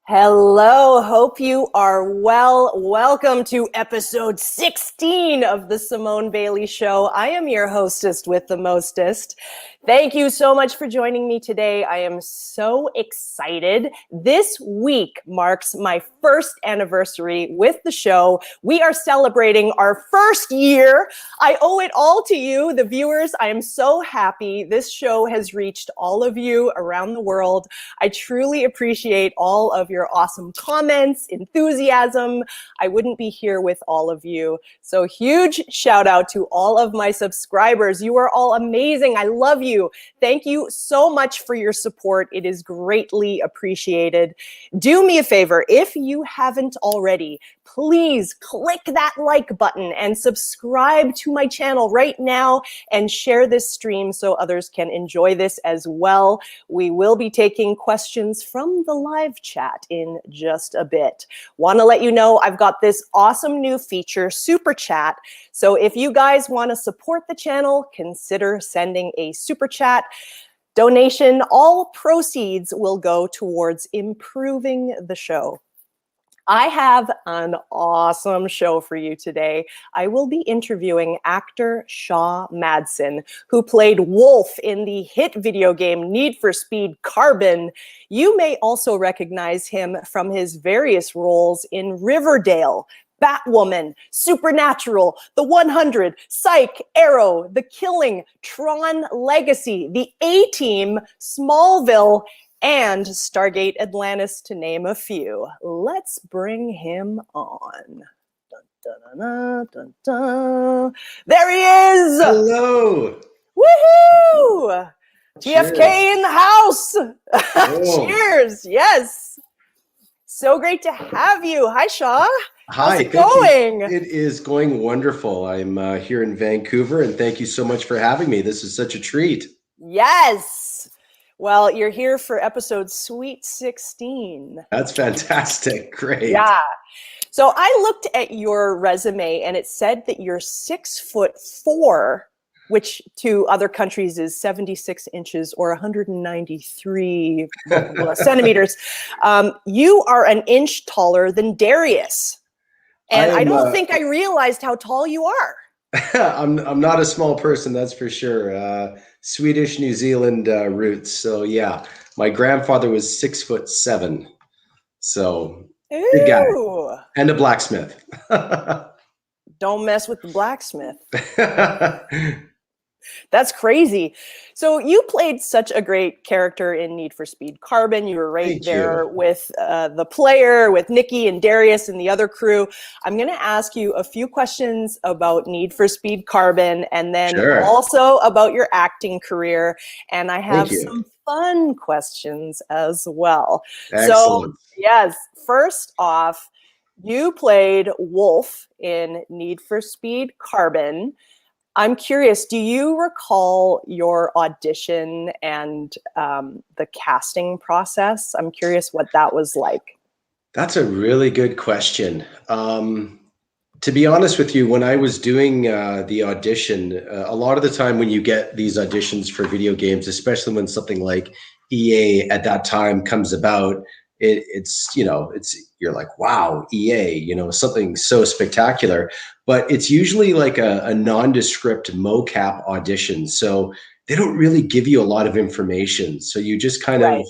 Hello, hope you are well. Welcome to episode 16 of the Simone Bailly Show. I am your hostess with the mostest. Thank you so much for joining me today. I am so excited. This week marks my first anniversary with the show. We are celebrating our first year. I owe it all to you, the viewers. I am so happy this show has reached all of you around the world. I truly appreciate all of your awesome comments, enthusiasm. I wouldn't be here with all of you. So huge shout out to all of my subscribers. You are all amazing. I love you. Thank you so much for your support. It is greatly appreciated. Do me a favor, if you haven't already, please click that like button and subscribe to my channel right now and share this stream so others can enjoy this as well. We will be taking questions from the live chat in just a bit. Want to let you know I've got this awesome new feature, Super Chat. So if you guys want to support the channel, consider sending a Super Chat donation. All proceeds will go towards improving the show. I have an awesome show for you today. I will be interviewing actor Shaw Madson, who played Wolf in the hit video game Need for Speed Carbon. You may also recognize him from his various roles in Riverdale, Batwoman, Supernatural, The 100, Psych, Arrow, The Killing, Tron Legacy, The A-Team, Smallville, and Stargate Atlantis, to name a few. Let's bring him on. Dun, dun, dun, dun, dun. There he is! Hello! Woohoo! Cheers. TFK in the house! Oh. Cheers! Yes! So great to have you. Hi, Shaw. Hi, how's it going? It is going wonderful. I'm here in Vancouver, and thank you so much for having me. This is such a treat. Yes! Well, you're here for episode Sweet 16. That's fantastic. Great. Yeah. So I looked at your resume and it said that you're 6'4", which to other countries is 76 inches or 193 centimeters. You are an inch taller than Darius. And I don't think I realized how tall you are. I'm not a small person, that's for sure. Swedish New Zealand roots. So yeah, my grandfather was 6'7". So big guy. And a blacksmith. Don't mess with the blacksmith. That's crazy. So you played such a great character in Need for Speed Carbon. You were right there with the player, with Nikki and Darius and the other crew. I'm going to ask you a few questions about Need for Speed Carbon and then also about your acting career. And I have some fun questions as well. Excellent. So yes, first off, you played Wolf in Need for Speed Carbon. I'm curious, do you recall your audition and the casting process? I'm curious what that was like. That's a really good question. To be honest with you, when I was doing the audition, a lot of the time when you get these auditions for video games, especially when something like EA at that time comes about, you're like, wow, EA, something so spectacular. But it's usually like a nondescript mocap audition. So they don't really give you a lot of information. So you just kind of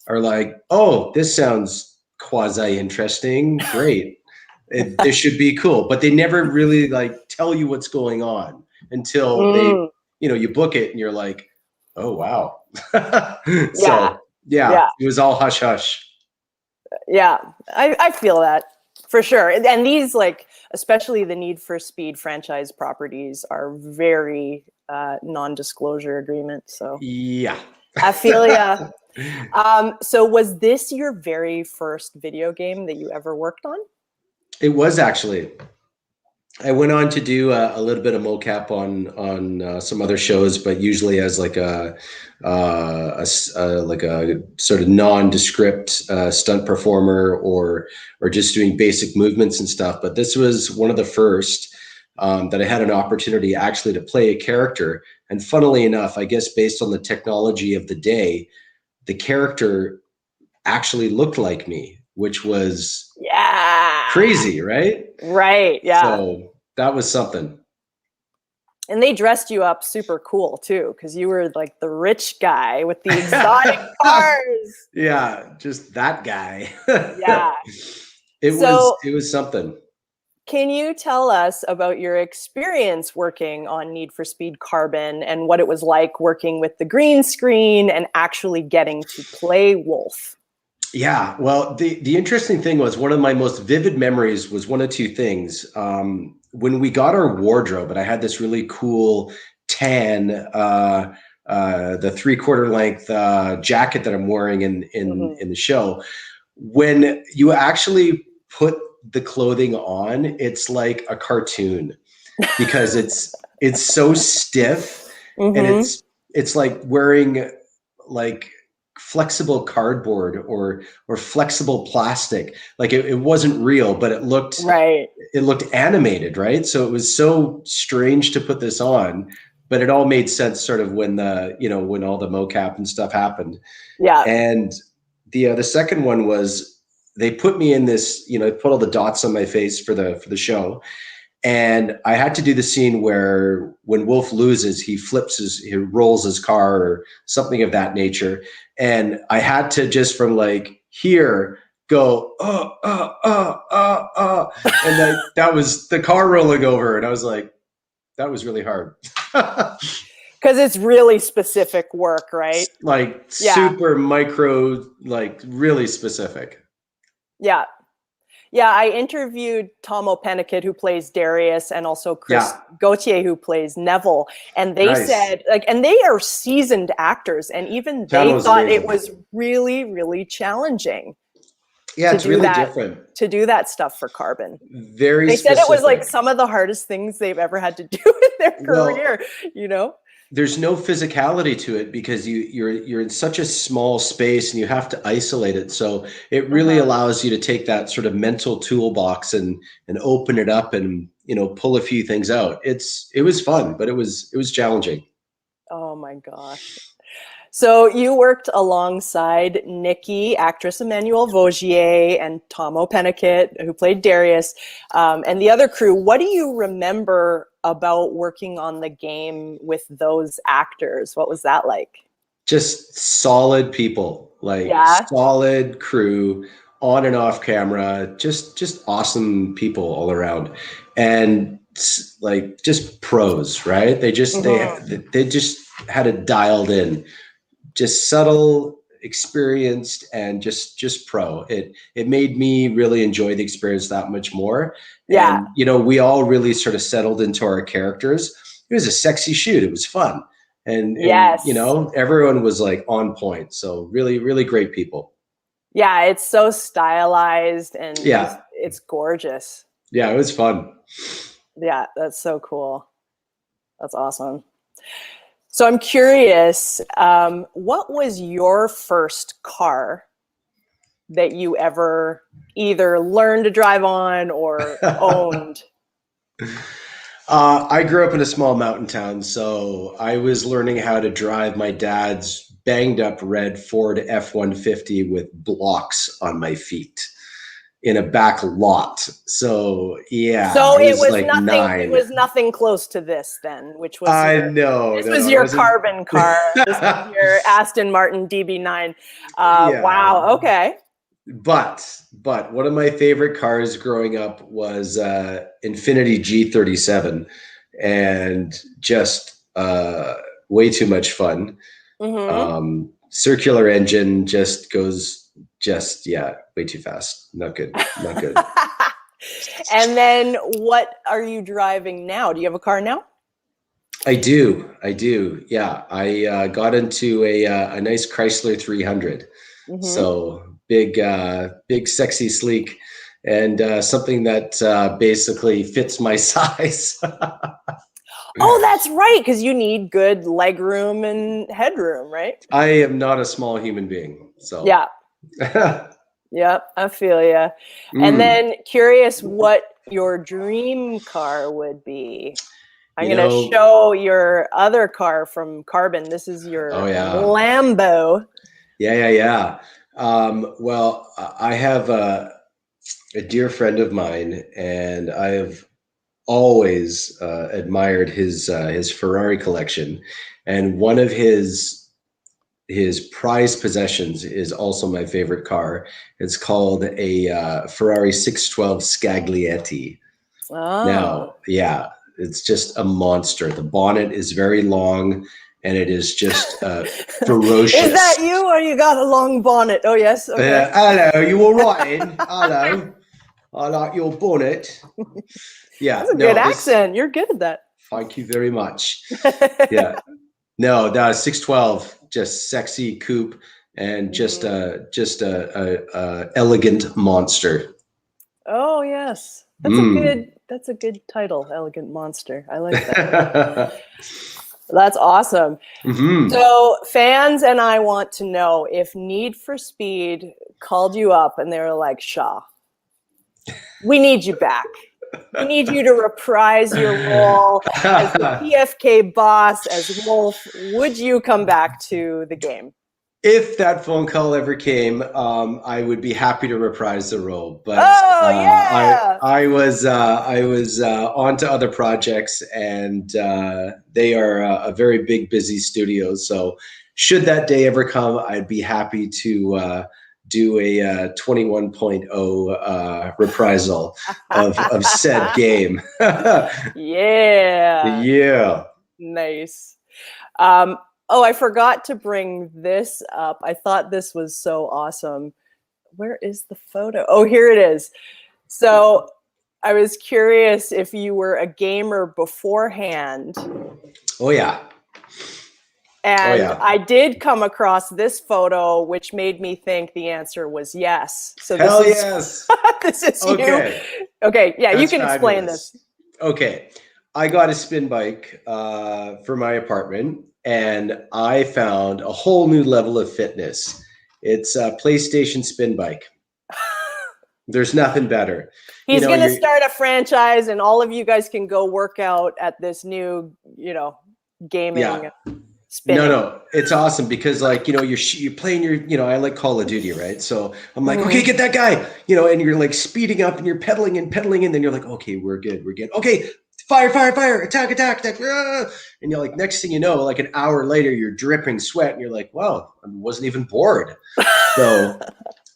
are like, oh, this sounds quasi interesting. Great. This should be cool. But they never really like tell you what's going on until they, you book it and you're like, oh, wow. So yeah, it was all hush hush. Yeah, I feel that for sure. And these, like, especially the Need for Speed franchise properties are very non-disclosure agreements. So yeah, I feel ya. So was this your very first video game that you ever worked on? It was actually. I went on to do a little bit of mocap on some other shows, but usually as like a sort of nondescript stunt performer or just doing basic movements and stuff. But this was one of the first that I had an opportunity actually to play a character. And funnily enough, I guess based on the technology of the day, the character actually looked like me. which was Yeah. crazy, right? Right. Yeah. So that was something. And they dressed you up super cool too, because you were like the rich guy with the exotic cars. Yeah, just that guy. Yeah. It So was something. can you tell us about your experience working on Need for Speed Carbon and what it was like working with the green screen and actually getting to play Wolf? Yeah, well, the interesting thing was one of my most vivid memories was one of two things. When we got our wardrobe, and I had this really cool tan, the 3/4 length jacket that I'm wearing in the show. When you actually put the clothing on, it's like a cartoon because it's so stiff, and it's like wearing like flexible cardboard or flexible plastic. Like it wasn't real, but it looked animated, right? So it was so strange to put this on, but it all made sense sort of when when all the mocap and stuff happened. Yeah. And the second one was they put me in this, put all the dots on my face for the show. And I had to do the scene where when Wolf loses, he rolls his car or something of that nature. And I had to just from like here go, and that was the car rolling over. And I was like, that was really hard. Because it's really specific work, right? Like super micro, like really specific. Yeah. Yeah, I interviewed Tom O'Pennicott, who plays Darius, and also Chris Gauthier, who plays Neville. And they said, and they are seasoned actors, and even they thought it was really, really challenging. Yeah, it's really different. To do that stuff for Carbon. Very They specific. said it was like some of the hardest things they've ever had to do in their career, There's no physicality to it because you're in such a small space and you have to isolate it. So it really allows you to take that sort of mental toolbox and open it up and pull a few things out. It was fun, but it was challenging. Oh my gosh. So you worked alongside Nikki, actress Emmanuelle Vaugier, and Tom O'Pennicott, who played Darius, and the other crew. What do you remember about working on the game with those actors? What was that like? Just solid people, like solid crew, on and off camera, just awesome people all around, and like just pros, right? They just they just had it dialed in. Just subtle, experienced, and just pro. It made me really enjoy the experience that much more. Yeah. And we all really sort of settled into our characters. It was a sexy shoot. It was fun. And everyone was like on point. So really, really great people. Yeah, it's so stylized and it's gorgeous. Yeah, it was fun. Yeah, that's so cool. That's awesome. So I'm curious, what was your first car that you ever either learned to drive on or owned? I grew up in a small mountain town, so I was learning how to drive my dad's banged up red Ford F-150 with blocks on my feet in a back lot. So yeah. So it was like nothing. 9. It was nothing close to this then, which was this was your Carbon car. This was your Aston Martin DB9. Wow. Okay. But one of my favorite cars growing up was Infiniti G37, and just way too much fun. Circular engine just goes way too fast. Not good. And then what are you driving now? Do you have a car now? I do. Yeah. I got into a nice Chrysler 300. So big, sexy, sleek, and something that basically fits my size. Oh, that's right, because you need good leg room and headroom, right? I am not a small human being, so yeah. Yep, I feel you. And then curious what your dream car would be. I'm going to show your other car from Carbon. This is your Lambo. Yeah. Well, I have a dear friend of mine, and I have always admired his Ferrari collection, and one of his prized possessions is also my favorite car. It's called a Ferrari 612 Scaglietti. Oh. Now, yeah, it's just a monster. The bonnet is very long, and it is just ferocious. Is that you, or you got a long bonnet? Oh, yes. Okay. Hello, you all right? Hello. I like your bonnet. Yeah, That's a good accent. You're good at that. Thank you very much. Yeah. No, that 612, just sexy coupe, and just a elegant monster. Oh, yes. That's a good title, Elegant Monster. I like that. That's awesome. Mm-hmm. So fans and I want to know if Need for Speed called you up and they were like, Shaw, we need you back. We need you to reprise your role as the PFK boss, as Wolf. Would you come back to the game? If that phone call ever came, I would be happy to reprise the role. But I was on to other projects, and they are a very big, busy studio. So, should that day ever come, I'd be happy to do a 21.0 reprisal of said game. Yeah. Nice. Oh, I forgot to bring this up. I thought this was so awesome. Where is the photo? Oh, here it is. So I was curious if you were a gamer beforehand. Oh, yeah. And I did come across this photo, which made me think the answer was yes. So Hell yes. This is you. Okay, yeah, you can explain this. Okay, I got a spin bike for my apartment, and I found a whole new level of fitness. It's a PlayStation spin bike. There's nothing better. He's going to start a franchise, and all of you guys can go work out at this new, gaming. Yeah. Spinning. No, it's awesome because you're playing your, I like Call of Duty, right? So I'm like, okay, get that guy, and you're like speeding up and you're pedaling, and then you're like, okay, we're good. Okay, fire, attack. And you're like, next thing you know, like an hour later, you're dripping sweat and you're like, wow, I wasn't even bored. So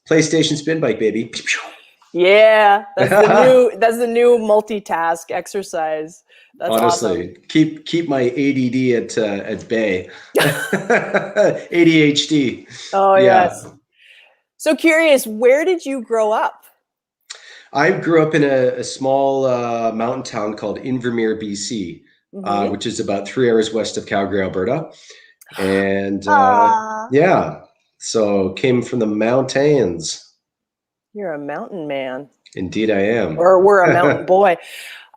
PlayStation spin bike, baby. Yeah, that's the new multitask exercise. That's honestly awesome. keep my ADD at bay. ADHD. Oh yes. So curious, where did you grow up? I grew up in a small mountain town called Invermere, BC, which is about 3 hours west of Calgary, Alberta. And so came from the mountains. You're a mountain man. Indeed, I am. Or we're a mountain boy.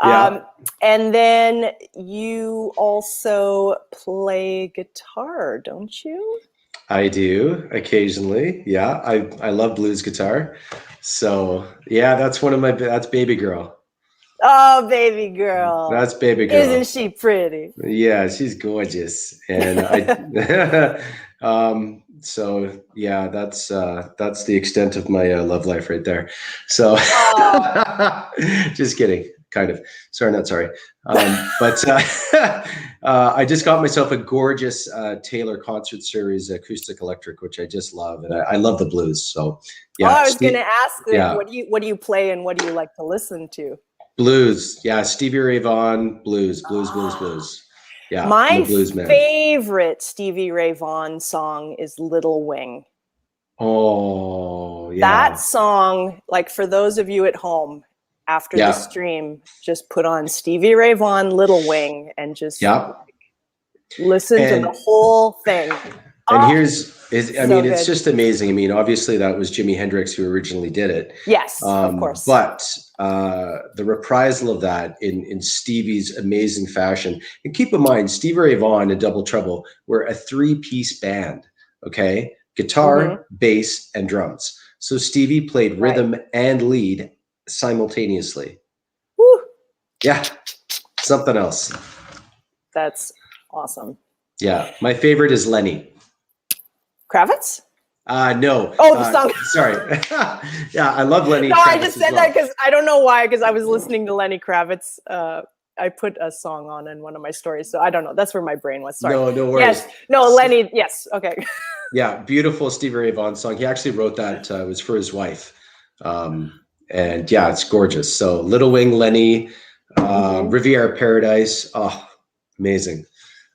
Yeah. And then you also play guitar, don't you? I do occasionally. Yeah, I love blues guitar. So yeah, that's that's Baby Girl. Oh, Baby Girl. That's Baby Girl. Isn't she pretty? Yeah, she's gorgeous. And so yeah, that's the extent of my love life right there. So just kidding. Kind of. Sorry, not sorry. But I just got myself a gorgeous Taylor concert series acoustic electric, which I just love, and I love the blues. So yeah. I was going to ask, what do you play and what do you like to listen to? Blues, yeah. Stevie Ray Vaughan, blues. Yeah, my blues man. Favorite Stevie Ray Vaughan song is "Little Wing." Oh, yeah. That song, like for those of you at home. After the stream, just put on Stevie Ray Vaughan, Little Wing, and just listen to the whole thing. And it's just amazing. I mean, obviously that was Jimi Hendrix who originally did it. Yes, of course. But the reprisal of that in Stevie's amazing fashion. And keep in mind, Stevie Ray Vaughan and Double Trouble were a 3-piece band, okay? Guitar, bass, and drums. So Stevie played rhythm and lead simultaneously. Woo. Yeah, something else. That's awesome. Yeah, my favorite is Lenny Kravitz. No. Oh, the song. Sorry. Yeah, I love Lenny No, Kravitz I just as said well. that because I don't know why, because I was listening to Lenny Kravitz. I put a song on in one of my stories, so I don't know. That's where my brain was. Sorry. No worries. Yes. No, Lenny. Yes. Okay. Yeah, beautiful Stevie Ray Vaughan song. He actually wrote that. It was for his wife. And yeah, it's gorgeous. So Little Wing, Lenny, Riviera Paradise. Oh, amazing.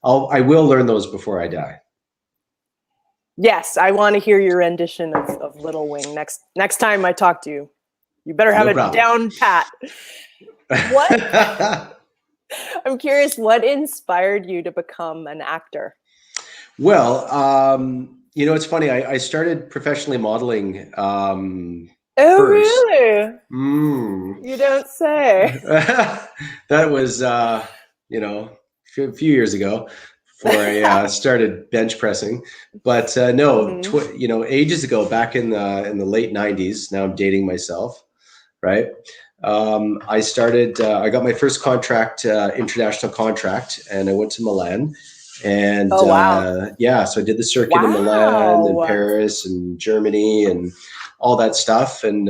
I will learn those before I die. Yes, I want to hear your rendition of Little Wing next time I talk to you. You better have No it problem. down pat. What? I'm curious, what inspired you to become an actor? Well, it's funny. I started professionally modeling Oh, first. really? Mm. You don't say. That was, a few years ago before I started bench pressing. But no, ages ago, back in the late 90s, now I'm dating myself, right? I started, I got my first contract, international contract, and I went to Milan. And Oh, wow. so I did the circuit in Milan and Paris and Germany and all that stuff, and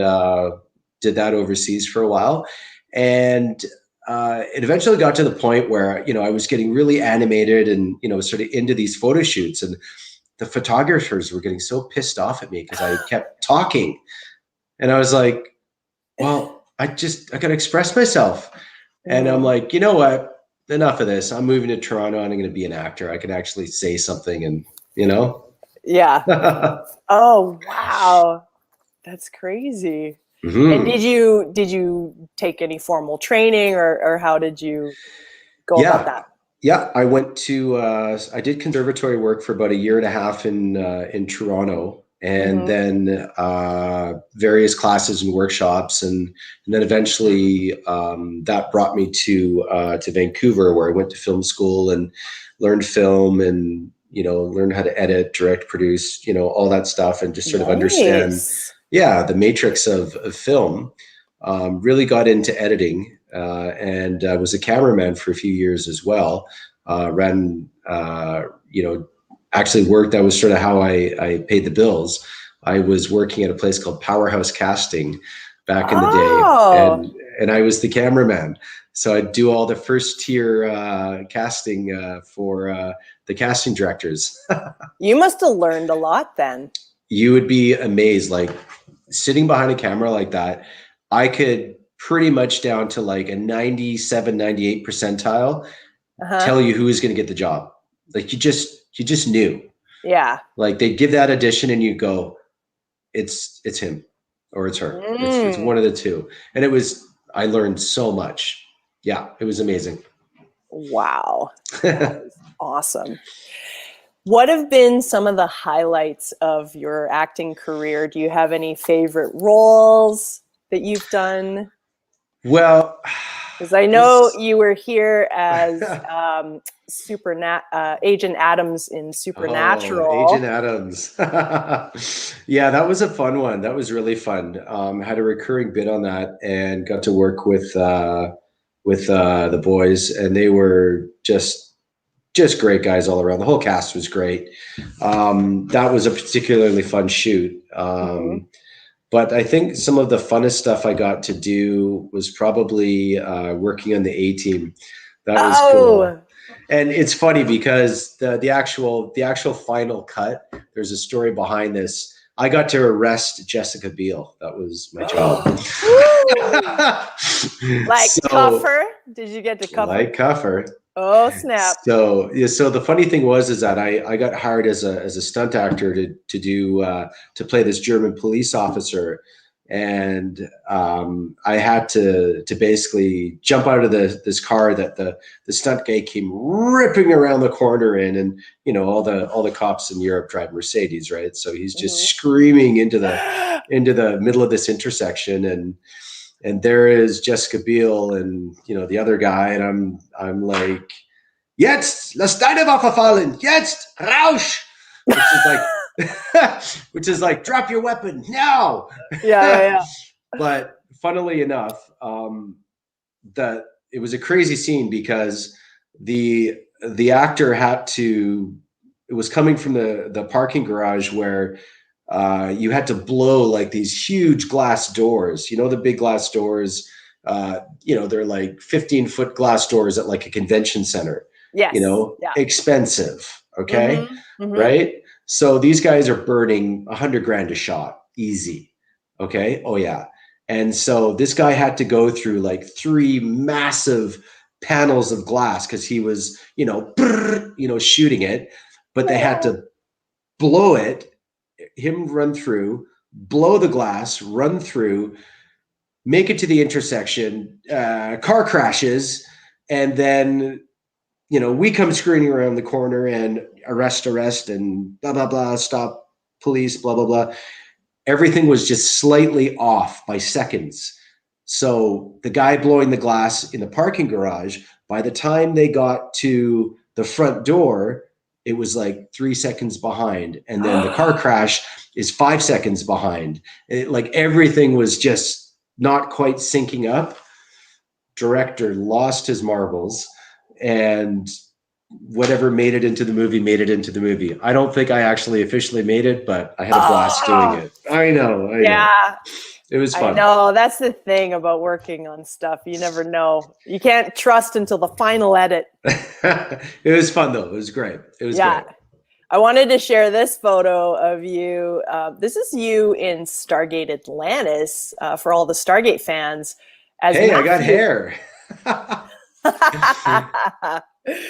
did that overseas for a while. And it eventually got to the point where, I was getting really animated and, sort of into these photo shoots, and the photographers were getting so pissed off at me because I kept talking. And I was like, well, I got to express myself. And I'm like, you know what? Enough of this. I'm moving to Toronto and I'm going to be an actor. I can actually say something and, Yeah. Oh, wow. That's crazy. And did you take any formal training or how did you go about that? Yeah, I went to I did conservatory work for about a year and a half in Toronto, and then various classes and workshops, and then eventually that brought me to Vancouver, where I went to film school and learned film and learned how to edit, direct, produce, all that stuff, and just sort of understand the matrix of film. Really got into editing, and I was a cameraman for a few years as well. Actually worked. That was sort of how I paid the bills. I was working at a place called Powerhouse Casting back in the day, and I was the cameraman. So I'd do all the first tier casting for the casting directors. You must have learned a lot then. You would be amazed, like sitting behind a camera like that. I could pretty much down to like a 97, 98 percentile tell you who was going to get the job. Like you just knew. Yeah. Like they'd give that audition and you go, it's him or it's her. It's one of the two. And I learned so much. Yeah, it was amazing. Wow. That was awesome. What have been some of the highlights of your acting career? Do you have any favorite roles that you've done? Well, because I know you were here as Agent Adams in Supernatural. Oh, Agent Adams. Yeah, that was a fun one. That was really fun. Had a recurring bit on that and got to work with the boys, and they were just great guys all around. The whole cast was great. That was a particularly fun shoot. But I think some of the funnest stuff I got to do was probably working on the A-Team. That was cool. And it's funny because the actual final cut, there's a story behind this. I got to arrest Jessica Biel. That was my job. Cuff her? Did you get to cuff her? Like cuff her. Oh, snap. So the funny thing is that I got hired as a stunt actor to play this German police officer, and I had to basically jump out of this car that the stunt guy came ripping around the corner in, and all the cops in Europe drive Mercedes, right? So he's just screaming into the middle of this intersection, and there is Jessica Biel and the other guy, and I'm like, jetzt lass deine Waffe fallen, jetzt rausch, which is like drop your weapon now. Yeah. But funnily enough, that it was a crazy scene because the actor it was coming from the parking garage where you had to blow like these huge glass doors. You know, the big glass doors, they're like 15-foot glass doors at like a convention center, Yes. Yeah. expensive. Okay. Mm-hmm. Mm-hmm. Right. So these guys are burning 100 grand a shot. Easy. Okay. Oh yeah. And so this guy had to go through like 3 massive panels of glass because he was, shooting it, but they had to blow it, him run through, blow the glass, run through, make it to the intersection, car crashes, and then, we come screaming around the corner and arrest, and blah, blah, blah, stop, police, blah, blah, blah. Everything was just slightly off by seconds. So the guy blowing the glass in the parking garage, by the time they got to the front door, it was like 3 seconds behind. And then the car crash is 5 seconds behind. Like everything was just not quite syncing up. Director lost his marbles, and whatever made it into the movie. I don't think I actually officially made it, but I had a blast doing it. I know. It was fun. I know. That's the thing about working on stuff. You never know. You can't trust until the final edit. It was fun, though. It was great. It was great. I wanted to share this photo of you. This is you in Stargate Atlantis for all the Stargate fans. Hey, Matthew. I got hair.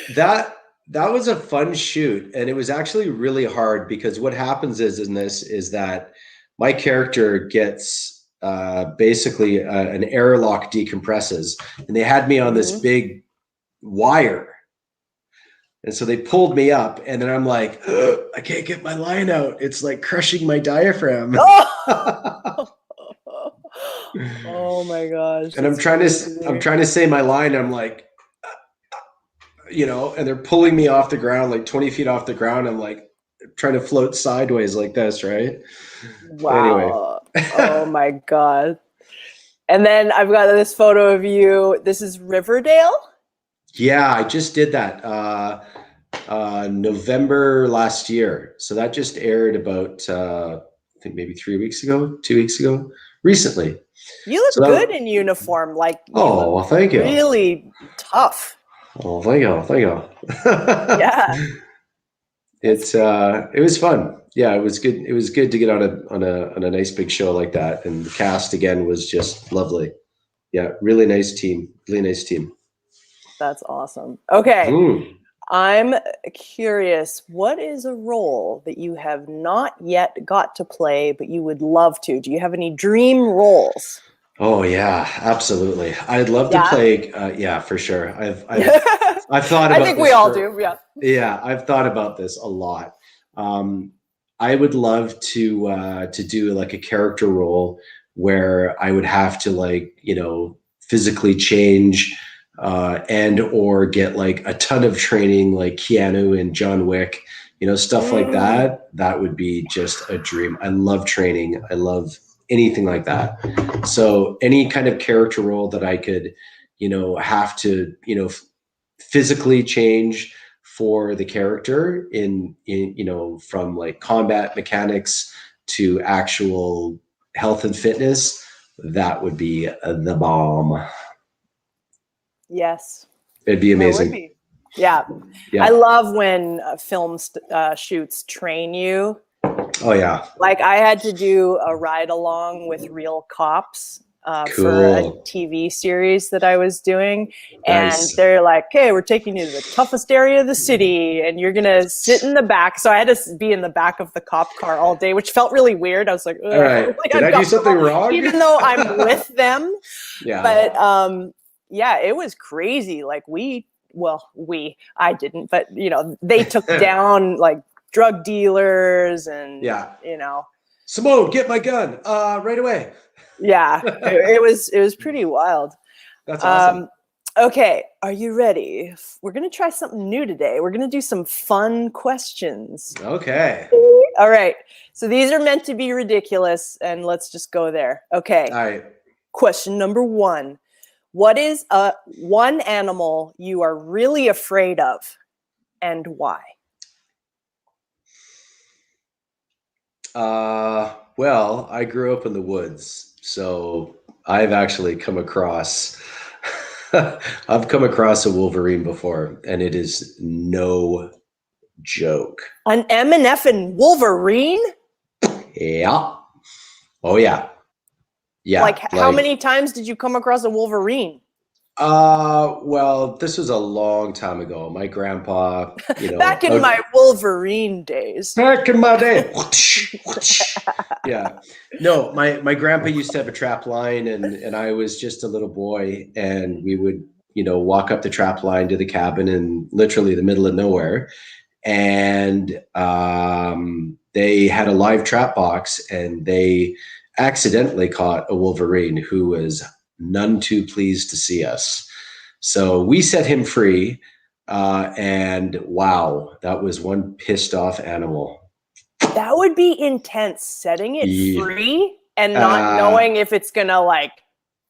That was a fun shoot, and it was actually really hard because what happens is that my character gets basically an airlock decompresses, and they had me on this big wire, and so they pulled me up, and then I'm like, I can't get my line out. It's like crushing my diaphragm. Oh my gosh! And I'm trying to say my line. I'm like, and they're pulling me off the ground, like 20 feet off the ground. I'm like trying to float sideways like this, right? Wow. Anyway. Oh my God. And then I've got this photo of you. This is Riverdale? Yeah, I just did that November last year. So that just aired about, I think maybe 2 weeks ago, recently. You look good in uniform. Like, well, thank you. Really tough. Oh, thank you. Yeah. It was fun. Yeah, it was good. It was good to get on a nice big show like that. And the cast again was just lovely. Yeah, really nice team. Really nice team. That's awesome. Okay. I'm curious, what is a role that you have not yet got to play, but you would love to? Do you have any dream roles? Oh yeah, absolutely. I'd love to play. Yeah, for sure. I've thought about. I think we all do. Yeah. Yeah, I've thought about this a lot. I would love to do like a character role where I would have to physically change and or get like a ton of training like Keanu and John Wick, stuff like that. That would be just a dream. I love training. I love anything like that. So any kind of character role that I could, have to, physically change for the character in from like combat mechanics to actual health and fitness, that would be the bomb. Yes. It'd be amazing. Yeah. I love when film shoots train you. Oh yeah. Like I had to do a ride along with real cops for a TV series that I was doing. And they're like, okay, we're taking you to the toughest area of the city and you're going to sit in the back. So I had to be in the back of the cop car all day, which felt really weird. I was like, all right. Did I do something wrong? Even though I'm with them. Yeah. But yeah, it was crazy. Like I didn't, but they took down like drug dealers and Simone, get my gun right away. Yeah, it was pretty wild. That's awesome. Okay, are you ready? We're gonna try something new today. We're gonna do some fun questions. Okay. All right. So these are meant to be ridiculous, and let's just go there. Okay. All right. Question number 1. What is one animal you are really afraid of, and why? Well, I grew up in the woods, so I've actually come across I've come across a Wolverine before, and it is no joke. An M&F and Wolverine? Yeah. Oh yeah. Like, Yeah. how many times did you come across a Wolverine? Well, this was a long time ago. My grandpa, Back in my Wolverine days. back in my day. Yeah. No, my grandpa used to have a trap line, and I was just a little boy, and we would, walk up the trap line to the cabin in literally the middle of nowhere. And they had a live trap box, and they accidentally caught a Wolverine who was none too pleased to see us. So we set him free. And wow, that was one pissed off animal. That would be intense, setting it Yeah. free and not knowing if it's gonna like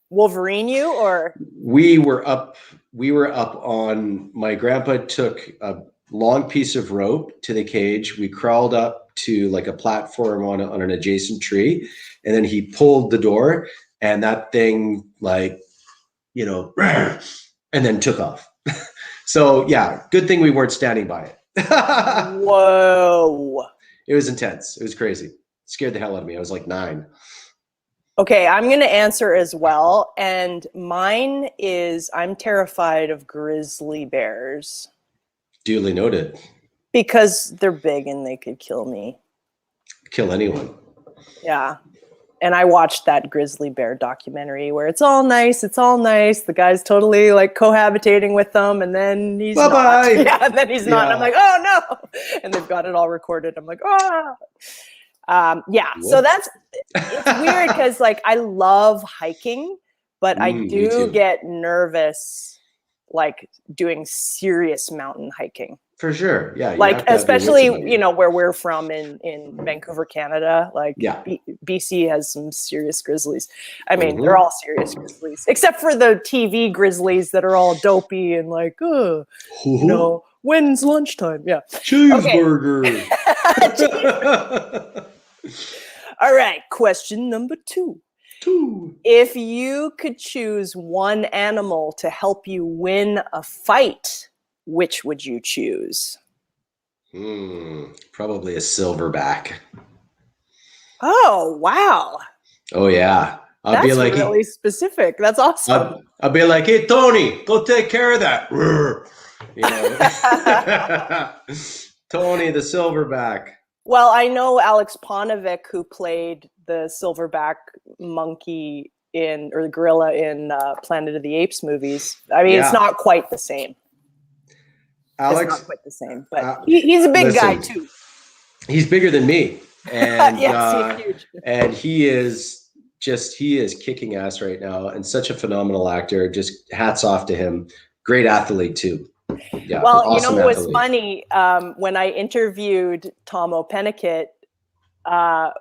Wolverine you or. We were up on, my grandpa took a long piece of rope to the cage. We crawled up to like a platform on an adjacent tree, and then he pulled the door, and that thing and then took off. So yeah, good thing we weren't standing by it. Whoa. It was intense. It was crazy. It scared the hell out of me. I was like 9. Okay, I'm going to answer as well. And mine is I'm terrified of grizzly bears. Duly noted. Because they're big and they could kill me. Kill anyone. Yeah. And I watched that grizzly bear documentary where it's all nice. The guy's totally like cohabitating with them, and then he's Bye-bye. not. Yeah, and then he's not. And I'm like, oh no. And they've got it all recorded. I'm like, oh. Yeah. What? So it's weird because like I love hiking, but I do get nervous like doing serious mountain hiking. For sure. Yeah. Like, especially, where we're from in Vancouver, Canada, like BC has some serious grizzlies. I mean, they're all serious grizzlies, except for the TV grizzlies that are all dopey and like, when's lunchtime? Yeah. Cheeseburger. Okay. All right. Question number 2. If you could choose one animal to help you win a fight, which would you choose? Probably a silverback. Oh, wow. Oh, yeah. That's be like, really specific. That's awesome. I'll be like, hey, Tony, go take care of that. Tony, the silverback. Well, I know Alex Paunovic, who played the silverback monkey or the gorilla in Planet of the Apes movies. I mean, it's not quite the same. Alex, it's not quite the same, but he's a big guy too. He's bigger than me, and yes, he's huge. And he is kicking ass right now, and such a phenomenal actor. Just hats off to him. Great athlete too. Yeah. Well, awesome what was funny when I interviewed Tom O'Pennicott, I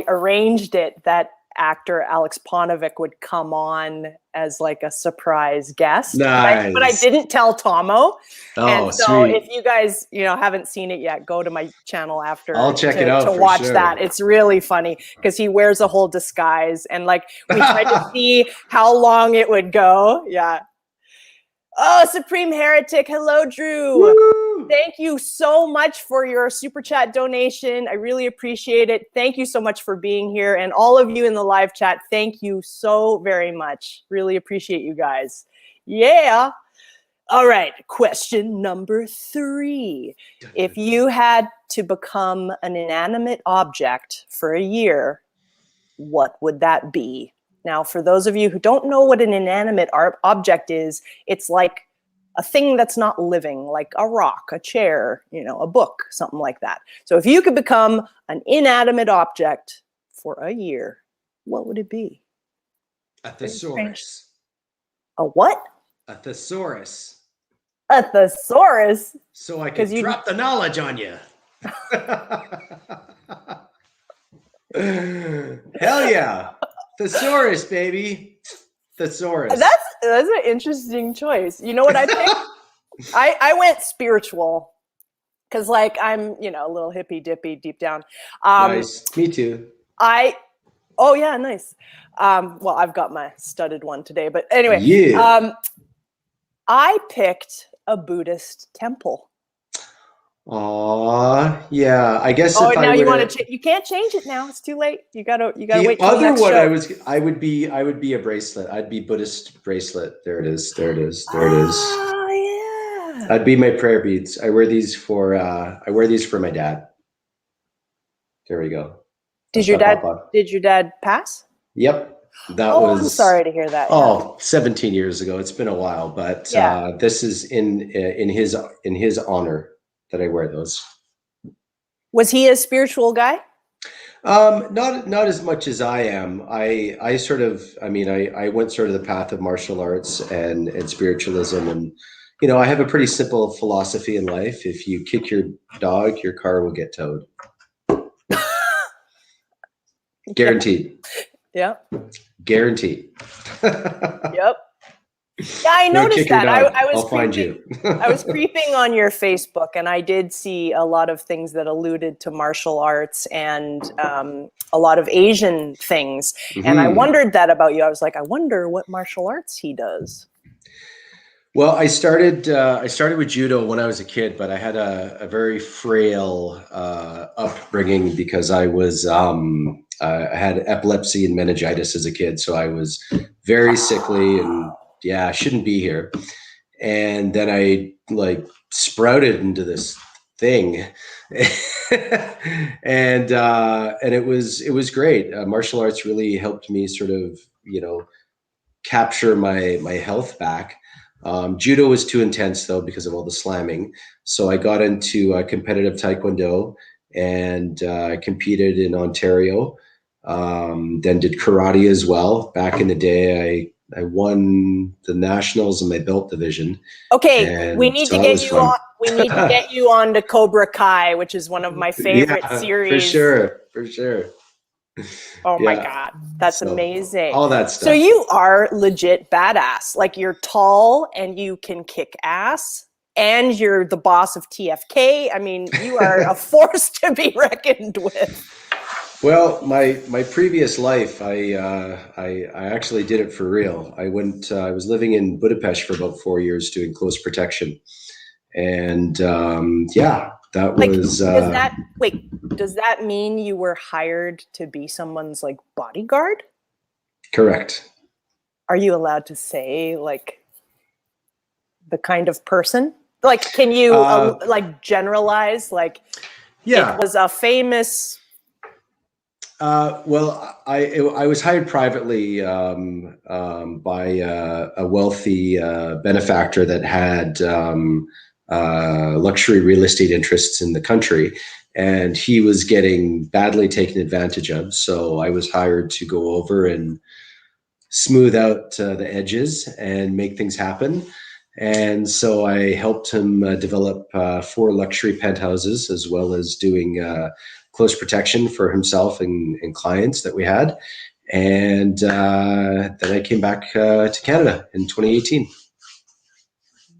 arranged it that actor Alex Paunovic would come on as like a surprise guest. Nice. But I didn't tell Tomo. Oh, and so sweet. If you guys, haven't seen it yet, go to my channel after. I'll check it out to watch that. It's really funny because he wears a whole disguise, and like we tried to see how long it would go. Yeah. Oh, Supreme Heretic. Hello, Drew. Woo! Thank you so much for your super chat donation. I really appreciate it. Thank you so much for being here. And all of you in the live chat, thank you so very much. Really appreciate you guys. Yeah. All right. Question number 3. If you had to become an inanimate object for a year, what would that be? Now, for those of you who don't know what an inanimate object is, it's like a thing that's not living, like a rock, a chair, a book, something like that. So if you could become an inanimate object for a year, what would it be? A thesaurus. A what? A thesaurus. A thesaurus? So I can drop the knowledge on you. Hell yeah. Thesaurus, baby. Thesaurus. That's an interesting choice. You know what I think? I went spiritual. Because like I'm, a little hippy dippy deep down. Nice. Me too. Oh yeah, nice. Well, I've got my studded one today, but anyway, Yeah. I picked a Buddhist temple. Aw, yeah. I guess Oh, if I now you were want to, to? You can't change it now. It's too late. You gotta the wait till the other next one, show. I would be a bracelet. I'd be Buddhist bracelet. There it is. There it is. There it is. Oh yeah. That'd be my prayer beads. I wear these for my dad. There we go. Did That's your my dad? papa. Did your dad pass? Yep. That Oh, I'm was sorry to hear that. Yeah. 17 years ago. It's been a while, but Yeah. this is in his honor that I wear those. Was he a spiritual guy? Not as much as I am. I sort of, I mean, I went sort of the path of martial arts and spiritualism, and I have a pretty simple philosophy in life. If you kick your dog, your car will get towed. Guaranteed. Yeah. Guaranteed. Yep. Yeah, I No, noticed kick your that. dog. I was I'll find you. I was creeping on your Facebook, and I did see a lot of things that alluded to martial arts and a lot of Asian things. And I wondered that about you. I was like, I wonder what martial arts he does. Well, I started with judo when I was a kid, but I had a very frail upbringing because I had epilepsy and meningitis as a kid, so I was very sickly and I shouldn't be here. And then I like sprouted into this thing, and it was great. Martial arts really helped me sort of capture my health back. Judo was too intense though because of all the slamming. So I got into competitive taekwondo and competed in Ontario. Then did karate as well. Back in the day, I won the nationals in my belt division. Okay, we need so to that get was you fun. on. We need to get you on to Cobra Kai, which is one of my favorite Yeah, series. for sure. Oh my Yeah. God, that's So, amazing. all that stuff. So you are legit badass. Like you're tall and you can kick ass and you're the boss of TFK. I mean, you are a force to be reckoned with. Well, my previous life, I actually did it for real. I went. I was living in Budapest for about 4 years doing close protection, and that Like, was. does that mean you were hired to be someone's like bodyguard? Correct. Are you allowed to say like the kind of person? Like, can you like generalize? Like, Yeah. it was a famous. Well, I was hired privately by a wealthy benefactor that had luxury real estate interests in the country, and he was getting badly taken advantage of. So I was hired to go over and smooth out the edges and make things happen. And so I helped him develop 4 luxury penthouses, as well as doing close protection for himself and clients that we had. And then I came back to Canada in 2018.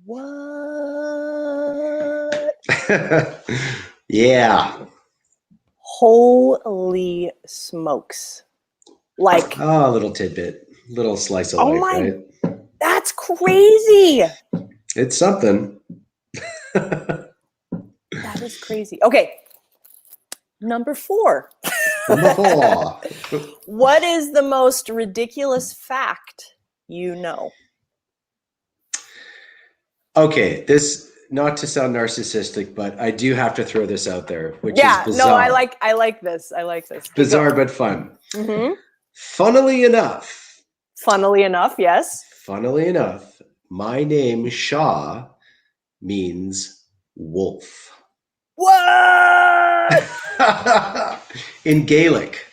What? Yeah. Holy smokes. Like, oh, a little tidbit, little slice of life, right? That's crazy. It's something. That is crazy. Okay. Number 4. What is the most ridiculous fact you know? Okay, this, not to sound narcissistic, but I do have to throw this out there, which is bizarre. No, I like this. Bizarre but fun. Mm-hmm. Funnily enough, yes. Funnily enough, my name Shaw means wolf. What? In Gaelic.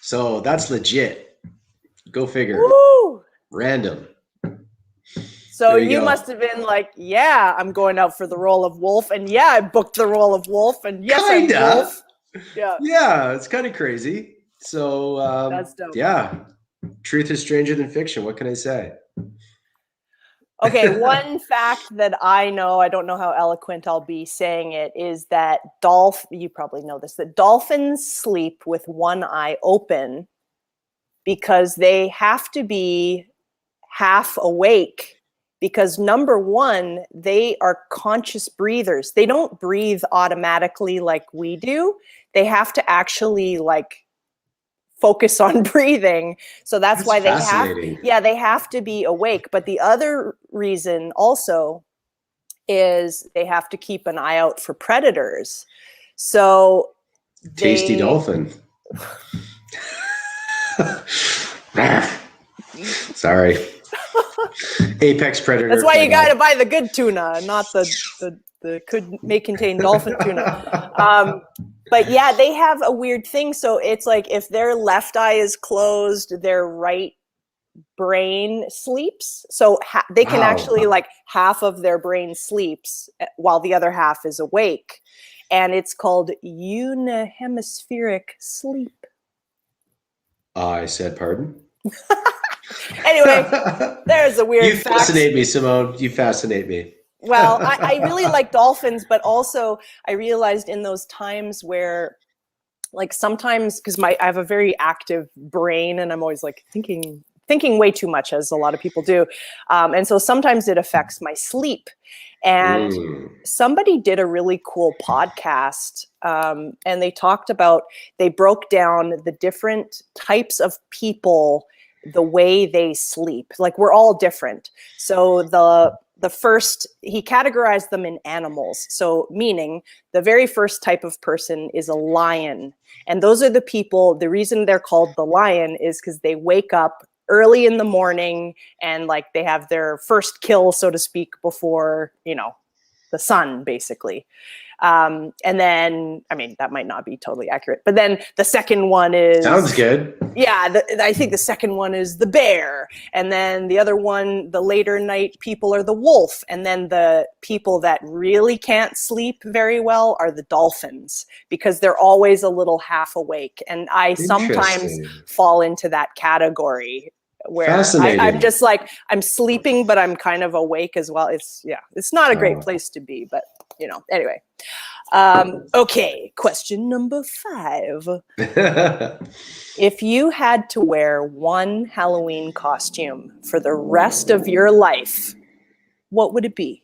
So that's legit. Go figure. Woo! Random. So you must have been like, yeah, I'm going out for the role of wolf, and yeah, I booked the role of wolf, and yes, I'm wolf. Yeah, it's kind of crazy. So that's dope. Yeah, truth is stranger than fiction. What can I say? Okay, one fact that I know, I don't know how eloquent I'll be saying it, is that you probably know this, that dolphins sleep with one eye open because they have to be half awake, because number one, they are conscious breathers. They don't breathe automatically like we do. They have to actually like focus on breathing. So that's why they have to be awake. But the other reason also is they have to keep an eye out for predators. So Tasty dolphin. Sorry. Apex predator. That's why you got to buy the good tuna, not the may contain dolphin tuna. But yeah, they have a weird thing. So it's like if their left eye is closed, their right brain sleeps. So they can actually, like, half of their brain sleeps while the other half is awake. And it's called unihemispheric sleep. I said pardon? Anyway, there's a weird You fascinate me, Simone. You fascinate me. Well, I really like dolphins, but also I realized in those times where, like, sometimes, because I have a very active brain and I'm always like thinking way too much, as a lot of people do. And so sometimes it affects my sleep. And somebody did a really cool podcast, and they broke down the different types of people, the way they sleep. Like, we're all different. So the first, he categorized them in animals. So meaning the very first type of person is a lion. And those are the people, the reason they're called the lion is because they wake up early in the morning and, like, they have their first kill, so to speak, before, the sun, basically. And then, I mean, that might not be totally accurate, but then the second one is... Sounds good. Yeah, I think the second one is the bear. And then the other one, the later night people, are the wolf. And then the people that really can't sleep very well are the dolphins, because they're always a little half awake. And I sometimes fall into that category where I'm just like, I'm sleeping, but I'm kind of awake as well. It's not a great place to be, but anyway. Okay, question number 5. If you had to wear one Halloween costume for the rest of your life, what would it be?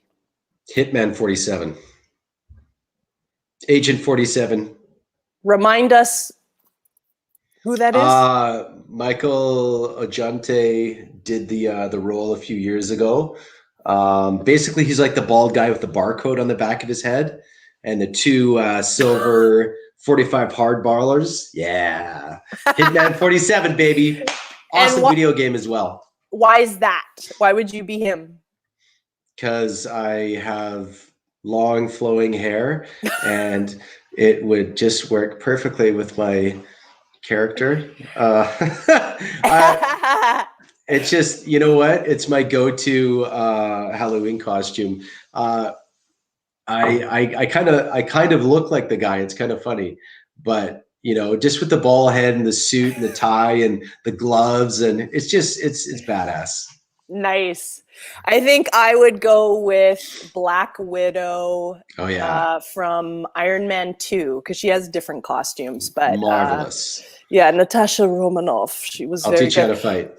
Hitman 47. Agent 47. Remind us who that is. Michael Ojante did the role a few years ago. Basically, he's like the bald guy with the barcode on the back of his head and the 2 silver 45 hard ballers. Yeah. Hitman 47, baby. Awesome video game as well. Why is that? Why would you be him? Because I have long flowing hair and it would just work perfectly with my character. It's just, you know what? It's my go-to Halloween costume. I kind of look like the guy. It's kind of funny, but just with the bald head and the suit and the tie and the gloves, and it's badass. Nice. I think I would go with Black Widow. Oh yeah. From Iron Man 2, because she has different costumes, but marvelous. Yeah, Natasha Romanoff. She was. I'll teach you how to fight.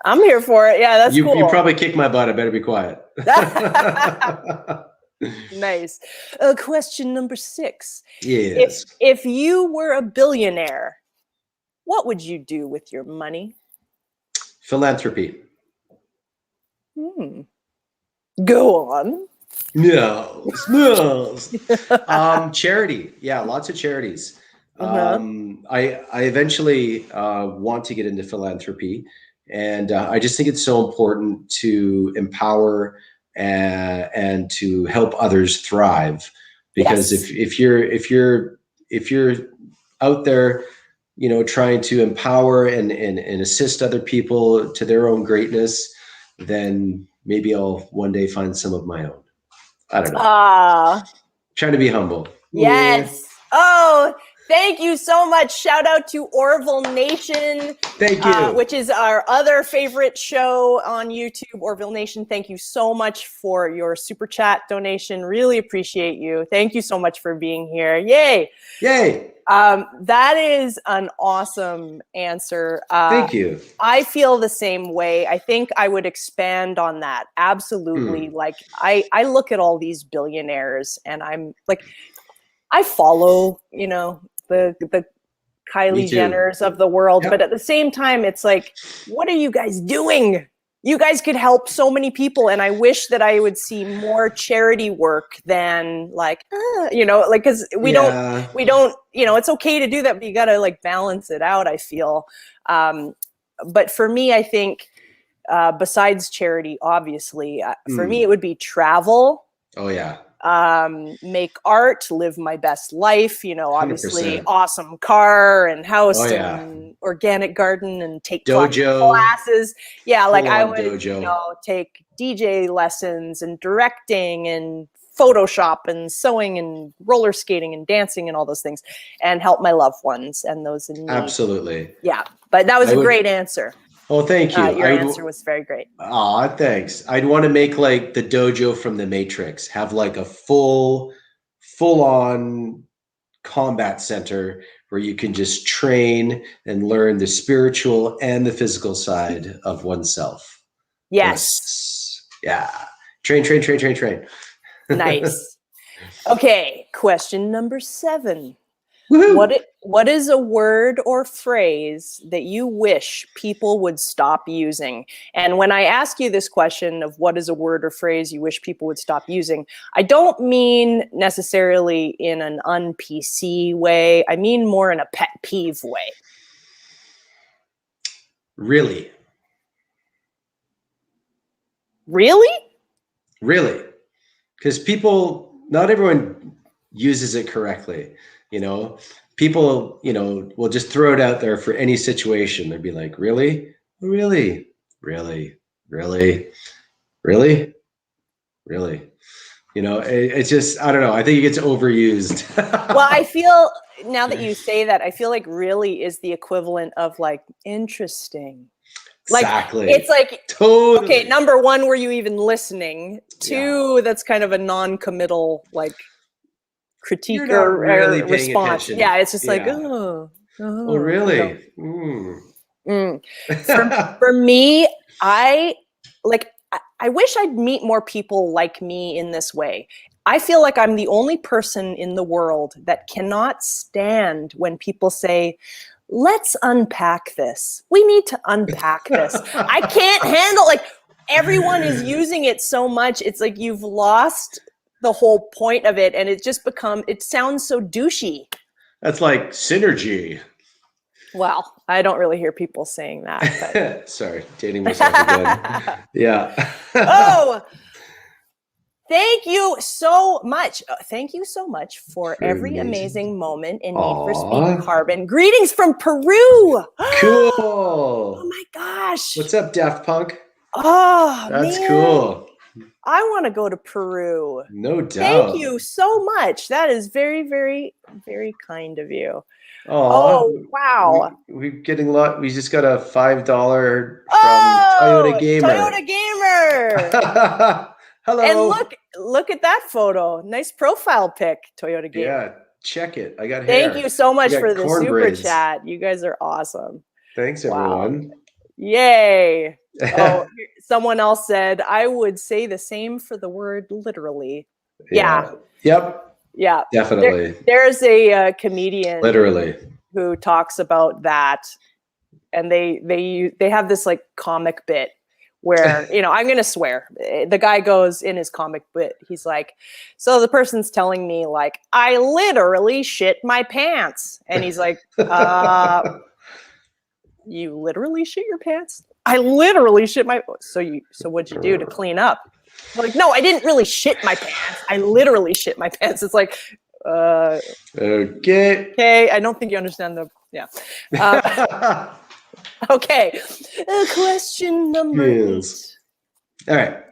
I'm here for it. Yeah, that's cool. You probably kick my butt. I better be quiet. Nice. Question number 6. Yes. If you were a billionaire, what would you do with your money? Philanthropy. Go on. No. Charity. Yeah, lots of charities. I eventually want to get into philanthropy, and I just think it's so important to empower and to help others thrive. Because if you're out there, trying to empower and assist other people to their own greatness, then maybe I'll one day find some of my own. I don't know. Trying to be humble. Yes. Oh, Thank you so much. Shout out to Orville Nation. Thank you. Which is our other favorite show on YouTube, Orville Nation. Thank you so much for your super chat donation. Really appreciate you. Thank you so much for being here. Yay. Yay. That is an awesome answer. Thank you. I feel the same way. I think I would expand on that. Absolutely. Like I look at all these billionaires and I'm like, I follow, you know, the Kylie Jenners of the world. Yep. But at the same time, it's like, what are you guys doing? You guys could help so many people. And I wish that I would see more charity work than like, you know, like, cause we don't, you know, it's okay to do that, but you got to like balance it out, I feel. But for me, I think besides charity, obviously, for me, it would be travel. Oh yeah. Make art, live my best life, you know, obviously 100%. Awesome car and house and organic garden and take dojo classes. Yeah. Like I would, dojo. you know, take DJ lessons and directing and Photoshop and sewing and roller skating and dancing and all those things and help my loved ones and those in need. Absolutely. Yeah. But that was a great answer. Oh, thank you. Your answer was very great. Aw, thanks. I'd want to make like the dojo from the Matrix, have like a full-on combat center where you can just train and learn the spiritual and the physical side of oneself. Yes. Yeah. Train. Nice. Okay. Question number 7. Woohoo! What is a word or phrase that you wish people would stop using? And when I ask you this question of what is a word or phrase you wish people would stop using, I don't mean necessarily in an un-PC way. I mean more in a pet peeve way. Really? Really? Really. Because not everyone uses it correctly. You know, people, you know, will just throw it out there for any situation. They'd be like, really? Really? Really? Really? Really? Really? You know, it's just, I don't know. I think it gets overused. Well, I feel, now that you say that, I feel like really is the equivalent of like interesting. Like, exactly. It's like, totally. Okay, number 1, were you even listening? 2, that's kind of a non-committal, like, critique or really response. Attention. Yeah, it's just like, oh really? You know. For me, I wish I'd meet more people like me in this way. I feel like I'm the only person in the world that cannot stand when people say, let's unpack this. We need to unpack this. I can't handle, like, everyone is using it so much. It's like you've lost the whole point of it, and it sounds so douchey. That's like synergy. Well, I don't really hear people saying that. But. Sorry, dating myself again. Yeah. Oh, thank you so much. Thank you so much for every amazing moment in Need for Speed Carbon. Greetings from Peru. Cool. Oh my gosh. What's up, Daft Punk? Oh, that's man. Cool. I want to go to Peru. No doubt. Thank you so much. That is very, very, very kind of you. Oh, wow. We're getting a lot. We just got a $5 from Toyota Gamer. Toyota Gamer. Hello. And look at that photo. Nice profile pic, Toyota Gamer. Yeah, check it. I got hair. Thank you so much for the super chat. You guys are awesome. Thanks, everyone. Yay. Someone else said, I would say the same for the word literally. Yeah. Yep. Yeah. Definitely. There's a comedian literally who talks about that. And they have this like comic bit where, you know, I'm going to swear. The guy goes in his comic bit. He's like, so the person's telling me like, I literally shit my pants. And he's like, you literally shit your pants? I literally shit my. So what'd you do to clean up? I'm like, no, I didn't really shit my pants. I literally shit my pants. It's like, okay. I don't think you understand the. Yeah. Okay. Question number 8. All right.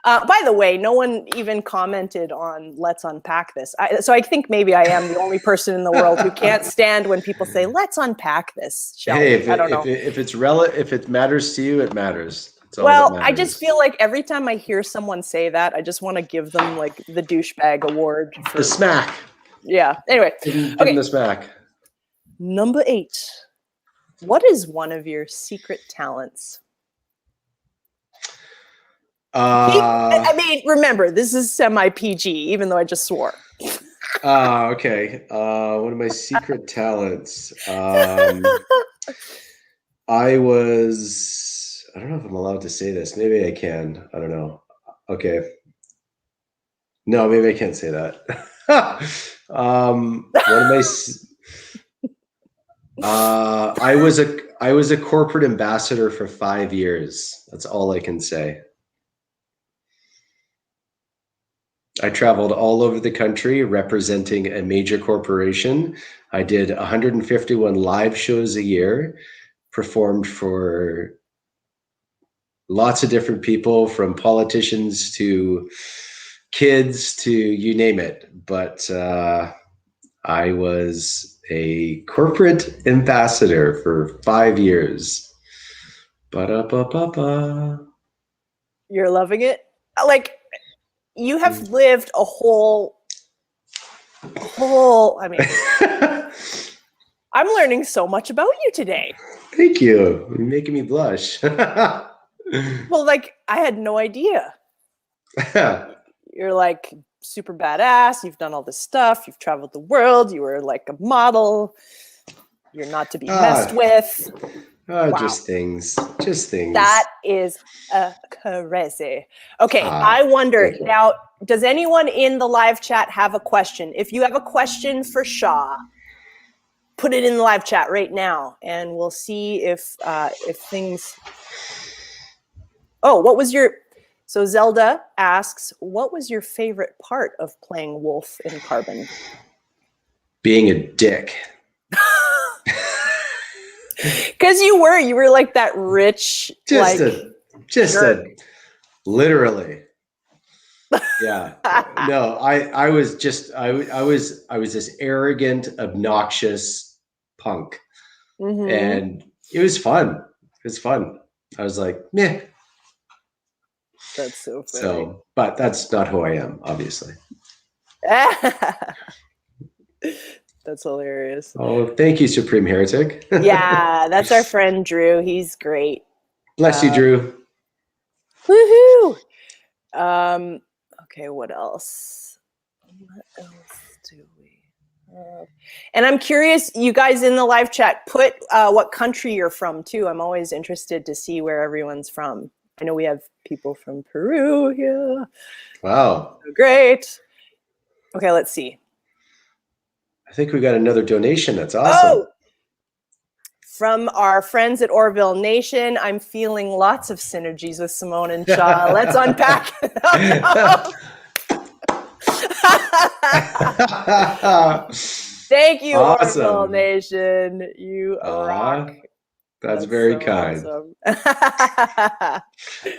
By the way, no one even commented on "Let's unpack this." So I think maybe I am the only person in the world who can't stand when people say "Let's unpack this." Hey, I don't know. if it matters to you, it matters. It's all that Well, matters. I just feel like every time I hear someone say that, I just want to give them like the douchebag award for the smack. Yeah. Anyway, Give them the smack. Number 8. What is one of your secret talents? I mean, remember, this is semi-PG, even though I just swore. Okay. One of my secret talents. I don't know if I'm allowed to say this. Maybe I can. I don't know. Okay. No, maybe I can't say that. One of my I was a corporate ambassador for 5 years. That's all I can say. I traveled all over the country representing a major corporation. I did 151 live shows a year, performed for lots of different people, from politicians to kids to you name it. But I was a corporate ambassador for 5 years. Ba-da-ba-ba-ba. You're loving it? Like, you have lived a whole, I mean, I'm learning so much about you today. Thank you. You're making me blush. Well, like, I had no idea. You're like super badass. You've done all this stuff. You've traveled the world. You were like a model. You're not to be messed with. Wow. Just things. That is crazy. Okay, I wonder now, does anyone in the live chat have a question? If you have a question for Shaw, put it in the live chat right now, and we'll see if things. Oh, what was your? So Zelda asks, what was your favorite part of playing Wolf in Carbon? Being a dick. Because you were like that rich, literally. Yeah. No, I was this arrogant, obnoxious punk. Mm-hmm. And it was fun. I was like, meh. That's so funny. So, but that's not who I am, obviously. That's hilarious. Oh, thank you, Supreme Heretic. Yeah, that's our friend Drew. He's great. Bless you, Drew. Woohoo! Okay, what else? What else do we have? And I'm curious, you guys in the live chat, put what country you're from too. I'm always interested to see where everyone's from. I know we have people from Peru here. Wow. Great. Okay, let's see. I think we got another donation. That's awesome. Oh! From our friends at Orville Nation, I'm feeling lots of synergies with Simone and Shaw. Let's unpack. Thank you, awesome. Orville Nation. You rock. That's very so kind. Awesome.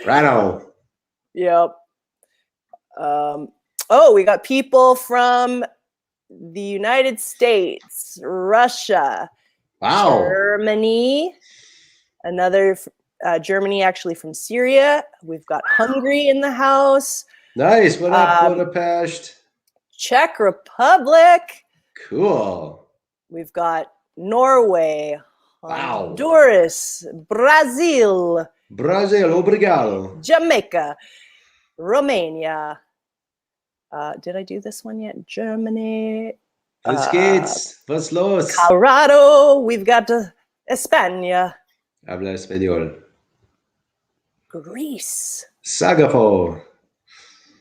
Right on. Yep. Oh, we got people from the United States, Russia, wow, Germany, another Germany actually from Syria. We've got Hungary in the house. Nice. What up, Budapest? Czech Republic. Cool. We've got Norway, wow. Honduras, Brazil, obrigado. Jamaica, Romania. Did I do this one yet? Germany. Was geht's? Was los? Colorado. We've got España. Habla español. Greece. Singapore.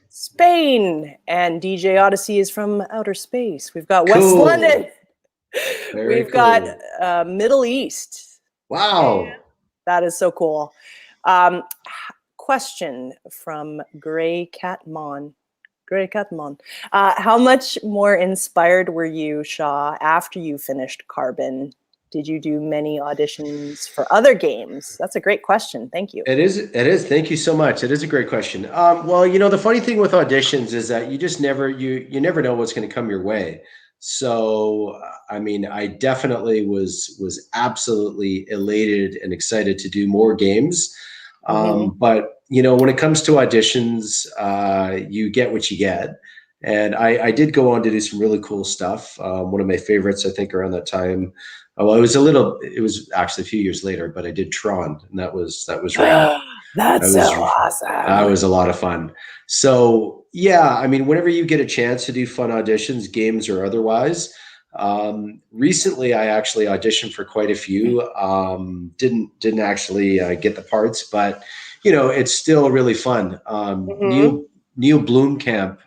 Spain. And DJ Odyssey is from outer space. We've got West London. We've got Middle East. Wow. That is so cool. Question from Grey Catmon. How much more inspired were you, Shaw, after you finished Carbon did you do many auditions for other games? That's a great question. Thank you. It is. It is. Thank you so much. It is a great question. Well, the funny thing with auditions is that you just never you never know what's going to come your way. So, I mean, I definitely was absolutely elated and excited to do more games. But when it comes to auditions, you get what you get. And I did go on to do some really cool stuff. One of my favorites, I think, around that time. Oh, well, it was actually a few years later, but I did Tron, and that was rad. That's so awesome. That was a lot of fun. So yeah, I mean, whenever you get a chance to do fun auditions, games or otherwise. Recently, I actually auditioned for quite a few. Didn't actually get the parts, but it's still really fun. Neil Blomkamp,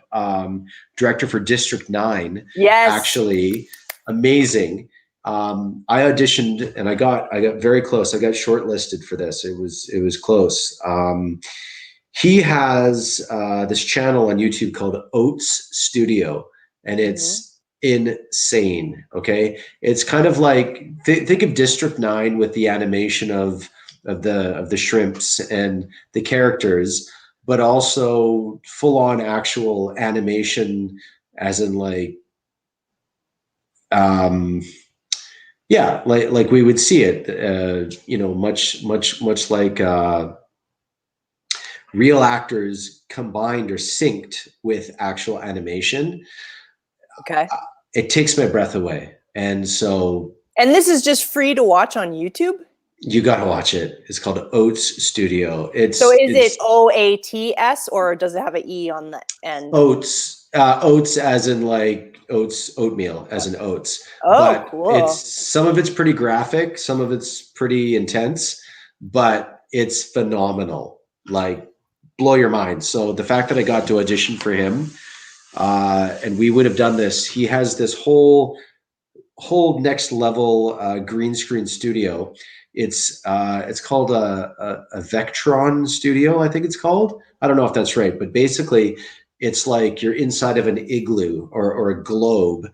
director for District 9. Yes, actually amazing. I auditioned and I got very close. I got shortlisted for this. It was close. He has this channel on YouTube called Oats Studio, and it's insane. Okay, it's kind of like think of District 9 with the animation of the shrimps and the characters, but also full on actual animation, as in like yeah, like we would see it, much like real actors combined or synced with actual animation. Okay. It takes my breath away. And so. And this is just free to watch on YouTube? You got to watch it. It's called Oats Studio. Is it OATS or does it have an E on the end? Oats, oats as in like oatmeal, as in oats. Oh, but cool. Some of it's pretty graphic, some of it's pretty intense, but it's phenomenal. Like, blow your mind. So the fact that I got to audition for him, and we would have done this. He has this whole next level green screen studio. It's called a Vectron studio, I think it's called. I don't know if that's right, but basically it's like you're inside of an igloo or a globe,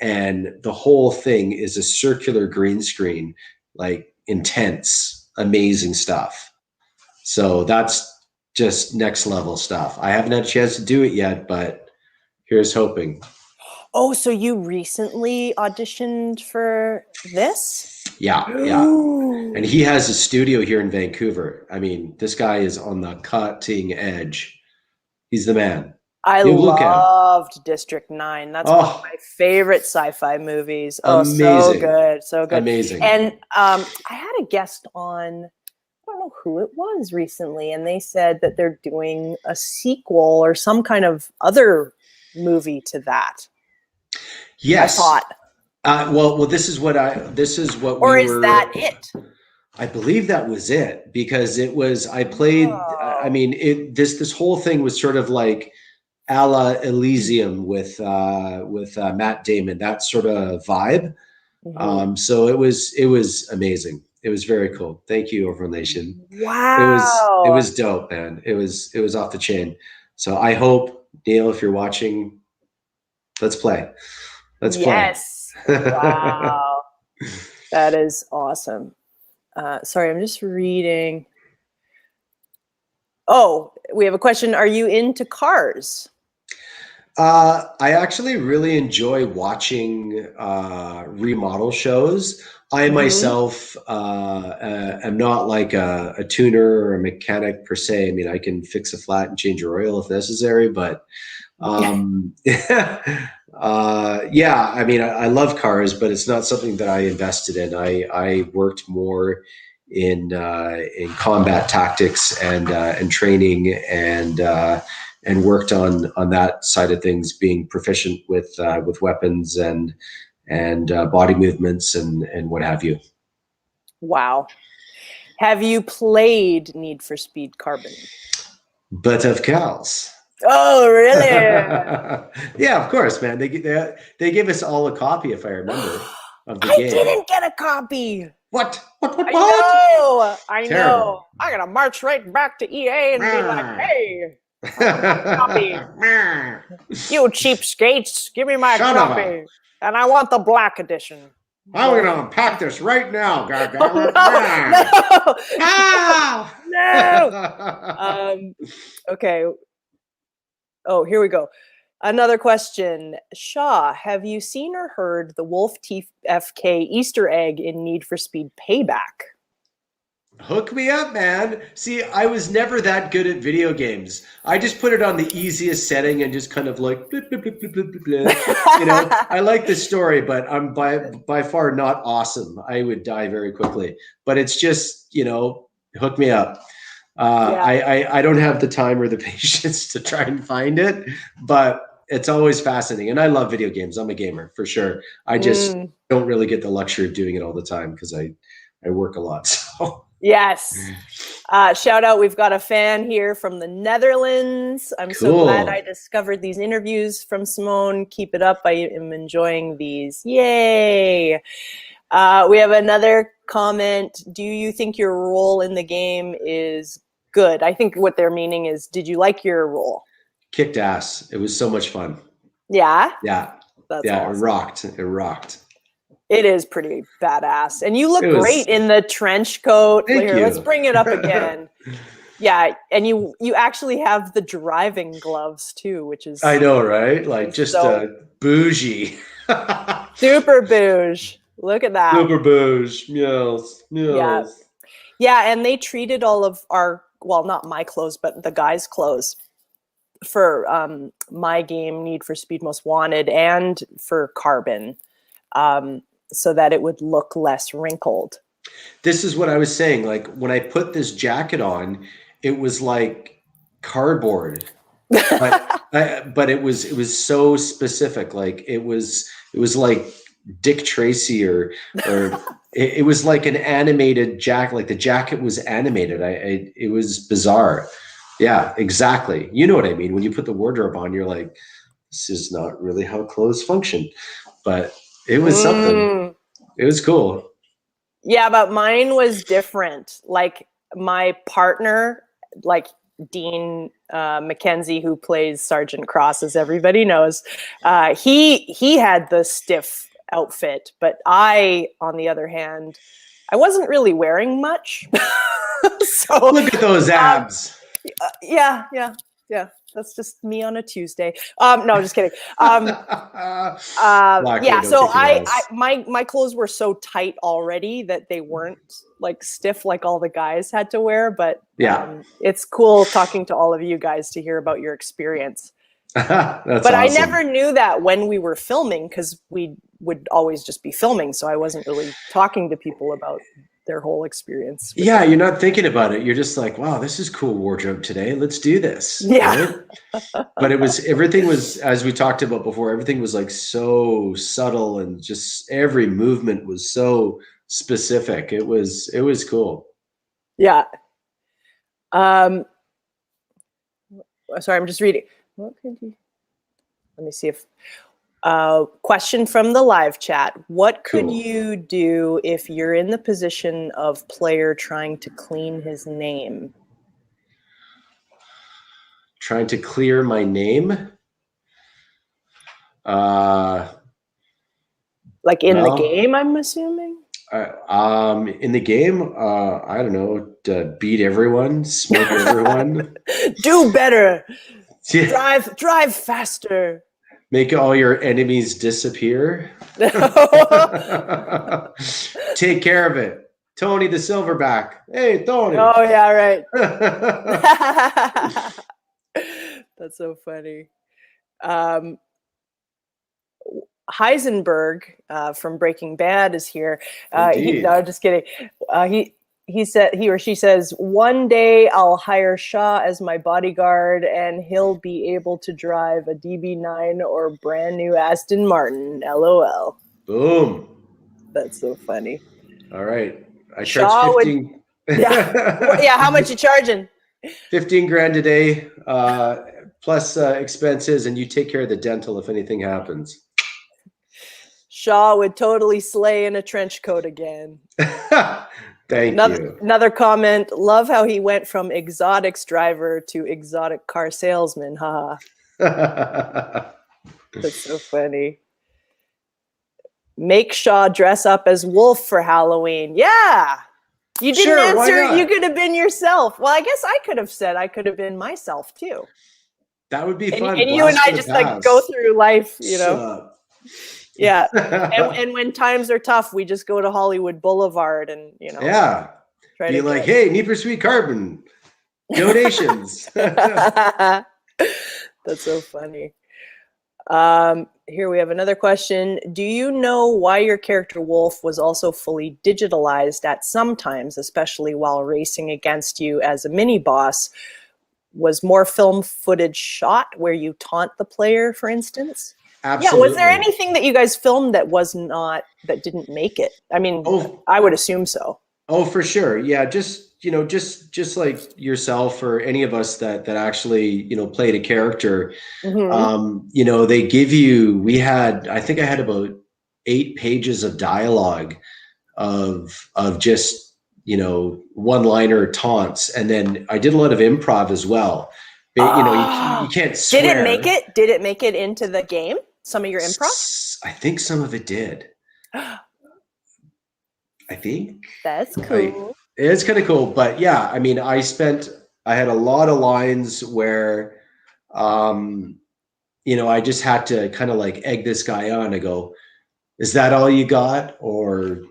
and the whole thing is a circular green screen, like intense, amazing stuff. So that's just next level stuff. I haven't had a chance to do it yet, but here's hoping. Oh, so you recently auditioned for this? Yeah. And he has a studio here in Vancouver. I mean, this guy is on the cutting edge. He's the man. I loved District 9. That's one of my favorite sci-fi movies. Oh, amazing. So good. Amazing. And I had a guest on, I don't know who it was recently, and they said that they're doing a sequel or some kind of other movie to that. Yes. I thought. Well, this is what or is that it? I believe that was it, because it was, I played, I mean, this whole thing was sort of like a la Elysium with Matt Damon, that sort of vibe. So it was amazing. It was very cool. Thank you, Overall Nation. Wow. It was dope, man. It was off the chain. So I hope, Neil, if you're watching, let's play. Let's play. Yes. Wow. That is awesome. Sorry, I'm just reading. Oh, we have a question. Are you into cars? I actually really enjoy watching remodel shows. I myself am not like a tuner or a mechanic per se. I mean, I can fix a flat and change your oil if necessary, but yeah, I mean, I love cars, but it's not something that I invested in. I worked more in combat tactics and training and worked on that side of things, being proficient with weapons and body movements and what have you. Wow. Have you played Need for Speed Carbon? But of course. Oh, really? Yeah, of course, man. They gave us all a copy, if I remember, of the game. I didn't get a copy. What? I know. I gotta march right back to EA and be like, hey, copy. You cheapskates, give me my copy. And I want the black edition. I'm going to unpack this right now. God damn it. Oh, Ah! no. Okay. Oh, here we go. Another question. Shaw, have you seen or heard the Wolf TFK Easter egg in Need for Speed Payback? Hook me up, man. See, I was never that good at video games. I just put it on the easiest setting and just kind of like, blip, blip, blip, blip, blip, blip. You know, I like the story, but I'm by far not awesome. I would die very quickly. But it's just, you know, hook me up. Yeah. I don't have the time or the patience to try and find it, but it's always fascinating. And I love video games. I'm a gamer for sure. I just don't really get the luxury of doing it all the time because I work a lot. So. Yes. Shout out. We've got a fan here from the Netherlands. I'm so glad I discovered these interviews from Simone. Keep it up. I am enjoying these. Yay. We have another comment. Do you think your role in the game is good? I think what they're meaning is, did you like your role? Kicked ass. It was so much fun. Yeah? Yeah. That's yeah, awesome. It rocked. It rocked. It is pretty badass. And you look great in the trench coat. Thank you. Let's bring it up again. Yeah, and you actually have the driving gloves too, which is... I know, right? Like just bougie. Super bouge. Look at that. Super bouge. Yes. Yeah. Yeah, and they treated all of our, well, not my clothes, but the guys' clothes for my game, Need for Speed Most Wanted, and for Carbon, so that it would look less wrinkled. This is what I was saying. Like when I put this jacket on, it was like cardboard, but it was so specific. Like it was like Dick Tracy or it was like an animated jacket. Like the jacket was animated. It was bizarre. Yeah, exactly. You know what I mean? When you put the wardrobe on, you're like, this is not really how clothes function, but it was something. It was cool. Yeah, but mine was different. Like my partner, like Dean Mackenzie, who plays Sergeant Cross, as everybody knows, he had the stiff outfit, but I, on the other hand, I wasn't really wearing much. So look at those abs. Yeah. That's just me on a Tuesday. No, just kidding. Yeah, so my clothes were so tight already that they weren't like stiff like all the guys had to wear. But it's cool talking to all of you guys to hear about your experience. But awesome. I never knew that when we were filming because we would always just be filming, so I wasn't really talking to people about their whole experience. Yeah, you're not thinking about it. You're just like, wow, this is cool wardrobe today. Let's do this. Yeah. Right? But everything was, as we talked about before, everything was like so subtle and just every movement was so specific. It was cool. Yeah. Sorry, I'm just reading. What could you? Let me see if. Question from the live chat. What could you do if you're in the position of player trying to clean his name? Trying to clear my name? Like in the game, I'm assuming? In the game, I don't know, to beat everyone, smoke everyone. Do better. Yeah. Drive faster. Make all your enemies disappear. Take care of it. Tony the Silverback. Hey, Tony. Oh, yeah, right. That's so funny. Heisenberg from Breaking Bad is here. No, just kidding. He said, he or she says, one day I'll hire Shaw as my bodyguard and he'll be able to drive a DB9 or brand new Aston Martin. LOL. Boom. That's so funny. All right. I charge 15. Yeah. How much you charging? 15 grand a day, plus expenses, and you take care of the dental if anything happens. Shaw would totally slay in a trench coat again. Thank you. Another comment. Love how he went from exotics driver to exotic car salesman. Haha. That's so funny. Make Shaw dress up as Wolf for Halloween. Yeah. You didn't answer. You could have been yourself. Well, I guess I could have said I could have been myself too. That would be fun. And you and I just like go through life, you know. Yeah. and when times are tough, we just go to Hollywood Boulevard and, you know. Yeah. Be like, hey, Need for Sweet Carbon. Donations. That's so funny. Here we have another question. Do you know why your character Wolf was also fully digitalized at some times, especially while racing against you as a mini boss? Was more film footage shot where you taunt the player, for instance? Absolutely. Yeah. Was there anything that you guys filmed that didn't make it? I mean, I would assume so. Oh, for sure. Yeah. Just like yourself or any of us that actually, played a character, they give you, I think I had about 8 pages of dialogue of just, one-liner taunts. And then I did a lot of improv as well. But, you can't swear. Did it make it into the game? Some of your improv? I think some of it did. I think. That's cool. It's kind of cool. But yeah, I mean, I had a lot of lines where, I just had to kind of like egg this guy on. I go, is that all you got? Or,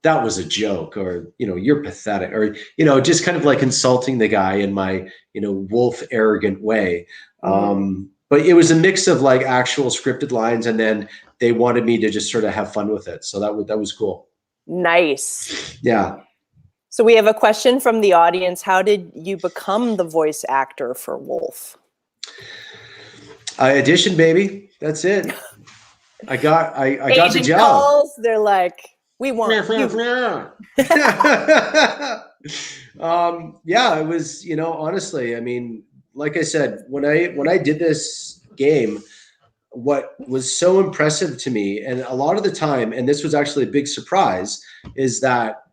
that was a joke, or, you're pathetic, or, just kind of like insulting the guy in my, wolf arrogant way. But it was a mix of like actual scripted lines, and then they wanted me to just sort of have fun with it. So that was cool. Nice. Yeah. So we have a question from the audience. How did you become the voice actor for Wolf? I auditioned, baby. That's it. I got the job. Calls, they're like, we want you. Yeah, it was, honestly, I mean, like I said, when I did this game, what was so impressive to me, and a lot of the time, and this was actually a big surprise, is that,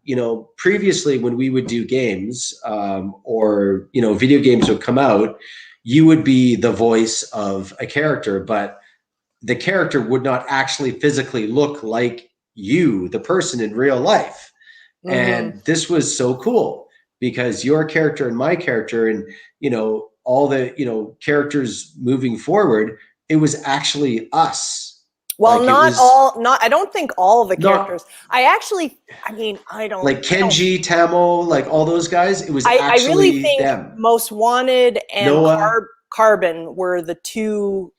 previously when we would do games, or, video games would come out, you would be the voice of a character, but the character would not actually physically look like you, the person in real life. And this was so cool because your character and my character and, all the, characters moving forward, it was actually us. Well, I don't think all the characters. I don't. Like Kenji, Tamo, like all those guys, it was actually I really think them. Most Wanted and Noah. Carbon were the 2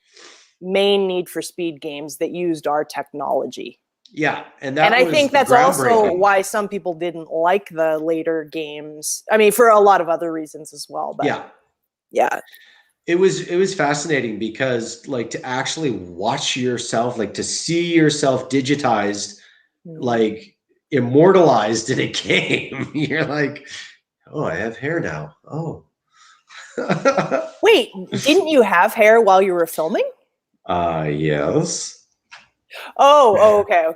main Need for Speed games that used our technology. Yeah, and I think that's also why some people didn't like the later games. I mean, for a lot of other reasons as well. But yeah. It was fascinating because like to actually watch yourself, like to see yourself digitized, like immortalized in a game. You're like, oh, I have hair now. Oh. Wait, didn't you have hair while you were filming? Yes. Oh, okay.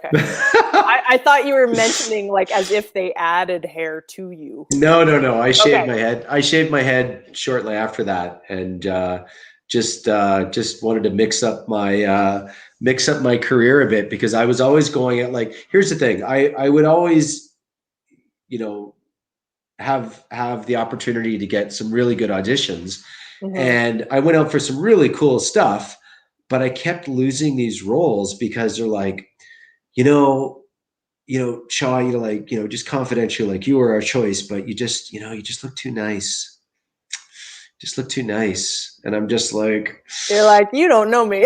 I thought you were mentioning like as if they added hair to you. No. I shaved my head. I shaved my head shortly after that, and just wanted to mix up my career a bit because I was always going at like. Here's the thing. I would always, have the opportunity to get some really good auditions, and I went out for some really cool stuff. But I kept losing these roles because they're like, Shaw, just confidential, like you were our choice, but you just look too nice. Just look too nice. And I'm just like, you're like, you don't know me.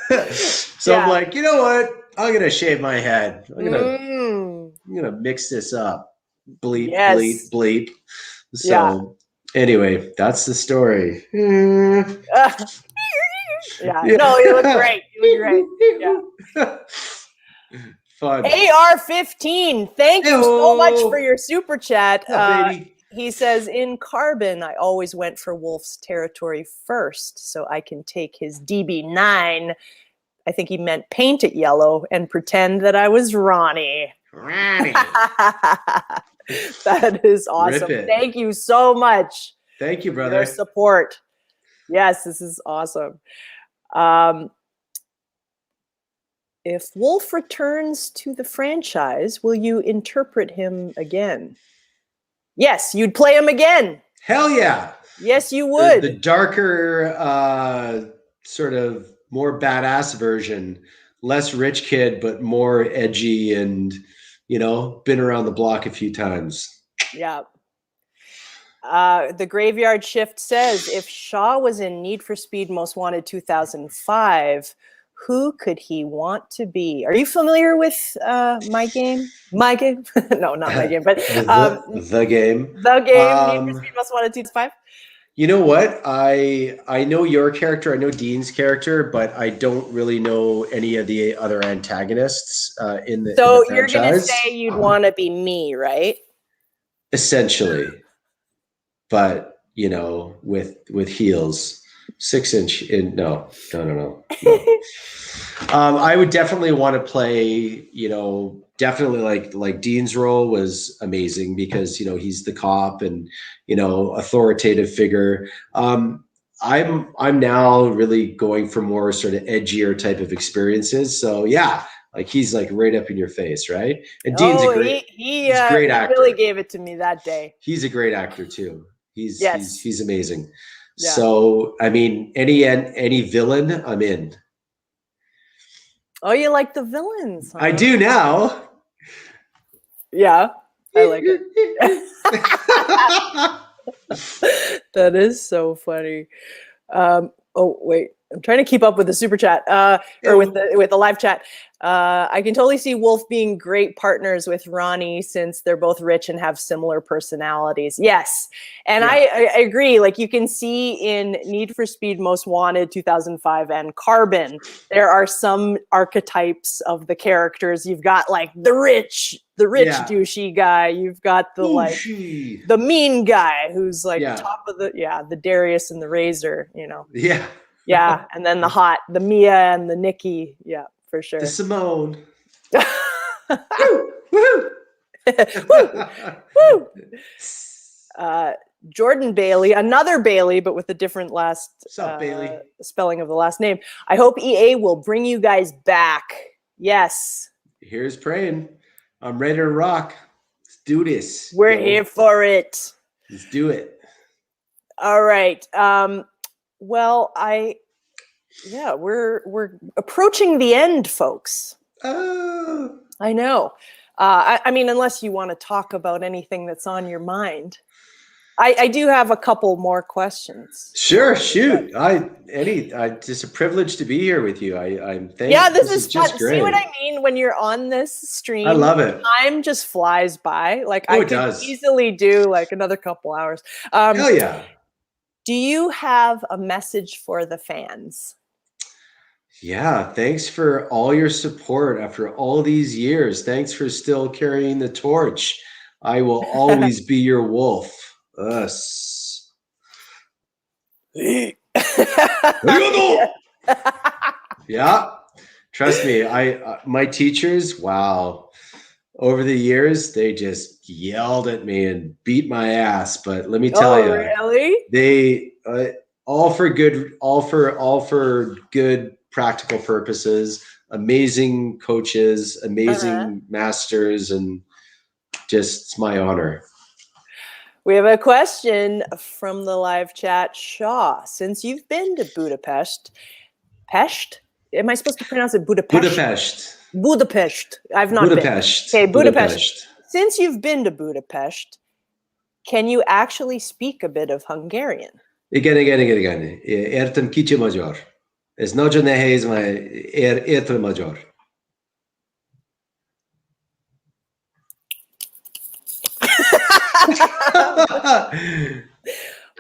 So I'm like, you know what? I'm going to shave my head. I'm going to mix this up. Bleep, bleep, bleep. So anyway, that's the story. Yeah. No, you look great. Yeah. Fun. AR-15, thank you so much for your super chat. Baby. He says, in Carbon, I always went for Wolf's territory first, so I can take his DB9. I think he meant paint it yellow and pretend that I was Ronnie. That is awesome. Thank you so much. Thank you, brother. For your support. Yes, this is awesome. if Wolf returns to the franchise, will you interpret him again? Yes, you'd play him again. Hell yeah. Yes, you would. The darker, sort of more badass version, less rich kid, but more edgy and, been around the block a few times. Yeah. The Graveyard Shift says, if Shaw was in Need for Speed Most Wanted 2005, who could he want to be? Are you familiar with My Game? My Game? No, not My Game, but the game. The Game, Need for Speed Most Wanted 2005. You know what? I know your character. I know Dean's character, but I don't really know any of the other antagonists in the So in the you're going to franchise. say you'd want to be me, right? Essentially, but with heels, 6-inch in. No. I would definitely want to play. Definitely like Dean's role was amazing because he's the cop and authoritative figure. I'm now really going for more sort of edgier type of experiences. So yeah, like he's like right up in your face, right? And Dean's a great actor. He really gave it to me that day. He's a great actor too. He's amazing. Yeah. So I mean, any villain, I'm in. Oh, you like the villains? Huh? I do now. Yeah, I like it. That is so funny. Oh wait, I'm trying to keep up with the super chat or with the live chat. I can totally see Wolf being great partners with Ronnie since they're both rich and have similar personalities. Yes, and yeah. I agree. Like you can see in Need for Speed Most Wanted 2005 and Carbon, there are some archetypes of the characters. You've got like the rich douchey guy. You've got the the mean guy who's like top of the Darius and the Razor. Yeah. Yeah, and then the Mia and the Nikki. Yeah, for sure. The Simone. Woo! Woo! Jordan Bailey, another Bailey, but with a different Bailey? Spelling of the last name. I hope EA will bring you guys back. Yes. Here's praying. I'm ready to rock. Let's do this. We're here for it. Let's do it. All right. Well, we're approaching the end, folks. Oh. I know. I mean, unless you want to talk about anything that's on your mind. I do have a couple more questions. Sure, shoot. It's just a privilege to be here with you. I'm thankful. Yeah, this is fun. Just great. See what I mean when you're on this stream? I love it. Time just flies by. Like I could easily do like another couple hours. Hell yeah. Do you have a message for the fans? Yeah, thanks for all your support after all these years. Thanks for still carrying the torch. I will always be your wolf. Us. Yeah, trust me. My teachers, wow. Over the years, they just yelled at me and beat my ass. But let me tell you, really? They all for good practical purposes. Amazing coaches, amazing masters, and just it's my honor. We have a question from the live chat. Shaw, since you've been to Budapest, am I supposed to pronounce it Budapest? Budapest. I've not been. Okay, Budapest. Since you've been to Budapest, can you actually speak a bit of Hungarian? Igen. Értem kicsi magyar. Ez nagyon nehéz, mert értem magyar.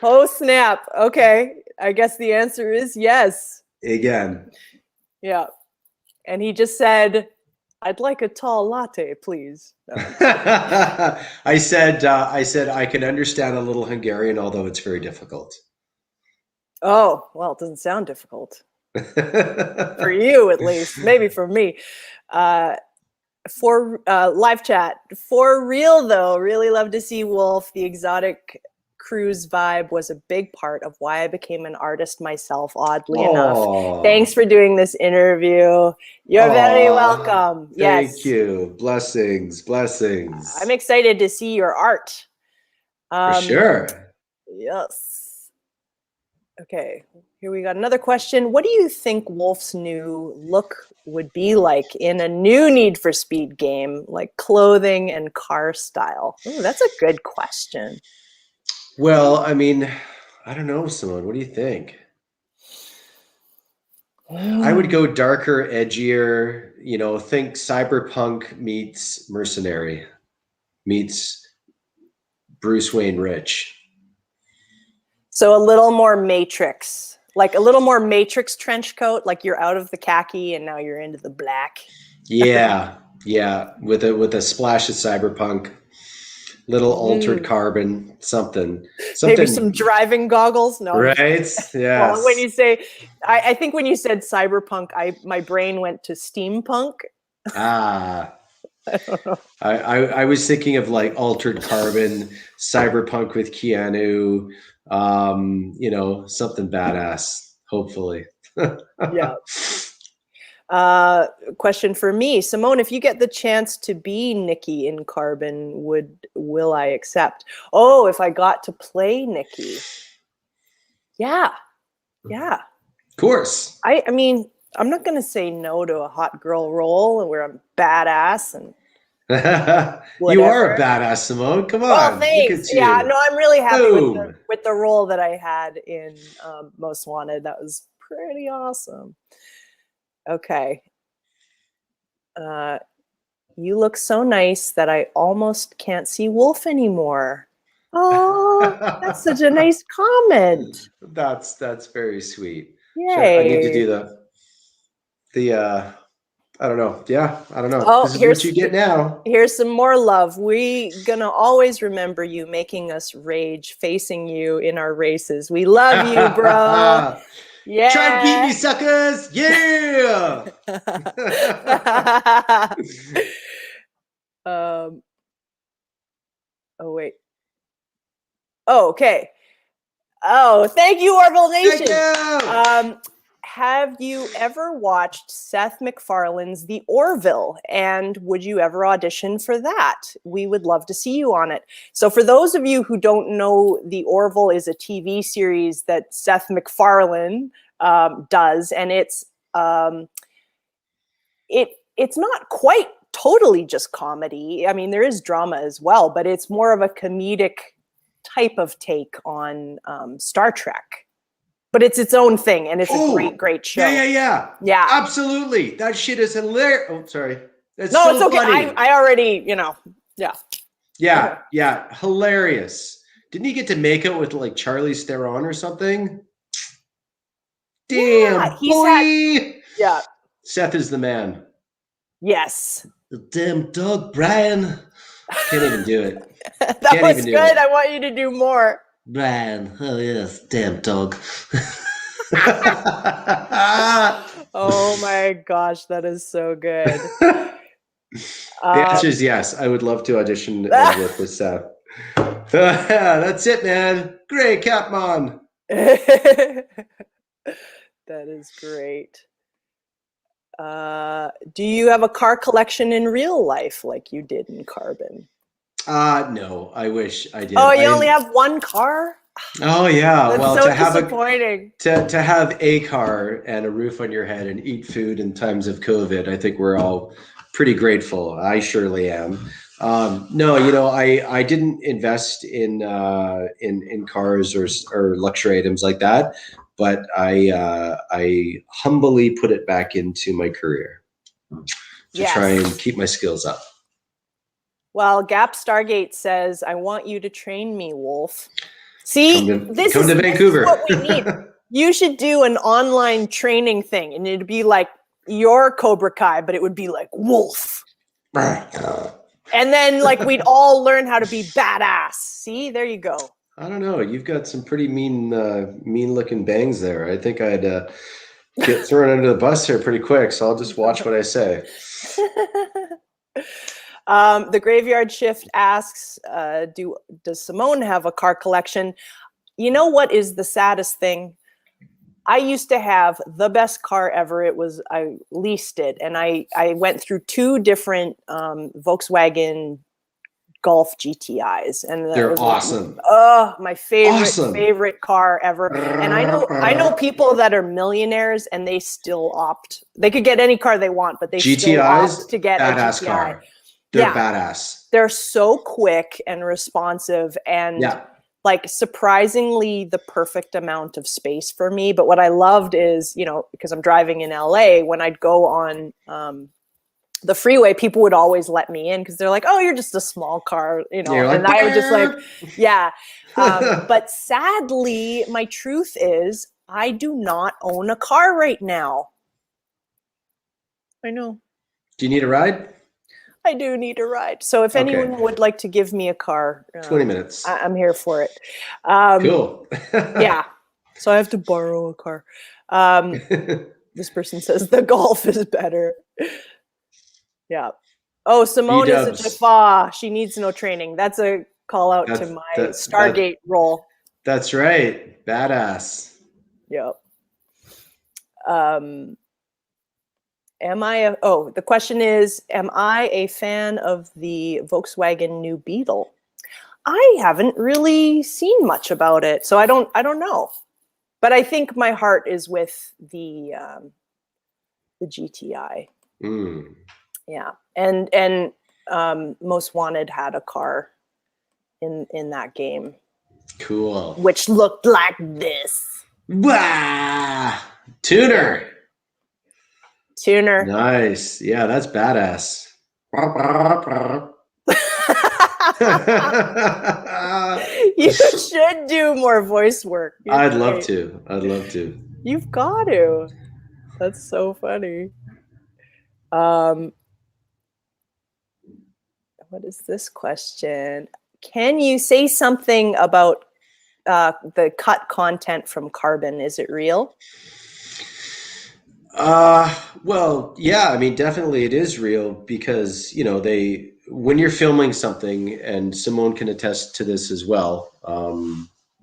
Oh snap. Okay. I guess the answer is yes. Igen. Yeah. And he just said, I'd like a tall latte, please. I said I can understand a little Hungarian, although it's very difficult. Oh, well, it doesn't sound difficult. For you, at least. Maybe for me. For live chat. For real, though, really love to see Wolf, the exotic cruise vibe was a big part of why I became an artist myself, oddly enough. Aw. Thanks for doing this interview. You're very welcome. Thank Yes. you. Blessings, blessings. I'm excited to see your art. For sure. Yes. Okay, here we got another question. What do you think Wolf's new look would be like in a new Need for Speed game, like clothing and car style? Ooh, that's a good question. Well, I mean, I don't know, Simone. What do you think? I would go darker, edgier, think cyberpunk meets mercenary, meets Bruce Wayne Rich. So a little more Matrix, like a little more Matrix trench coat, like you're out of the khaki and now you're into the black. Yeah, with a splash of cyberpunk, little altered carbon, something. Maybe some driving goggles. No, right? Yes. Well, when you say, I think when you said cyberpunk, my brain went to steampunk. Ah. I was thinking of like altered carbon, cyberpunk with Keanu, something badass, hopefully. Yeah. Question for me, Simone, if you get the chance to be Nikki in Carbon, will I accept? Oh, if I got to play Nikki. Yeah. Of course. I mean, I'm not going to say no to a hot girl role where I'm badass and you are a badass, Simone. Come on. Well, thanks. Yeah, no, I'm really happy with the role that I had in Most Wanted. That was pretty awesome. Okay. You look so nice that I almost can't see Wolf anymore. Oh, that's such a nice comment. That's very sweet. Yay. I need to do the I don't know. Yeah, I don't know. Oh, this is what you get now. Here's some more love. We gonna always remember you, making us rage, facing you in our races. We love you, bro. Yeah. Try and beat me, suckers. Yeah. Oh, wait. Oh, okay. Oh, thank you, Orville Nation. Thank you. Have you ever watched Seth MacFarlane's The Orville? And would you ever audition for that? We would love to see you on it. So for those of you who don't know, The Orville is a TV series that Seth MacFarlane does, and it's not quite totally just comedy. I mean, there is drama as well, but it's more of a comedic type of take on Star Trek. But it's its own thing, and it's a great show. Yeah. Absolutely. That shit is hilarious. Oh, sorry. It's okay. Funny. I already, yeah. Yeah. Hilarious. Didn't he get to make it with like Charlize Theron or something? Damn, boy. Yeah. Seth is the man. Yes. The damn dog, Brian. Can't even do it. That was good. I want you to do more. Brian, oh yes, damn dog. Oh my gosh, that is so good. The answer is yes. I would love to audition and work with Seth. That's it, man. Great, Capmon. That is great. Do you have a car collection in real life like you did in Carbon? No, I wish I did. Oh, you only have one car? Oh yeah. That's well, so to have disappointing. To have a car and a roof on your head and eat food in times of COVID, I think we're all pretty grateful. I surely am. No, I didn't invest in cars or luxury items like that, but I humbly put it back into my career to try and keep my skills up. Well, Gap Stargate says, I want you to train me, Wolf. See, this is Vancouver. This is what we need. You should do an online training thing, and it'd be like your Cobra Kai, but it would be like Wolf. And then like we'd all learn how to be badass. See, there you go. I don't know. You've got some pretty mean looking bangs there. I think I'd get thrown under the bus here pretty quick. So I'll just watch what I say. The Graveyard Shift asks, does Simone have a car collection? You know what is the saddest thing? I used to have the best car ever. I leased it, and I went through 2 different Volkswagen Golf GTIs, and that They're was awesome. My favorite car ever. And I know people that are millionaires and they still opt. They could get any car they want, but they still opt to get badass a GTI. car. They're badass. They're so quick and responsive, and like surprisingly the perfect amount of space for me. But what I loved is, because I'm driving in LA, when I'd go on the freeway, people would always let me in because they're like, "Oh, you're just a small car," and I would just like, yeah. But sadly, my truth is, I do not own a car right now. I know. Do you need a ride? I do need a ride. So if anyone would like to give me a car, 20 minutes. I'm here for it. Cool. Yeah. So I have to borrow a car. This person says the Golf is better. Yeah. Oh, Simone is a Jaffa. She needs no training. That's a call out to my Stargate role. That's right. Badass. Yep. The question is, am I a fan of the Volkswagen new Beetle? I haven't really seen much about it, so I don't know. But I think my heart is with the GTI. Yeah. And Most Wanted had a car in that game. Cool. Which looked like this. Wow. Tuner. Nice. Yeah, that's badass. You should do more voice work. I'd love to. You've got to. That's so funny. What is this question? Can you say something about the cut content from Carbon? Is it real? Well, yeah, I mean, definitely it is real because, when you're filming something, and Simone can attest to this as well,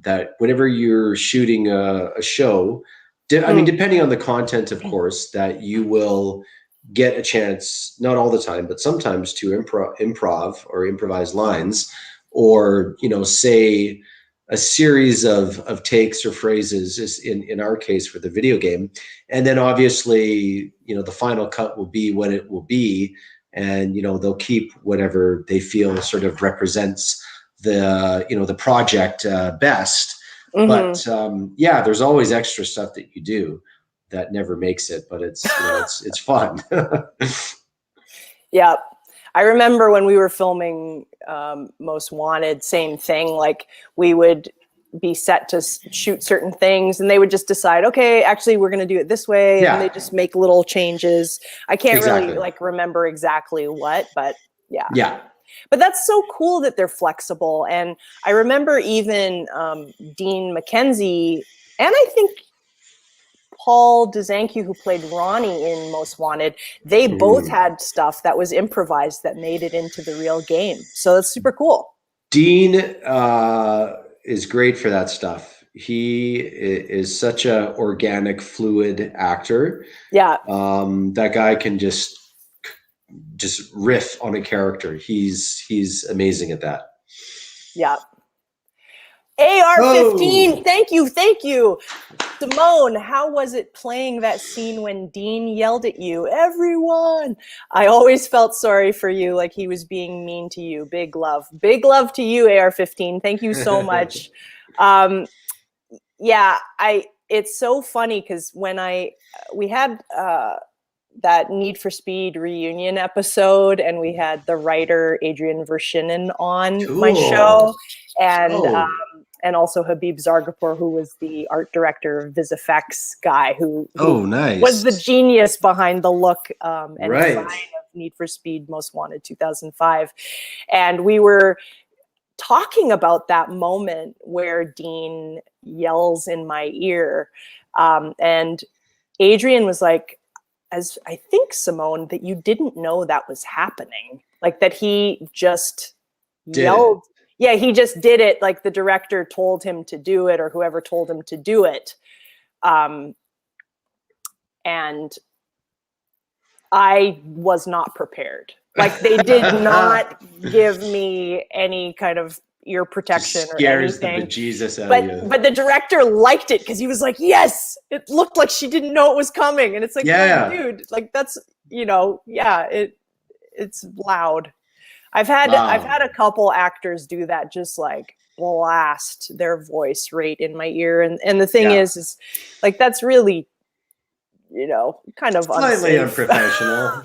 that whenever you're shooting a show, I mean, depending on the content, of course, that you will get a chance, not all the time, but sometimes to improv or improvise lines, or, say a series of takes or phrases in our case for the video game. And then obviously, the final cut will be what it will be. And, they'll keep whatever they feel sort of represents the project best. But there's always extra stuff that you do that never makes it, but it's it's fun. Yeah. I remember when we were filming Most Wanted, same thing. Like, we would be set to shoot certain things, and they would just decide, okay, actually, we're going to do it this way, and they just make little changes. I can't really remember exactly what, but yeah. Yeah. But that's so cool that they're flexible. And I remember even Dean McKenzie, and I think Paul Dzanke, who played Ronnie in Most Wanted, they both had stuff that was improvised that made it into the real game. So that's super cool. Dean is great for that stuff. He is such a organic, fluid actor. Yeah. That guy can just riff on a character. He's amazing at that. Yeah. AR-15, thank you. Simone, how was it playing that scene when Dean yelled at you? Everyone! I always felt sorry for you, like he was being mean to you. Big love. Big love to you, AR-15. Thank you so much. It's so funny because when we had that Need for Speed reunion episode, and we had the writer Adrian Vershinin on my show, and also Habib Zargapur, who was the art director of VisFX guy, who was the genius behind the look and design of Need for Speed Most Wanted 2005. And we were talking about that moment where Dean yells in my ear. And Adrian was like, as I think, Simone, that you didn't know that was happening. Like that he just yelled. Yeah, he just did it. Like the director told him to do it, or whoever told him to do it. And I was not prepared. Like they did not give me any kind of ear protection or anything. The bejesus out of you. But the director liked it because he was like, yes, it looked like she didn't know it was coming. And it's like, yeah, oh, dude, like that's, you know, yeah, it's loud. I've had a couple actors do that, just like blast their voice right in my ear. And the thing is like, that's really, you know, kind of slightly unprofessional.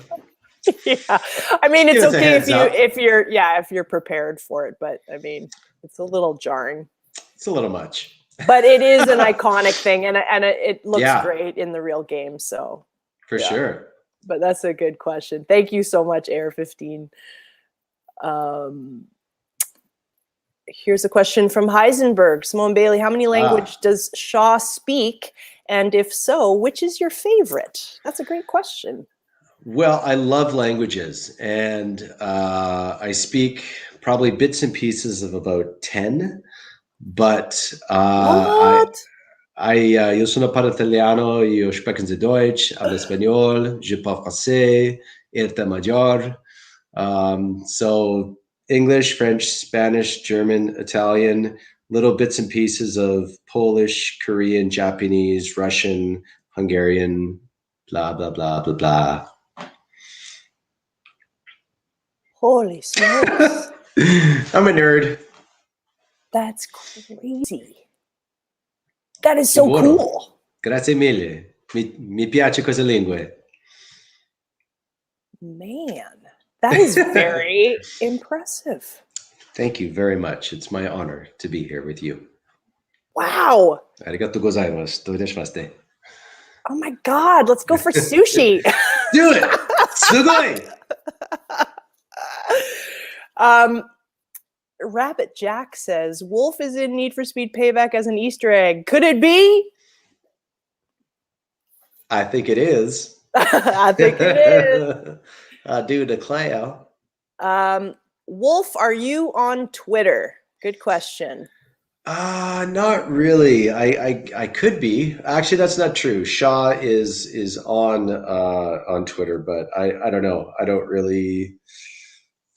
Yeah, I mean, it's okay if you're prepared for it, but I mean, it's a little jarring. It's a little much, but it is an iconic thing, and it looks great in the real game. So for sure. But that's a good question. Thank you so much, Air 15. Here's a question from Heisenberg. Simone Bailey, how many languages does Shaw speak? And if so, which is your favorite? That's a great question. Well, I love languages, and I speak probably bits and pieces of about 10, but io sono parlo italiano, io sprechen Sie Deutsch, hablo español, je parle français, irte major. So English, French, Spanish, German, Italian, little bits and pieces of Polish, Korean, Japanese, Russian, Hungarian, blah, blah, blah, blah, blah. Holy smokes. I'm a nerd. That's crazy. That is so cool. Grazie mille. Mi piace queste lingue. Man, that is very impressive. Thank you very much. It's my honor to be here with you. Wow. Arigato gozaimasu. Do deshimashite. Oh my God, let's go for sushi. Do it. Sugoi. Rabbit Jack says, Wolf is in Need for Speed Payback as an Easter egg. Could it be? I think it is. I think it is. I do declare. Wolf, are you on Twitter? Good question. Not really. I could be. Actually, that's not true. Shaw is on Twitter, but I don't know. I don't really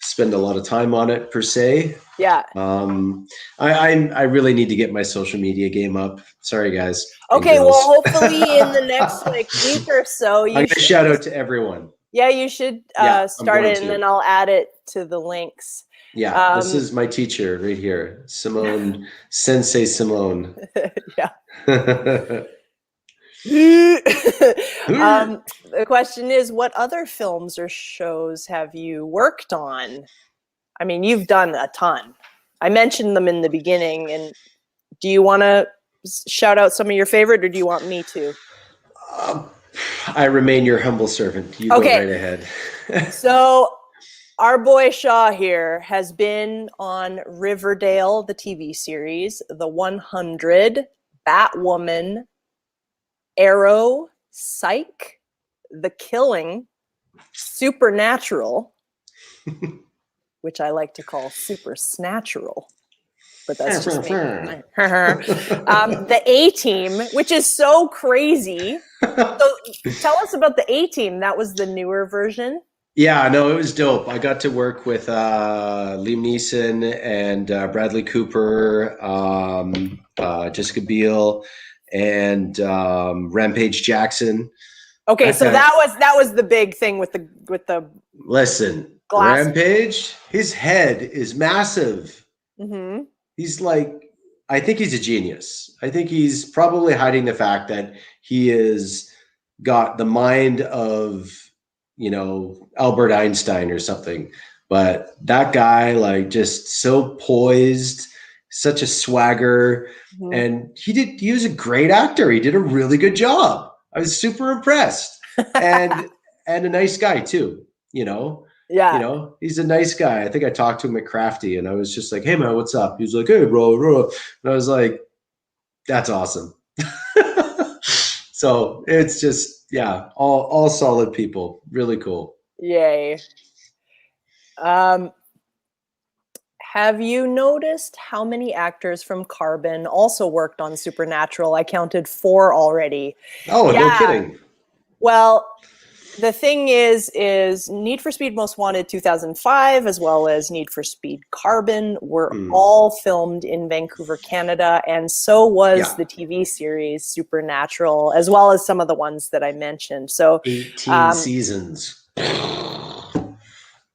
spend a lot of time on it per se. Yeah. I really need to get my social media game up. Sorry, guys. Okay, well, hopefully in the next week or so, I'm gonna shout out to everyone. Yeah, you should start it, and then I'll add it to the links. Yeah, this is my teacher right here, Simone, Sensei Simone. Yeah. The question is, what other films or shows have you worked on? I mean, you've done a ton. I mentioned them in the beginning, and do you want to shout out some of your favorite, or do you want me to? I remain your humble servant. You go right ahead. So our boy Shaw here has been on Riverdale, the TV series, The 100, Batwoman, Arrow, Psych, The Killing, Supernatural, which I like to call Super Snatchural, but that's just me. The A-Team, which is so crazy. So tell us about the A-Team. That was the newer version. Yeah, no, it was dope. I got to work with Liam Neeson and Bradley Cooper, Jessica Biel, and Rampage Jackson. Okay, so that was the big thing with the listen, glass. Rampage, his head is massive. Mm-hmm. He's like, I think he's a genius. I think he's probably hiding the fact that he has got the mind of, Albert Einstein or something. But that guy, like, just so poised, such a swagger. Mm-hmm. And he was a great actor. He did a really good job. I was super impressed. And a nice guy too, Yeah. He's a nice guy. I think I talked to him at Crafty and I was just like, hey man, what's up? He was like, hey bro. And I was like, that's awesome. So it's just, yeah, all solid people. Really cool. Yay. Have you noticed how many actors from Carbon also worked on Supernatural? I counted 4 already. Oh, no kidding. Well, the thing is Need for Speed Most Wanted 2005, as well as Need for Speed Carbon, were all filmed in Vancouver, Canada, and so was the TV series Supernatural, as well as some of the ones that I mentioned. So 18 seasons.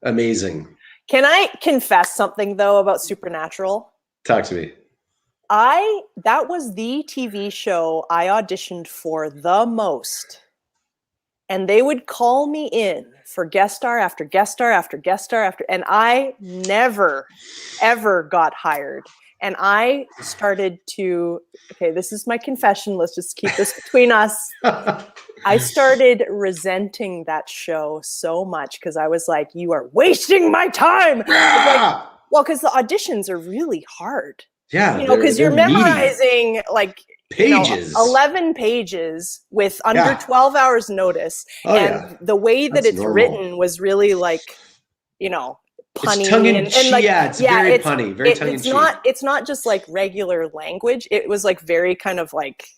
Amazing. Can I confess something, though, about Supernatural? Talk to me. That was the TV show I auditioned for the most. And they would call me in for guest star after guest star after guest star after, and I never, ever got hired. And I started to, okay, this is my confession. Let's just keep this between us. I started resenting that show so much because I was like, you are wasting my time. Like, well, because the auditions are really hard. Yeah. You know, because you're memorizing meaty. Like pages. 11 pages with under 12 hours notice. And the way that it's written was really like, you know, punny. It's tongue in cheek. Like, it's very punny, very tongue in cheek. It's not just like regular language. It was like very kind of like,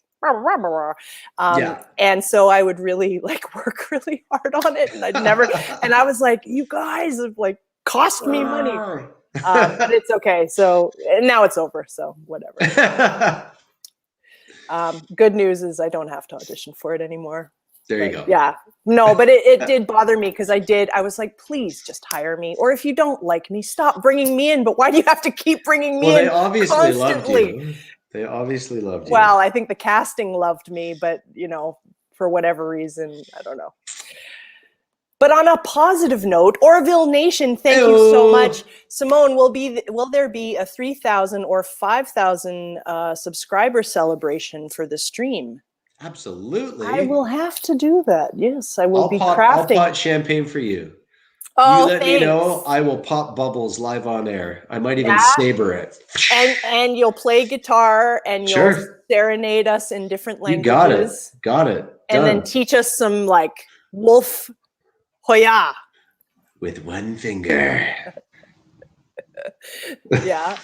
and so I would really like work really hard on it, and I'd never, and I was like, you guys have like cost me money, but it's okay. So now it's over. So whatever. Good news is I don't have to audition for it anymore. There you go. Yeah. No, but it did bother me because I was like, please just hire me. Or if you don't like me, stop bringing me in. But why do you have to keep bringing me in? They obviously constantly? loved you. They obviously loved you. Well, I think the casting loved me, but, you know, for whatever reason, I don't know. But on a positive note, Orville Nation, thank you so much. Simone, will there be a 3,000 or 5,000 subscriber celebration for the stream? Absolutely. I will have to do that. Yes, I will be crafting. I'll pot champagne for you. Oh, you let me know. I will pop bubbles live on air. I might even saber it. And you'll play guitar and you'll serenade us in different languages. You got it. And then teach us some like Wolf Hoya. With one finger. Yeah.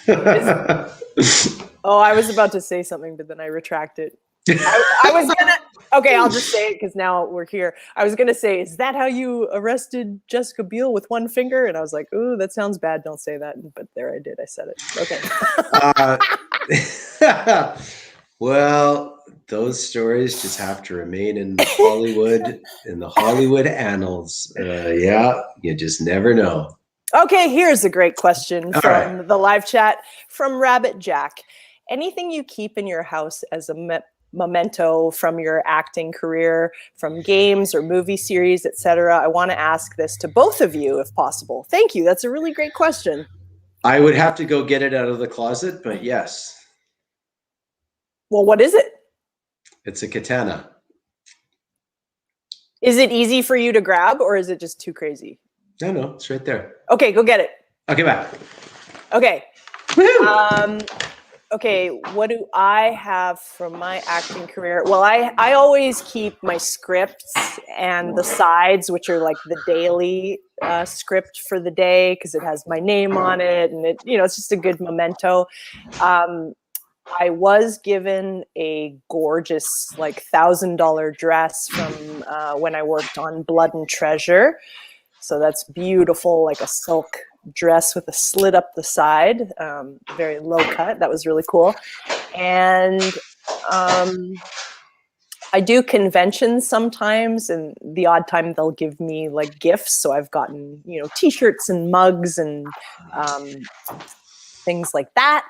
I was about to say something, but then I retract it. I was gonna. Okay, I'll just say it because now we're here. I was gonna say, is that how you arrested Jessica Biel with one finger? And I was like, ooh, that sounds bad. Don't say that. But there I did. I said it. Okay. Well, those stories just have to remain in Hollywood, in the Hollywood annals. Yeah, you just never know. Okay, here's a great question from the live chat from Rabbit Jack. Anything you keep in your house as a memento from your acting career, from games or movie series, etc.? I want to ask this to both of you, if possible. Thank you. That's a really great question. I would have to go get it out of the closet, but yes. Well, what is it? It's a katana. Is it easy for you to grab, or is it just too crazy? No, it's right there. Okay, go get it. Okay, bye. Okay. Woo! Okay, what do I have from my acting career? Well, I always keep my scripts and the sides, which are like the daily script for the day, because it has my name on it, and it's just a good memento. I was given a gorgeous, like $1,000 dress from when I worked on Blood and Treasure. So that's beautiful, like a silk dress with a slit up the side, very low cut. That was really cool. And I do conventions sometimes, and the odd time they'll give me like gifts. So I've gotten, t-shirts and mugs and things like that.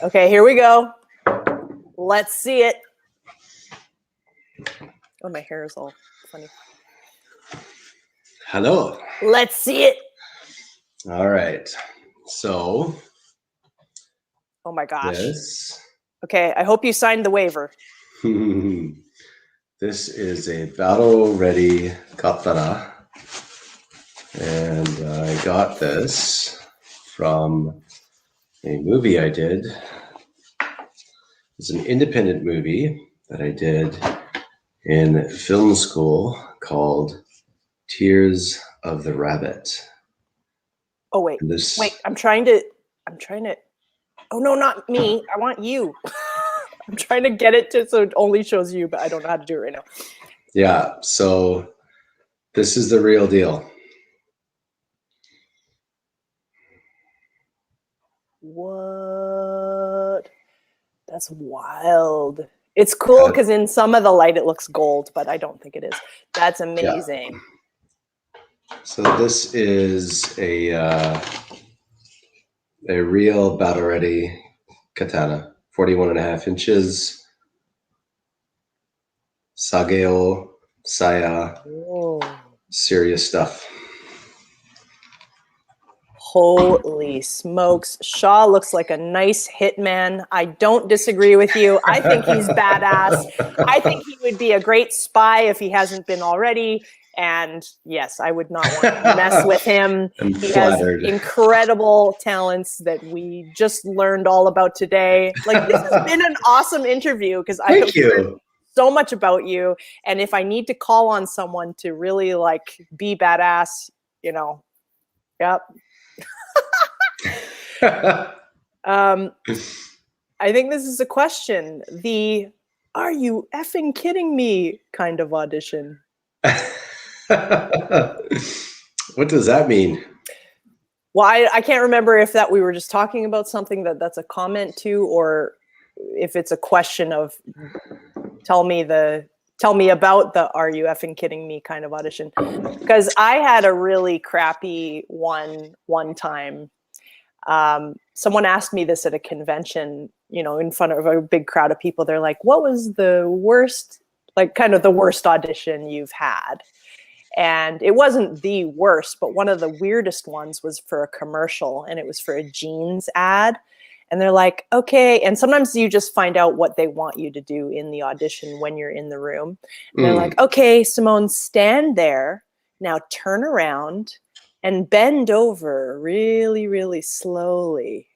Okay, here we go. Let's see it. Oh, my hair is all funny. Hello. Let's see it. All right. So. Oh my gosh. This. Okay, I hope you signed the waiver. This is a battle-ready katana. And I got this from a movie I did. It's an independent movie that I did in film school called Tears of the Rabbit. Oh, wait. I'm trying to. Oh, no, not me. I want you. I'm trying to get it so it only shows you, but I don't know how to do it right now. Yeah, so this is the real deal. What? That's wild. It's cool because in some of the light it looks gold, but I don't think it is. That's amazing. Yeah. So this is a real battle ready katana, 41.5 inches. Sageo, Saya. Whoa. Serious stuff. Holy smokes. Shaw looks like a nice hitman. I don't disagree with you. I think he's badass. I think he would be a great spy if he hasn't been already. And yes, I would not want to mess with him. He has incredible talents that we just learned all about today. Like, this has been an awesome interview because I have learned so much about you. And if I need to call on someone to really like be badass, you know, yep. I think this is a question. The "Are you effing kidding me?" kind of audition. What does that mean? Well, I can't remember if that we were just talking about something that's a comment to, or if it's a question of tell me about the "Are you effing kidding me?" kind of audition. Because I had a really crappy one time. Someone asked me this at a convention, you know, in front of a big crowd of people. They're like, what was the worst, like kind of the worst audition you've had? And it wasn't the worst, but one of the weirdest ones was for a commercial, and it was for a jeans ad. And they're like, okay. And sometimes you just find out what they want you to do in the audition when you're in the room. And they're like, okay, Simone, stand there. Now turn around and bend over really, really slowly.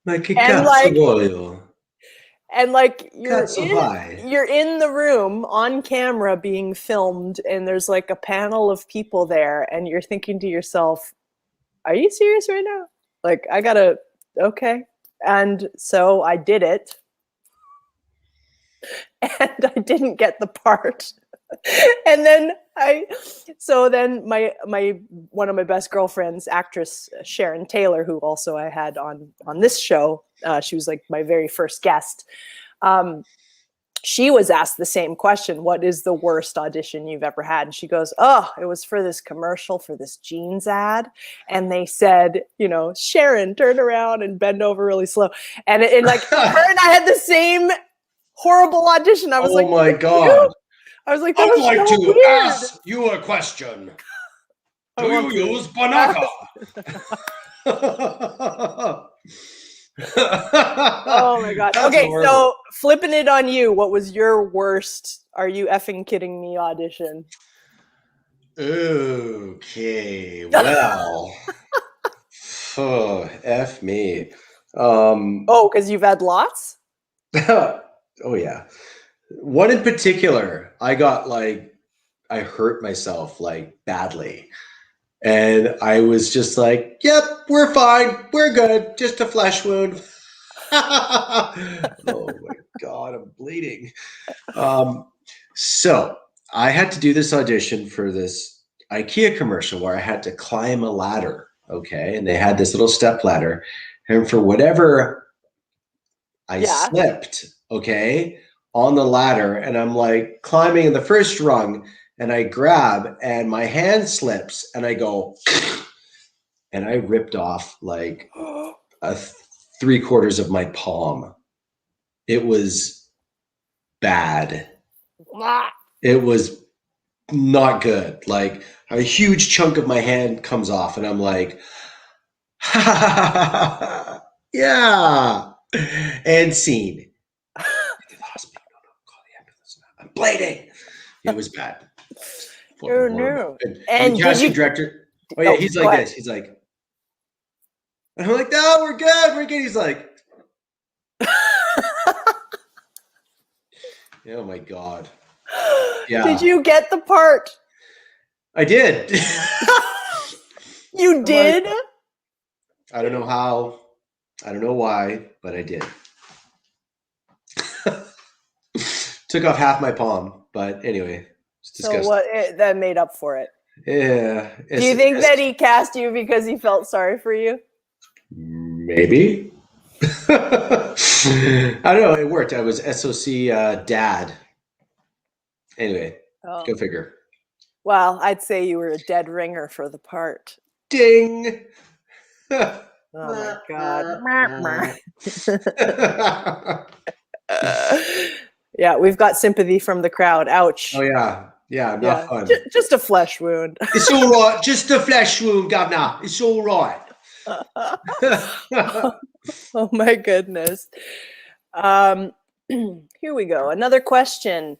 Like a cazzagoio. And like you're in the room on camera being filmed, and there's like a panel of people there, and you're thinking to yourself, are you serious right now? Like, I gotta, okay. And so I did it. And I didn't get the part. And then my one of my best girlfriends, actress Sharon Taylor, who also I had on this show, she was like my very first guest. She was asked the same question: what is the worst audition you've ever had? And she goes, oh, it was for this commercial for this jeans ad. And they said, you know, Sharon, turn around and bend over really slow. And like her and I had the same horrible audition. I was like, oh my God. I was like, I'd like to ask you a question. Do you use Banaka? Oh my God. That's okay, horrible. So flipping it on you, what was your worst "Are you effing kidding me" audition? Okay, well. F me. Oh, because you've had lots? Oh yeah. One in particular, I hurt myself like badly. And I was just like, yep, we're fine. We're good. Just a flesh wound. Oh my God, I'm bleeding. So I had to do this audition for this IKEA commercial where I had to climb a ladder. Okay. And they had this little step ladder. And for whatever I slipped, okay, on the ladder, and I'm like climbing in the first rung, and I grab and my hand slips and I go, and I ripped off like 3/4 of my palm. It was bad. It was not good. Like a huge chunk of my hand comes off and I'm like, yeah. And scene. I'm bleeding. It was bad. Oh no. And the casting director, oh yeah, he's like this. He's like, and I'm like, no, we're good. We're good. He's like, Oh my God. Yeah. Did you get the part? I did. You did? I don't know how. I don't know why, but I did. Took off half my palm, but anyway, it's disgusting. So that made up for it. Yeah. Do you think that he cast you because he felt sorry for you? Maybe. I don't know. It worked. I was SOC dad. Anyway, go figure. Well, I'd say you were a dead ringer for the part. Ding. Oh my God. Yeah, we've got sympathy from the crowd. Ouch. Oh yeah. Yeah, not fun. Just a flesh wound. It's all right. Just a flesh wound, Governor. It's all right. Oh my goodness. Here we go. Another question.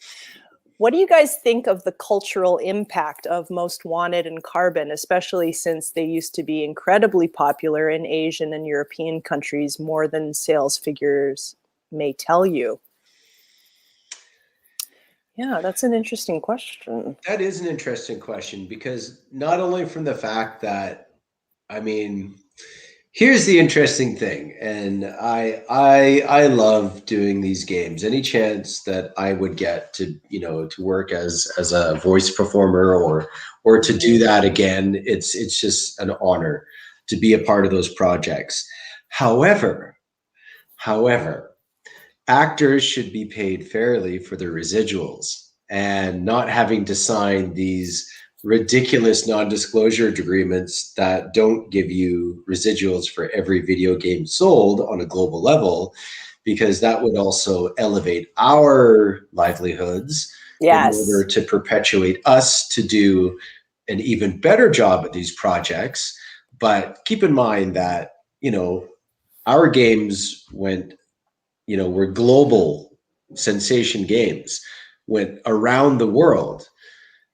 What do you guys think of the cultural impact of Most Wanted and Carbon, especially since they used to be incredibly popular in Asian and European countries more than sales figures may tell you? Yeah, that's an interesting question. That is an interesting question because not only from the fact that, I mean, here's the interesting thing, and I love doing these games. Any chance that I would get to to work as a voice performer or to do that again, it's just an honor to be a part of those projects. However, actors should be paid fairly for their residuals and not having to sign these ridiculous non-disclosure agreements that don't give you residuals for every video game sold on a global level, because that would also elevate our livelihoods in order to perpetuate us to do an even better job at these projects. But keep in mind that, our games were global sensation games, went around the world.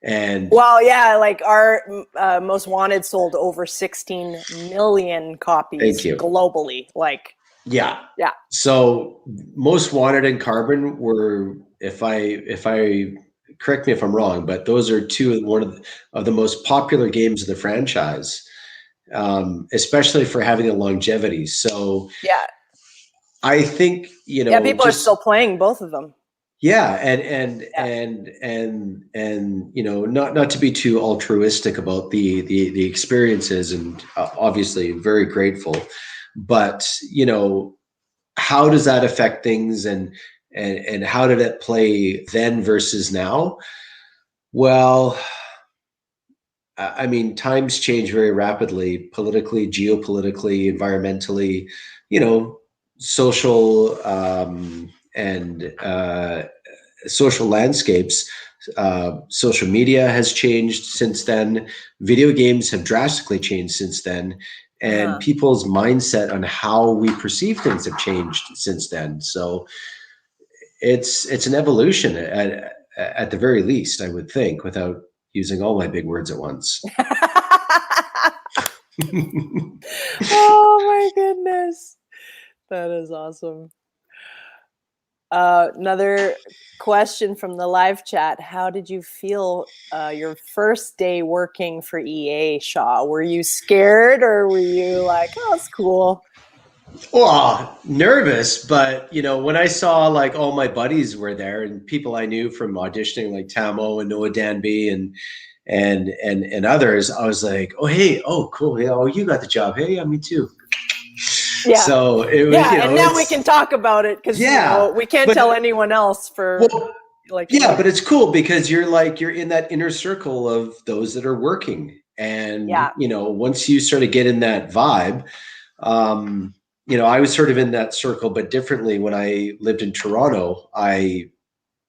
And like our Most Wanted sold over 16 million copies globally. Yeah. So Most Wanted and Carbon were, if I correct me if I'm wrong, but those are one of the most popular games of the franchise, especially for having the longevity. So I think people are still playing both of them. Yeah, and not to be too altruistic about the experiences, and obviously very grateful, but how does that affect things, and how did it play then versus now? Well, I mean, times change very rapidly, politically, geopolitically, environmentally, social and social landscapes. Social media has changed since then. Video games have drastically changed since then. And people's mindset on how we perceive things have changed since then. So it's an evolution at the very least, I would think, without using all my big words at once. Oh my goodness. That is awesome. Another question from the live chat. How did you feel your first day working for EA, Shaw? Were you scared, or were you like, oh, it's cool? Well, nervous, but when I saw like all my buddies were there and people I knew from auditioning, like Tamo and Noah Danby and others, I was like, oh hey, oh cool, yeah, oh you got the job, hey, yeah, me too. Yeah. So it was, and now we can talk about it because we can't tell anyone else but it's cool because you're in that inner circle of those that are working, and once you sort of get in that vibe, I was sort of in that circle, but differently. When I lived in Toronto, I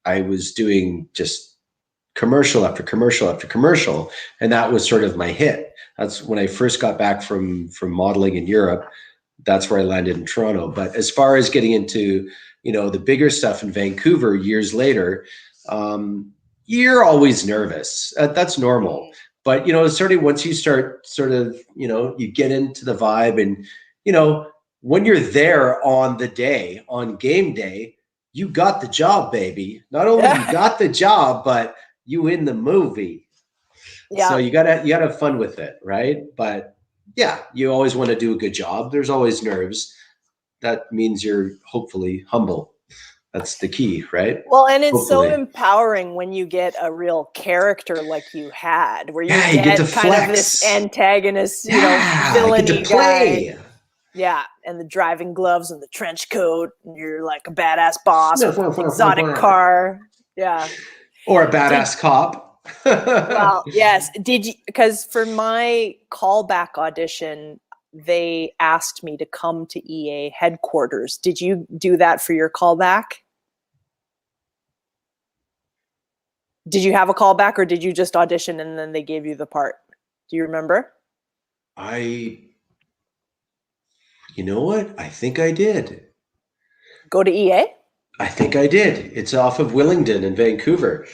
was doing just commercial after commercial after commercial, and that was sort of my hit. That's when I first got back from modeling in Europe. That's where I landed in Toronto. But as far as getting into, the bigger stuff in Vancouver years later, you're always nervous. That's normal. But, certainly once you start sort of, you get into the vibe, and, when you're there on the day, on game day, you got the job, baby. Not only you got the job, but you in the movie. Yeah. So you gotta have fun with it, right? But yeah, you always want to do a good job. There's always nerves. That means you're hopefully humble. That's the key, right? Well, and it's Hopefully. so empowering when you get a real character like you had, where you You get to kind flex. of this antagonist, You villainy get to play. guy. Yeah, and the driving gloves and the trench coat, and you're like a badass boss with an exotic car. Yeah. Or a badass cop. Well, yes. Did you, because for my callback audition, they asked me to come to EA headquarters. Did you do that for your callback? Did you have a callback, or did you just audition and then they gave you the part? Do you remember? You know what? I think I did. Go to EA? I think I did. It's off of Willingdon in Vancouver.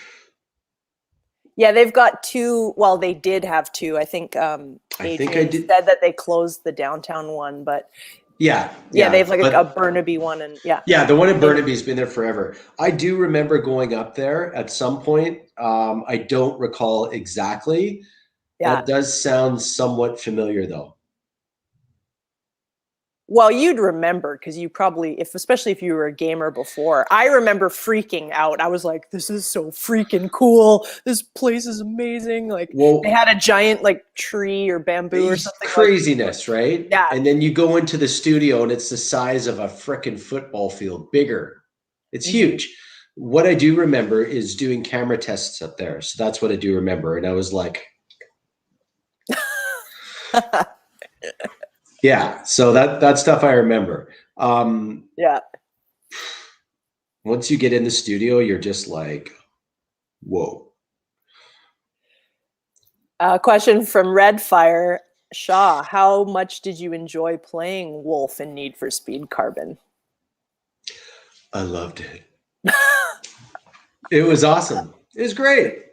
Yeah, they've got two. Well, they did have two. I think Adrian said that they closed the downtown one, but yeah, they have like a Burnaby one, and yeah, the one in Burnaby's been there forever. I do remember going up there at some point. I don't recall exactly. Yeah. That does sound somewhat familiar, though. Well, you'd remember because you probably, especially if you were a gamer before. I remember freaking out. I was like, "This is so freaking cool! This place is amazing!" Like, they had a giant like tree or bamboo or something. Craziness, right? Yeah. And then you go into the studio, and it's the size of a frickin' football field, bigger. It's huge. What I do remember is doing camera tests up there. So that's what I do remember. And I was like, yeah, so that stuff I remember. Yeah. Once you get in the studio, you're just like, whoa. Question from Redfire Shaw. How much did you enjoy playing Wolf in Need for Speed Carbon? I loved it. It was awesome. It was great.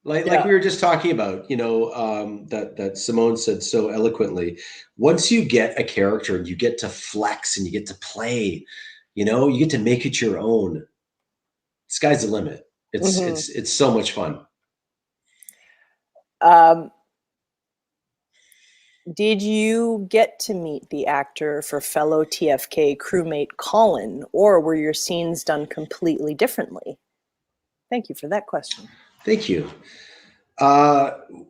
Like we were just talking about, that Simone said so eloquently. Once you get a character and you get to flex and you get to play, you get to make it your own. Sky's the limit. It's so much fun. Did you get to meet the actor for fellow TFK crewmate Colin, or were your scenes done completely differently? Thank you for that question. Thank you.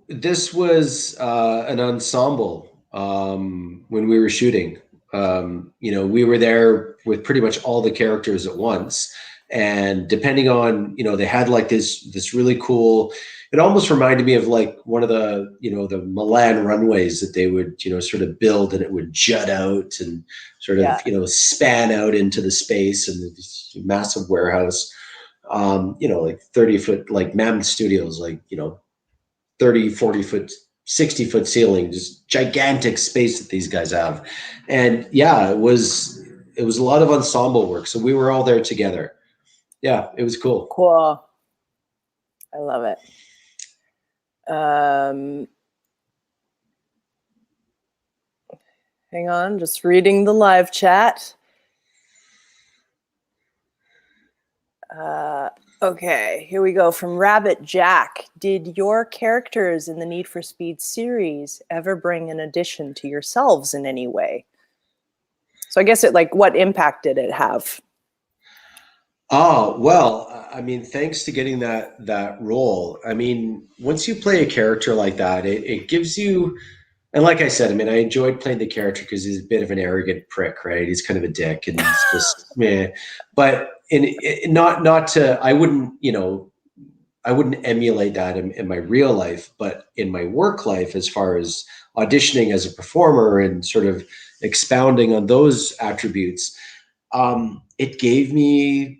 This was an ensemble when we were shooting. We were there with pretty much all the characters at once. And depending on, they had like this really cool, it almost reminded me of like one of the, the Milan runways that they would, sort of build, and it would jut out and sort of, span out into the space, and this massive warehouse, like 30-foot, like Mammoth Studios, like, 30, 40 foot, 60-foot ceiling, just gigantic space that these guys have. And yeah, it was a lot of ensemble work. So we were all there together. Yeah, it was cool. Cool. I love it. Hang on, just reading the live chat. Okay, here we go. From Rabbit Jack. Did your characters in the Need for Speed series ever bring an addition to yourselves in any way? So I guess what impact did it have? Oh, well, I mean, thanks to getting that role. I mean, once you play a character like that, it gives you, and like I said, I mean, I enjoyed playing the character because he's a bit of an arrogant prick, right? He's kind of a dick, and he's just meh. But not to, I wouldn't emulate that in my real life, but in my work life, as far as auditioning as a performer and sort of expounding on those attributes, it gave me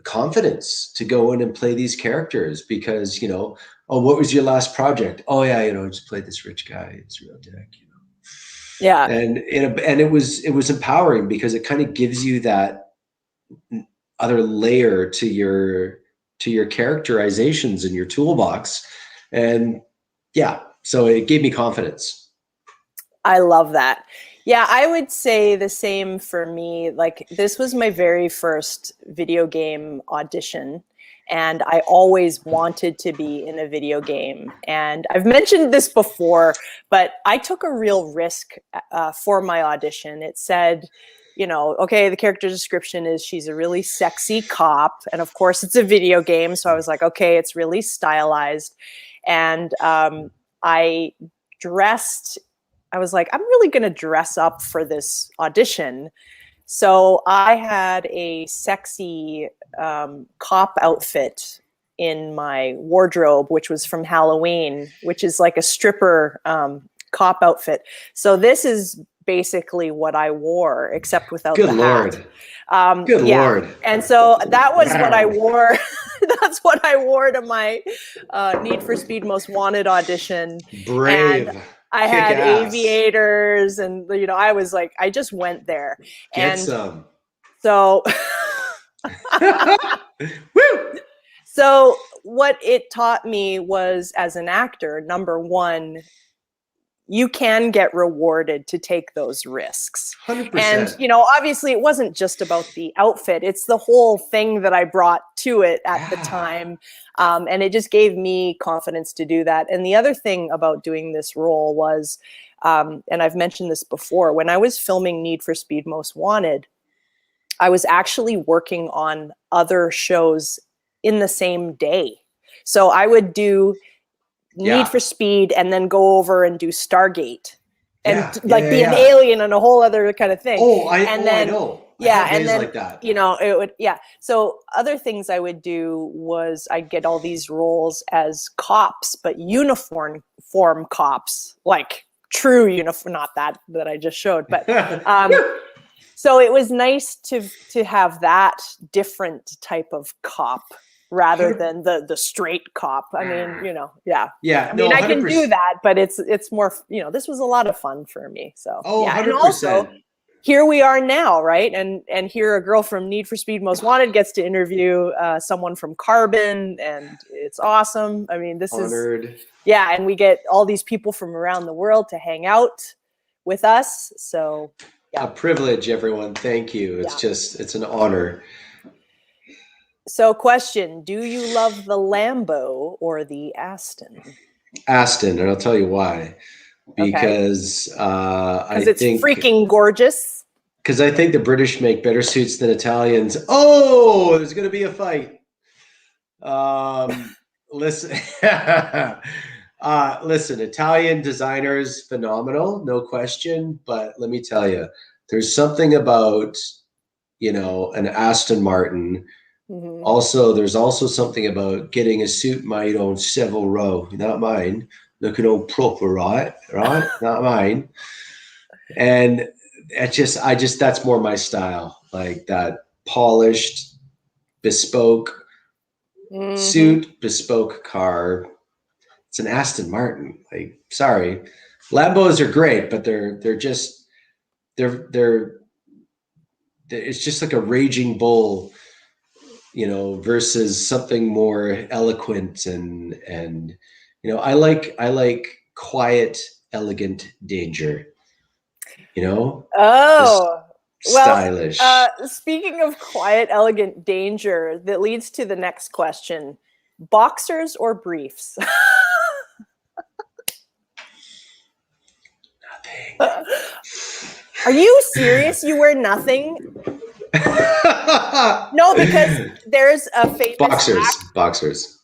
confidence to go in and play these characters because, oh, what was your last project? Oh yeah, I just played this rich guy. It's real dick, Yeah. And it was empowering because it kind of gives you that other layer to your characterizations in your toolbox. And yeah, so it gave me confidence. I love that. Yeah, I would say the same for me. Like, this was my very first video game audition, and I always wanted to be in a video game. And I've mentioned this before, but I took a real risk for my audition. It said, you know, okay, the character description is she's a really sexy cop. And of course, it's a video game. So I was like, okay, it's really stylized. And I dressed I was like, I'm really going to dress up for this audition. So I had a sexy cop outfit in my wardrobe, which was from Halloween, which is like a stripper cop outfit. So this is basically what I wore, except without Good the Lord. hat. Good Lord. And so that was what I wore. That's what I wore to my Need for Speed Most Wanted audition. Brave. And I had aviators, and you know, I was like, I just went there. Get some. So, Woo! so what it taught me was, as an actor, number one, you can get rewarded to take those risks. 100%. And, you know, obviously it wasn't just about the outfit. It's the whole thing that I brought to it at the time. And it just gave me confidence to do that. And the other thing about doing this role was, and I've mentioned this before, when I was filming Need for Speed Most Wanted, I was actually working on other shows in the same day. So I would do Need for Speed and then go over and do Stargate and be an alien and a whole other kind of thing. I know. Yeah, and then like that. You know, it would So other things I would do was I'd get all these roles as cops, but uniform cops, like true uniform, not that I just showed, but so it was nice to have that different type of cop rather than the straight cop. I mean, you know, I mean, I can do that, but it's more, you know, this was a lot of fun for me. So 100%. And also, here we are now, right? And here a girl from Need for Speed Most Wanted gets to interview someone from Carbon, and it's awesome. I mean, this Honored. and we get all these people from around the world to hang out with us. So a privilege, everyone. Thank you. It's an honor. So question, do you love the Lambo or the Aston? Aston, and I'll tell you why. Because it's freaking gorgeous. Because I think the British make better suits than Italians. Oh, there's going to be a fight. Listen, listen, Italian designers, phenomenal, no question. But let me tell you, there's something about, you know, an Aston Martin. Mm-hmm. Also, there's also something about getting a suit made on Savile Row, not mine, looking all proper, right, not mine. And that's more my style, like that polished, bespoke suit, bespoke car. It's an Aston Martin. Like, sorry, Lambos are great, but they're it's just like a raging bull, you know, versus something more eloquent and you know, I like quiet, elegant danger. You know? Oh, stylish. Well, speaking of quiet, elegant danger, that leads to the next question: boxers or briefs? Nothing. Are you serious? You wear nothing? No, because there's a famous boxers.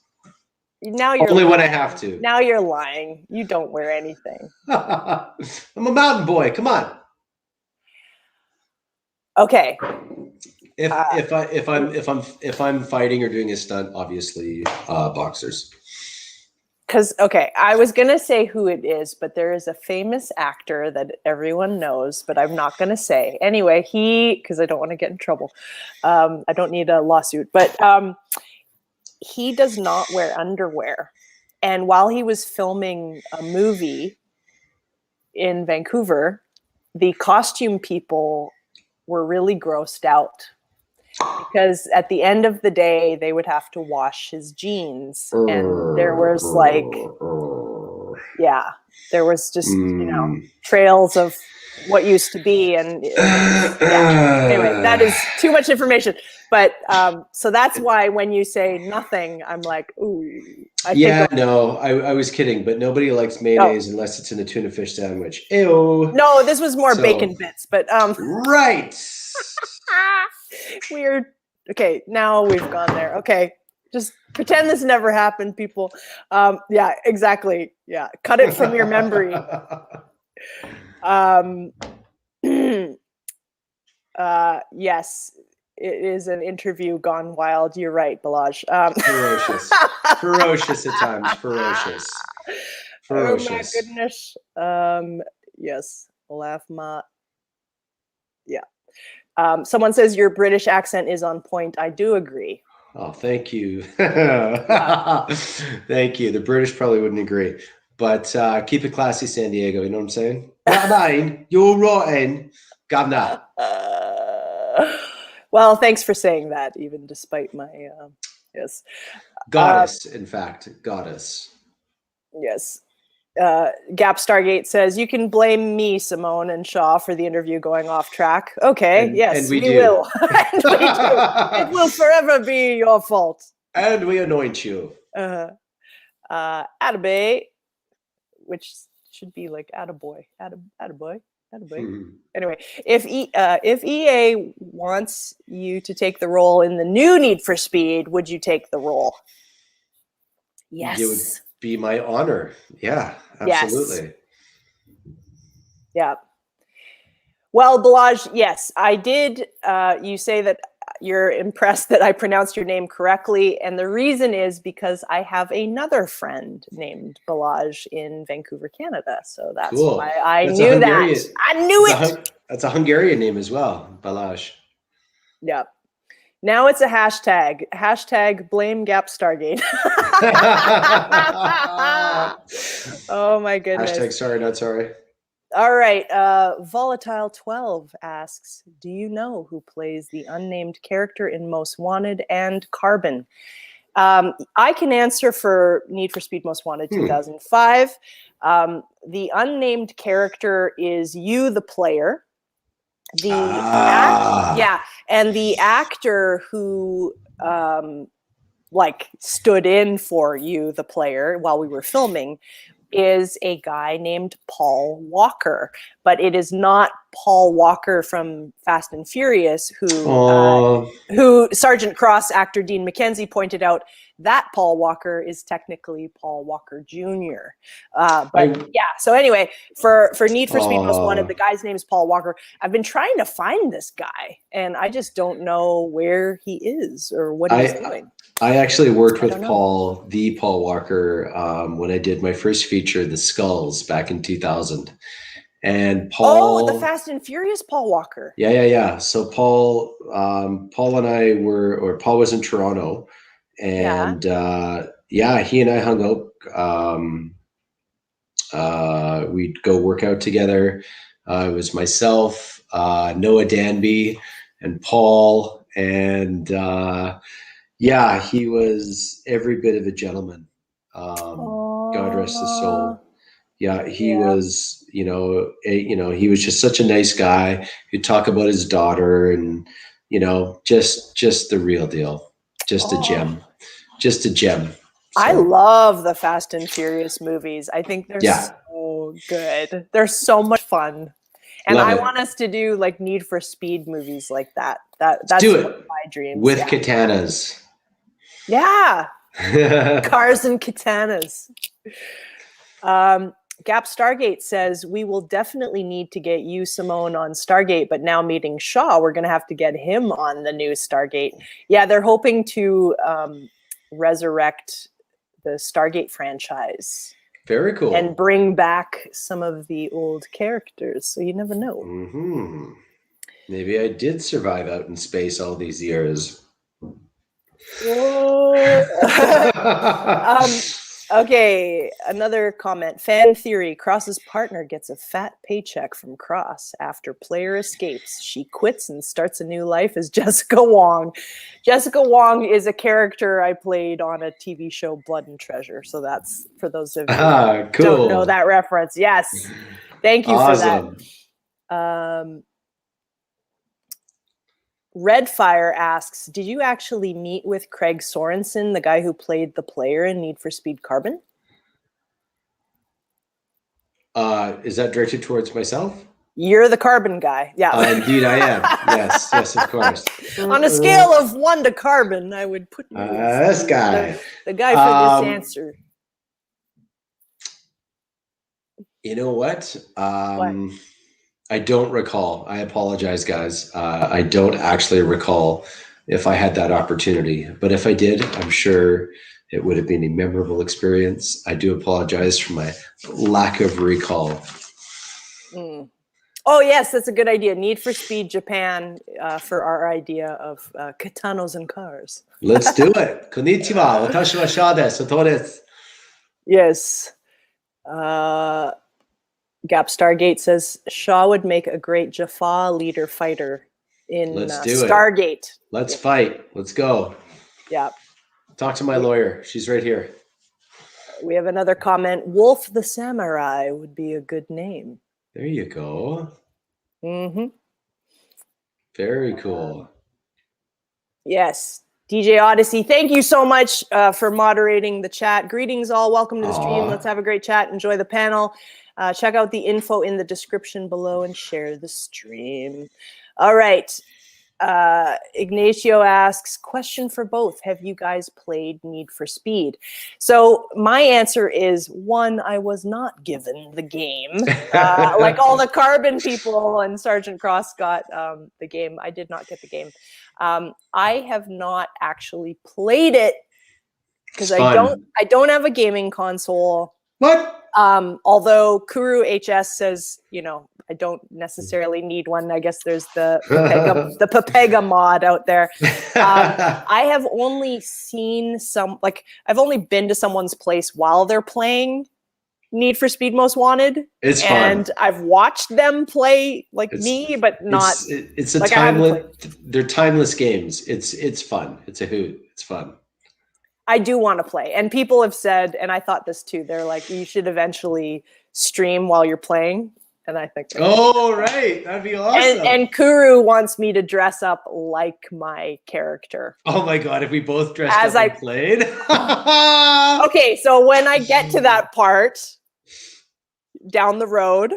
Now you're only lying. When I have to. Now you're lying. You don't wear anything. I'm a mountain boy. Come on. Okay. If I'm fighting or doing a stunt, obviously boxers. Because I was gonna say who it is, but there is a famous actor that everyone knows, but I'm not gonna say. Anyway, because I don't want to get in trouble. I don't need a lawsuit, but he does not wear underwear. And while he was filming a movie in Vancouver, the costume people were really grossed out because at the end of the day, they would have to wash his jeans. And there was there was just, you know, trails of what used to be, and yeah. Anyway, that is too much information. But so that's why when you say nothing, I'm like, ooh. I was kidding, but nobody likes mayonnaise unless it's in a tuna fish sandwich. Ew. No, this was more bacon bits, but right. Weird. Okay, now we've gone there. Okay, just pretend this never happened, people. Yeah, exactly. Yeah, cut it from your memory. Yes, it is an interview gone wild. You're right, Balaj. Ferocious at times. Ferocious. Oh my goodness. Yes, laugh ma. Yeah. Someone says your British accent is on point. I do agree. Oh, thank you. Thank you. The British probably wouldn't agree, but keep it classy, San Diego. You know what I'm saying? Right, you're right, governor. Well, thanks for saying that, even despite my yes. Goddess, in fact, goddess. Yes. Gap Stargate says, you can blame me, Simone and Shaw, for the interview going off track. Okay, yes, and we will. And we do. It will forever be your fault. And we anoint you. Atabay, which should be like attaboy. Attaboy. Anyway, if EA wants you to take the role in the new Need for Speed, would you take the role? Yes. It would be my honor. Yeah, absolutely. Yes. Yeah. Well, Balaj, yes, I did. You say that you're impressed that I pronounced your name correctly. And the reason is because I have another friend named Balaj in Vancouver, Canada. So that's why I knew that. I knew it. That's a Hungarian name as well, Balaj. Yeah. Now it's a hashtag. Hashtag blame Gap Stargate. Oh my goodness. Hashtag sorry, not sorry. All right. Volatile 12 asks, do you know who plays the unnamed character in Most Wanted and Carbon? I can answer for Need for Speed Most Wanted 2005. The unnamed character is you, the player. And the actor who stood in for you, the player, while we were filming, is a guy named Paul Walker, but it is not Paul Walker from Fast and Furious, who Sergeant Cross actor Dean McKenzie pointed out that Paul Walker is technically Paul Walker Jr. So anyway, for Need for Speed Most Wanted, the guy's name is Paul Walker. I've been trying to find this guy, and I just don't know where he is or what he's doing. I actually worked with Paul Walker, when I did my first feature, The Skulls, back in 2000. And Paul... Oh, the Fast and Furious Paul Walker. Yeah. So Paul and I Paul was in Toronto, and he and I hung out. We'd go work out together. It was myself, Noah Danby, and Paul, and he was every bit of a gentleman. God rest his soul. Yeah, he was, he was just such a nice guy. He'd talk about his daughter, and, just the real deal. Just a gem. Just a gem. So. I love the Fast and Furious movies. I think they're so good. They're so much fun. And I want us to do like Need for Speed movies like that. That's my dream. With katanas. Yeah. Cars and katanas. Gap Stargate says, we will definitely need to get you, Simone, on Stargate, but now meeting Shaw, we're going to have to get him on the new Stargate. Yeah, they're hoping to resurrect the Stargate franchise. Very cool. And bring back some of the old characters, so you never know. Mm-hmm. Maybe I did survive out in space all these years. Okay, another comment. Fan theory. Cross's partner gets a fat paycheck from Cross. After player escapes, she quits and starts a new life as Jessica Wong. Jessica Wong is a character I played on a TV show, Blood and Treasure. So that's for those of you who don't know that reference. Yes. Thank you for that. Redfire asks, did you actually meet with Craig Sorensen, the guy who played the player in Need for Speed Carbon? Is that directed towards myself? You're the carbon guy. Yeah. Indeed I am. Yes, yes, of course. On a scale of 1 to carbon, I would put you as this guy. The guy for this answer. You know what? What? I don't recall. I apologize, guys. I don't actually recall if I had that opportunity. But if I did, I'm sure it would have been a memorable experience. I do apologize for my lack of recall. Mm. Oh, yes, that's a good idea. Need for Speed Japan for our idea of katanos and cars. Let's do it. Konnichiwa. Watashi wa Sha desu. Sato desu. Yes. Gap Stargate says Shaw would make a great Jaffa leader fighter in Stargate. Let's fight. Let's go. Yeah. Talk to my lawyer. She's right here. We have another comment. Wolf the Samurai would be a good name. There you go. Mm-hmm. Very cool. Yes. DJ Odyssey, thank you so much for moderating the chat. Greetings all. Welcome to the stream. Let's have a great chat. Enjoy the panel. Check out the info in the description below and share the stream. All right. Ignacio asks, question for both. Have you guys played Need for Speed? So my answer is, one, I was not given the game. Like all the Carbon people and Sergeant Cross got the game. I did not get the game. I have not actually played it because I don't have a gaming console. What? Although Kuru HS says, you know, I don't necessarily need one. I guess there's the Pepega mod out there. I have only seen I've only been to someone's place while they're playing Need for Speed Most Wanted. It's fun. And I've watched them play but not. It's a timeless. They're timeless games. It's fun. It's a hoot. It's fun. I do want to play. And people have said, and I thought this too, they're like, you should eventually stream while you're playing. And I think, oh, right. That'd be awesome. And Kuru wants me to dress up like my character. Oh my God. If we both dressed up and played. Okay. So when I get to that part down the road,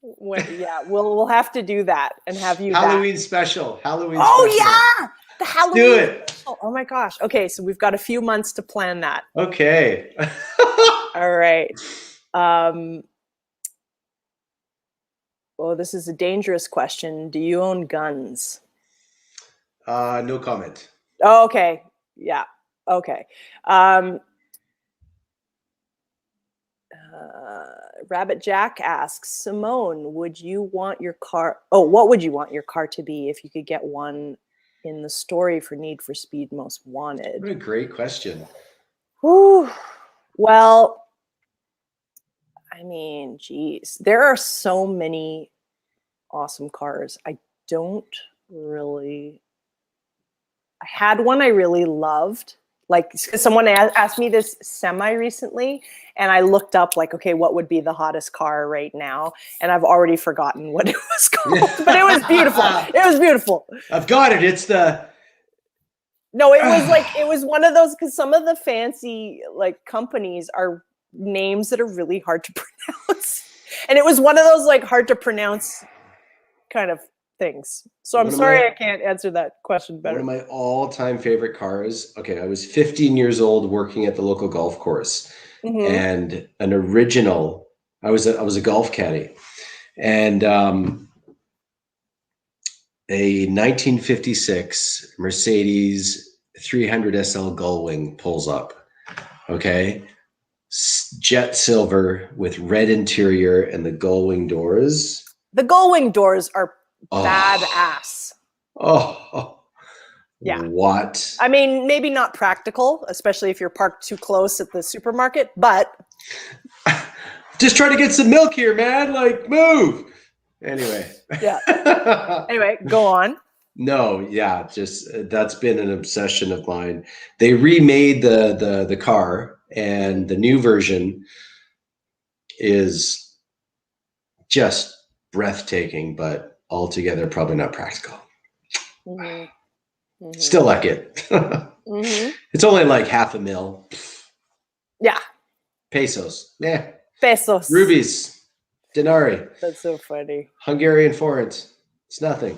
we'll have to do that and have you Halloween special. Halloween special. Yeah. The Halloween. Do it. Oh my gosh. Okay, so we've got a few months to plan that. Okay. All right. Well, this is a dangerous question. Do you own guns? No comment. Oh, okay. Yeah. Okay. Rabbit Jack asks, Simone, would you want your car? Oh, what would you want your car to be if you could get one in the story for Need for Speed Most Wanted? What a great question. Whew. Well, I mean, geez, there are so many awesome cars. I had one I really loved. Like, someone asked me this semi recently, and I looked up, like, okay, what would be the hottest car right now? And I've already forgotten what it was called, but it was beautiful. It was beautiful. I've got it. It's the. No, it was like, it was one of those, because some of the fancy like companies are names that are really hard to pronounce. And it was one of those like hard to pronounce kind of things. So I'm sorry I can't answer that question better. One of my all-time favorite cars. Okay, I was 15 years old working at the local golf course, and an original. I was a golf caddy, and a 1956 Mercedes 300 SL Gullwing pulls up. Okay, jet silver with red interior and the Gullwing doors. The Gullwing doors are badass. Oh, yeah. What? I mean, maybe not practical, especially if you're parked too close at the supermarket, but just try to get some milk here, man. Like, move. Anyway. Yeah. Anyway, go on. No, yeah, just that's been an obsession of mine. They remade the car, and the new version is just breathtaking, but altogether probably not practical. Mm-hmm. Still like it. Mm-hmm. It's only like $500,000. Yeah. Pesos. Yeah. Pesos. Rubies. Denarii. That's so funny. Hungarian forints. It's nothing.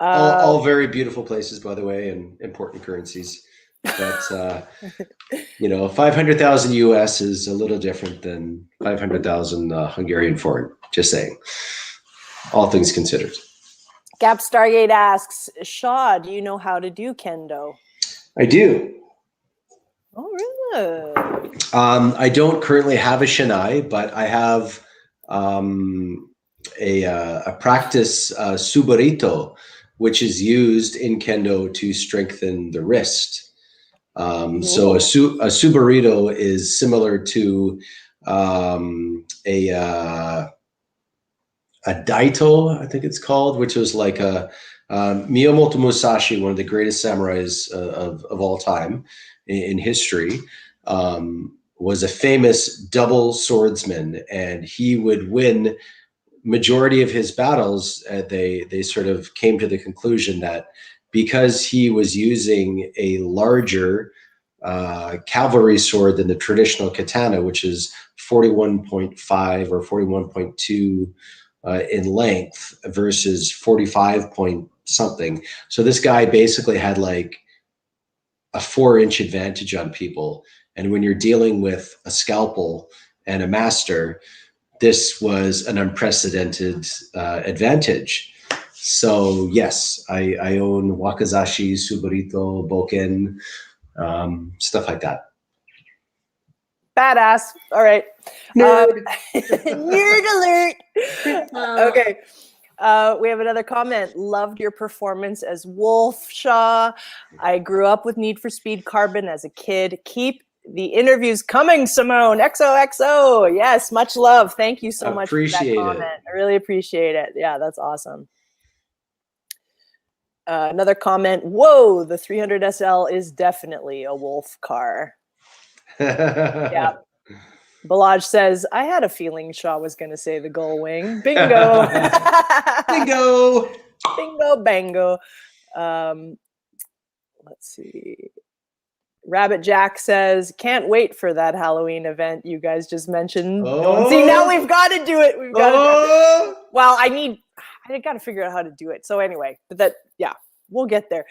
All very beautiful places, by the way, and important currencies. But, 500,000 US is a little different than 500,000 Hungarian forint. Just saying. All things considered. Gap Stargate asks, Shaw, do you know how to do kendo? I do. Oh, really? I don't currently have a shinai, but I have a practice subarito, which is used in kendo to strengthen the wrist. So a subarito is similar to a daito, I think it's called, which was like a Miyamoto Musashi, one of the greatest samurais of all time in history, was a famous double swordsman, and he would win majority of his battles. They sort of came to the conclusion that because he was using a larger cavalry sword than the traditional katana, which is 41.5 or 41.2 in length versus 45 point something. So this guy basically had like a 4-inch advantage on people. And when you're dealing with a scalpel and a master, this was an unprecedented advantage. So yes, I own Wakazashi, Subarito, Boken, stuff like that. Badass. All right. Nerd. Nerd alert. Okay. We have another comment. Loved your performance as Wolf, Shaw. I grew up with Need for Speed Carbon as a kid. Keep the interviews coming, Simone. XOXO. Yes, much love. Thank you so much for that comment. I really appreciate it. Yeah, that's awesome. Another comment. Whoa, the 300 SL is definitely a Wolf car. Yeah. Balaj says, I had a feeling Shaw was going to say the gull wing. Bingo. Bingo. Bingo, bango. Let's see. Rabbit Jack says, can't wait for that Halloween event you guys just mentioned. Oh. See, now we've got to do it. We've got to do it. Well, I got to figure out how to do it. So anyway, but we'll get there.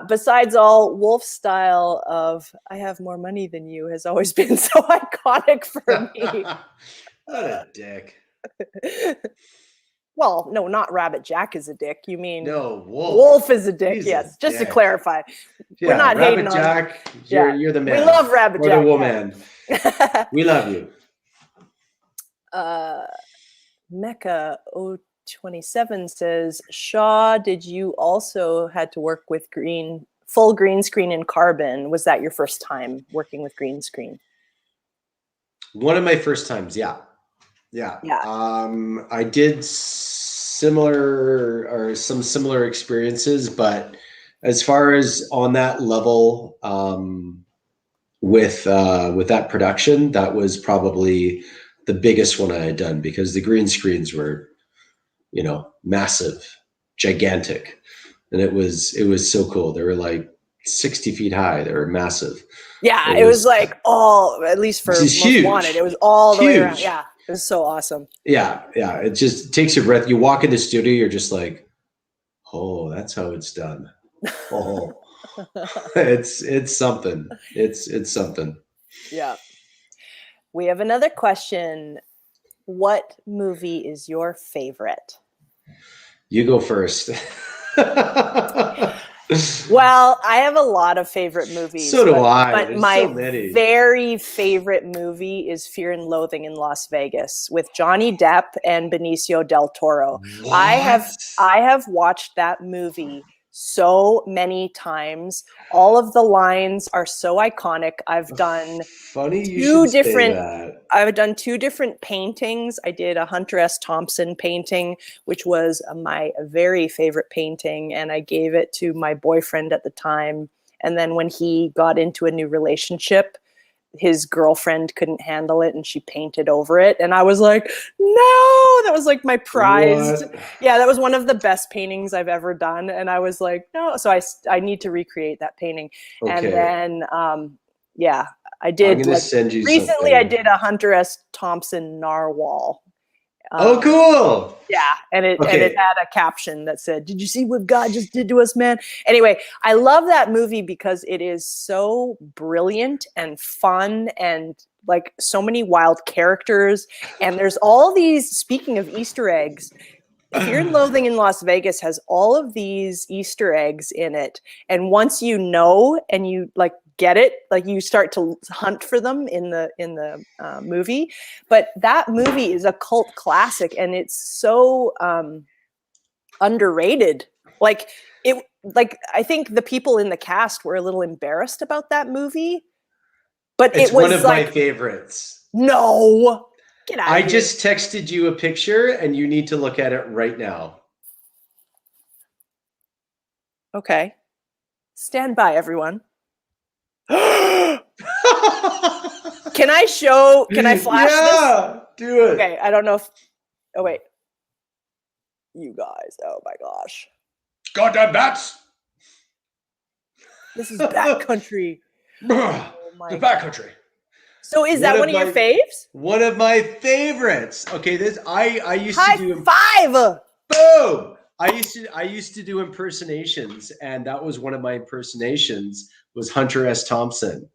Besides all, Wolf's style of I have more money than you has always been so iconic for me. What a dick. Well, no, not Rabbit Jack is a dick. You mean no, Wolf. Wolf is a dick. He's yes, a just dick. to clarify. Yeah, we're not Rabbit hating Jack, on you're the man. We love Rabbit Jack. Or the woman. Yeah. We love you. Mecca 027 says, Shaw, did you also had to work with full green screen in Carbon? Was that your first time working with green screen? One of my first times, yeah. I did some similar experiences, but as far as on that level, with that production, that was probably the biggest one I had done, because the green screens were, massive, gigantic, and it was so cool. They were like 60 feet high. They were massive. Yeah, it was like all, at least for Most huge. Wanted, it was all the way around. Yeah, it was so awesome. Yeah. It just takes your breath. You walk in the studio, you're just like, oh, that's how it's done. Oh, it's something. It's something. Yeah. We have another question. What movie is your favorite? You go first. Well, I have a lot of favorite movies. So do I. But There's my so many. very favorite movie is Fear and Loathing in Las Vegas with Johnny Depp and Benicio del Toro. What? I have watched that movie so many times. All of the lines are so iconic. I've done two different paintings. I did a Hunter S. Thompson painting, which was my very favorite painting, and I gave it to my boyfriend at the time. And then when he got into a new relationship, his girlfriend couldn't handle it and she painted over it. And I was like, no, That was like my prized. What? Yeah, that was one of the best paintings I've ever done. And I was like, no. So I need to recreate that painting. And Okay. then, yeah, I I'm did gonna like send you recently I something. did a Hunter S. Thompson narwhal. Oh, cool. Yeah, and it Okay. had a caption that said, "Did you see what God just did to us, man?" Anyway, I love that movie because it is so brilliant and fun and like so many wild characters. And there's all these, speaking of Easter eggs, Fear and Loathing in Las Vegas has all of these Easter eggs in it. And once you know and you like get it, like you start to hunt for them in the movie. But that movie is a cult classic, and it's so underrated. Like I think the people in the cast were a little embarrassed about that movie, but It's it was one of like, my favorites. no, get out I of here. just texted you a picture and you need to look at it right now. Okay. Stand by, everyone. Can I flash this? Yeah, do it. Okay, I don't know if, oh wait. You guys, oh my gosh. Goddamn bats. This is backcountry. Oh my The backcountry. So is that one of your faves? One of my favorites. Okay, this I used High to do five. boom. I used to do impersonations, and that was one of my impersonations was Hunter S. Thompson.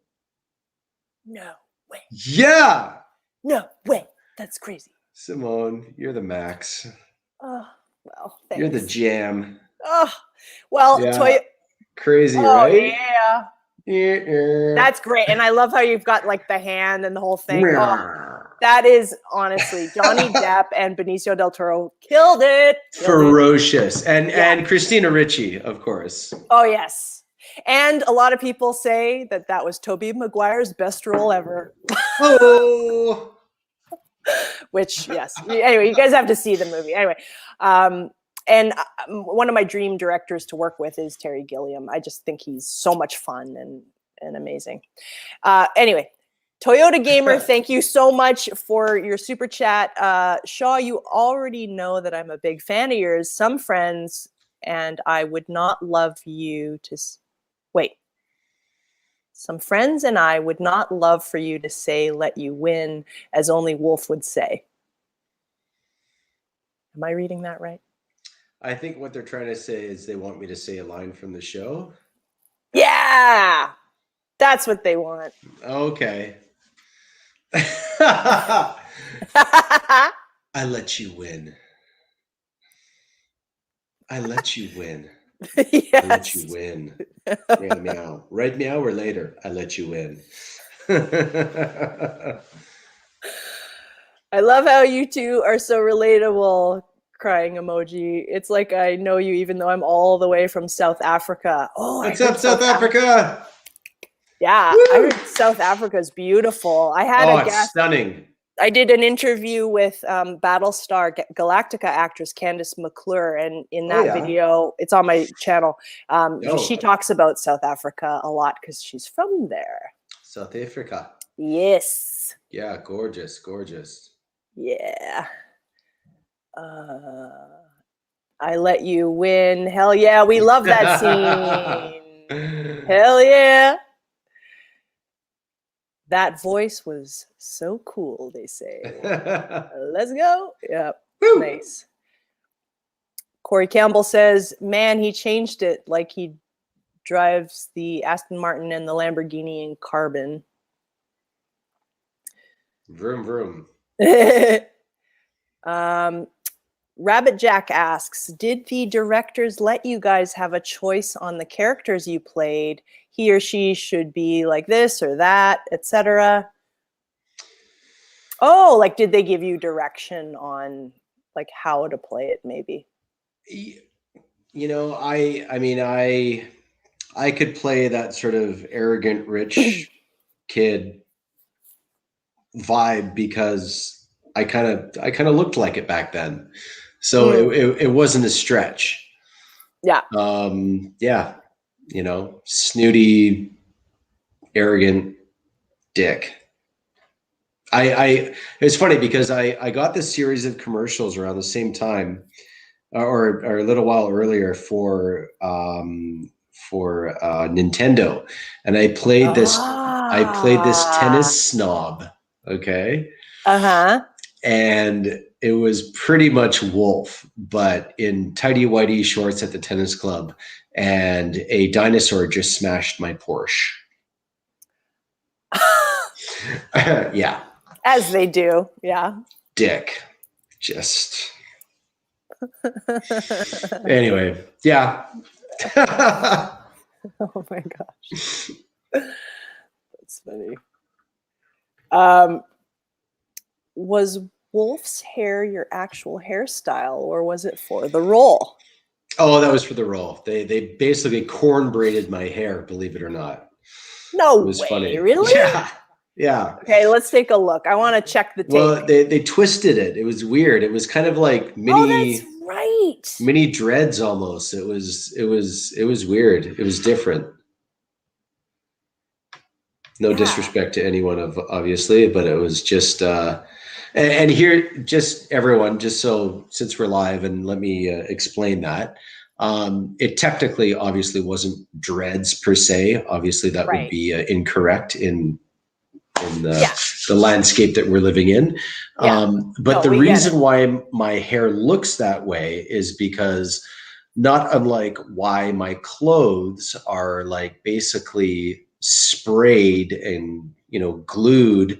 No way. Yeah. No way. That's crazy. Simone, you're the max. Oh, well, thanks. You're the jam. Oh, well, Yeah. Crazy, right? Yeah. That's great. And I love how you've got like the hand and the whole thing. Oh, that is honestly, Johnny Depp and Benicio del Toro killed it. Ferocious. And Christina Ricci, of course. Oh, yes. And a lot of people say that that was Tobey Maguire's best role ever. Oh. Which, yes. Anyway, you guys have to see the movie. Anyway, and one of my dream directors to work with is Terry Gilliam. I just think he's so much fun and amazing. Anyway, Toyota Gamer, thank you so much for your super chat. Shaw, you already know that I'm a big fan of yours. Some friends and I would not love you to... Wait. Some friends and I would not love for you to say, let you win, as only Wolf would say. Am I reading that right? I think what they're trying to say is they want me to say a line from the show. Yeah, that's what they want. Okay. I let you win. I let you win. Yes. I let you win. Meow, meow. Right meow or later? I let you win. I love how you two are so relatable. Crying emoji. It's like I know you even though I'm all the way from South Africa. Oh, what's up, South Africa? Yeah, Woo! I heard South Africa is beautiful. I had a guest. Stunning. I did an interview with Battlestar Galactica actress Candice McClure, and in that video, it's on my channel. She talks about South Africa a lot because she's from there. South Africa. Yes. Yeah, gorgeous, gorgeous. Yeah. I let you win. Hell yeah, we love that scene. Hell yeah. That voice was so cool, they say. Let's go. Yep. Woo. Nice. Corey Campbell says, man, he changed it like he drives the Aston Martin and the Lamborghini in carbon. Vroom, vroom. Rabbit Jack asks, did the directors let you guys have a choice on the characters you played? He or she should be like this or that, etc. Oh, like did they give you direction on like how to play it maybe? You know, I mean, I could play that sort of arrogant rich kid vibe because I kind of looked like it back then. So it wasn't a stretch. Yeah. Yeah. You know, snooty, arrogant dick. It's funny because I got this series of commercials around the same time, or a little while earlier for Nintendo, and I played this Ah. tennis snob, okay, Uh-huh. and it was pretty much Wolf, but in tidy whitey shorts at the tennis club, and a dinosaur just smashed my Porsche. Yeah, As they do. Yeah. dick, just anyway, yeah. Oh my gosh. That's funny. Was Wolf's hair your actual hairstyle, or was it for the role? Oh, that was for the role. They basically corn braided my hair, believe it or not. No It was way, funny. really? Yeah. Yeah. Okay, let's take a look. I want to check the tape. Well, they twisted it. It was weird. It was kind of like Oh, that's right. mini dreads almost. It was weird. It was different. No disrespect to anyone of obviously, but it was just and here just everyone just so since we're live and let me explain that. It technically obviously wasn't dreads per se. Obviously that would be incorrect in the landscape that we're living in. But the reason why my hair looks that way is because not unlike why my clothes are like basically sprayed and glued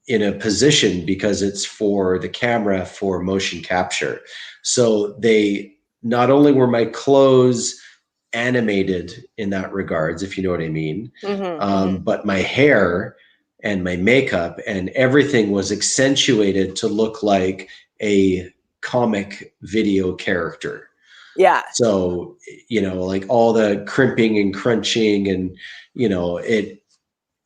in a position because it's for the camera for motion capture. So they not only were my clothes animated in that regards, if you know what I mean, but my hair and my makeup and everything was accentuated to look like a comic video character. Yeah. So, like all the crimping and crunching and, it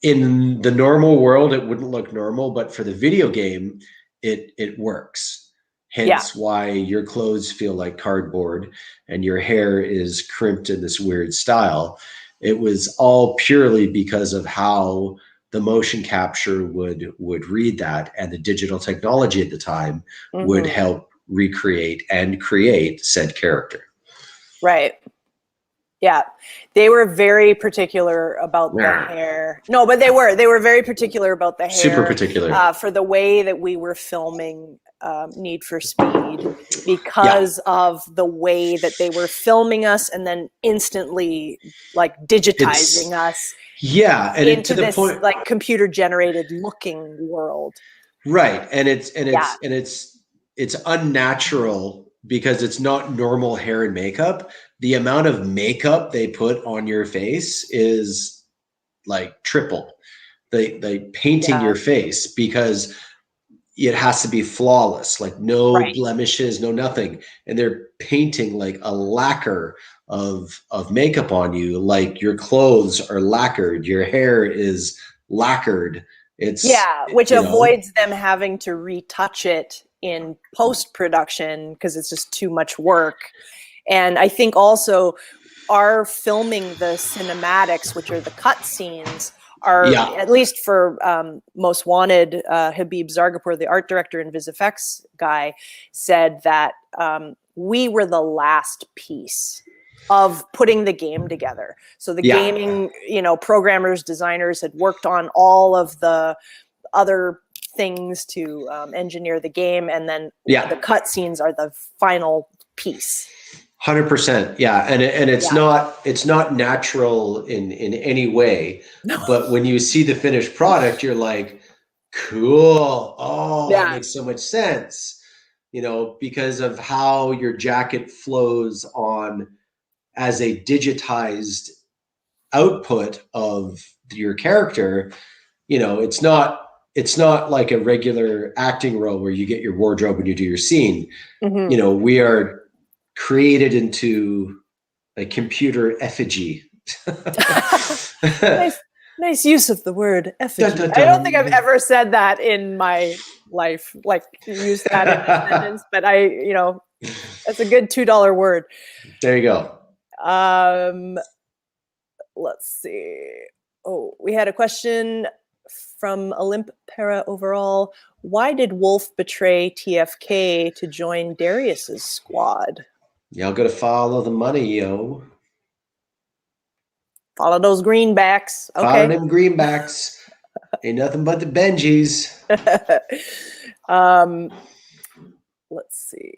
in the normal world, it wouldn't look normal, but for the video game, it works. Hence why your clothes feel like cardboard and your hair is crimped in this weird style. It was all purely because of how the motion capture would read that, and the digital technology at the time would help recreate and create said character. Right. Yeah, they were very particular about the hair. No, but they were very particular about the hair. Super particular. For the way that we were filming Need for Speed, because of the way that they were filming us and then instantly like digitizing us. Yeah, and into this like computer generated looking world. Right, and it's unnatural because it's not normal hair and makeup. The amount of makeup they put on your face is like triple. They painting your face because it has to be flawless, like no blemishes, no nothing. And they're painting like a lacquer of makeup on you, like your clothes are lacquered, your hair is lacquered. It's which avoids them having to retouch it in post-production because it's just too much work. And I think also our filming the cinematics, which are the cut scenes, are at least for Most Wanted, Habib Zargapur, the art director and VisFX guy, said that we were the last piece of putting the game together. So the gaming, programmers, designers had worked on all of the other things to engineer the game, and then the cut scenes are the final piece. 100%, yeah, and it's not natural in any way. No. But when you see the finished product, you're like, cool. Oh, that makes so much sense. Because of how your jacket flows on as a digitized output of your character. It's not like a regular acting role where you get your wardrobe and you do your scene. We are created into a computer effigy. Nice use of the word effigy. Dun, dun, dun. I don't think I've ever said that in my life, like use that in a sentence, but that's a good $2 word. There you go. Let's see. Oh, we had a question from Olymp Para overall, why did Wolf betray TFK to join Darius's squad? Y'all gotta follow the money, yo. Follow those greenbacks. Follow Okay. them greenbacks. Ain't nothing but the Benjis. Let's see.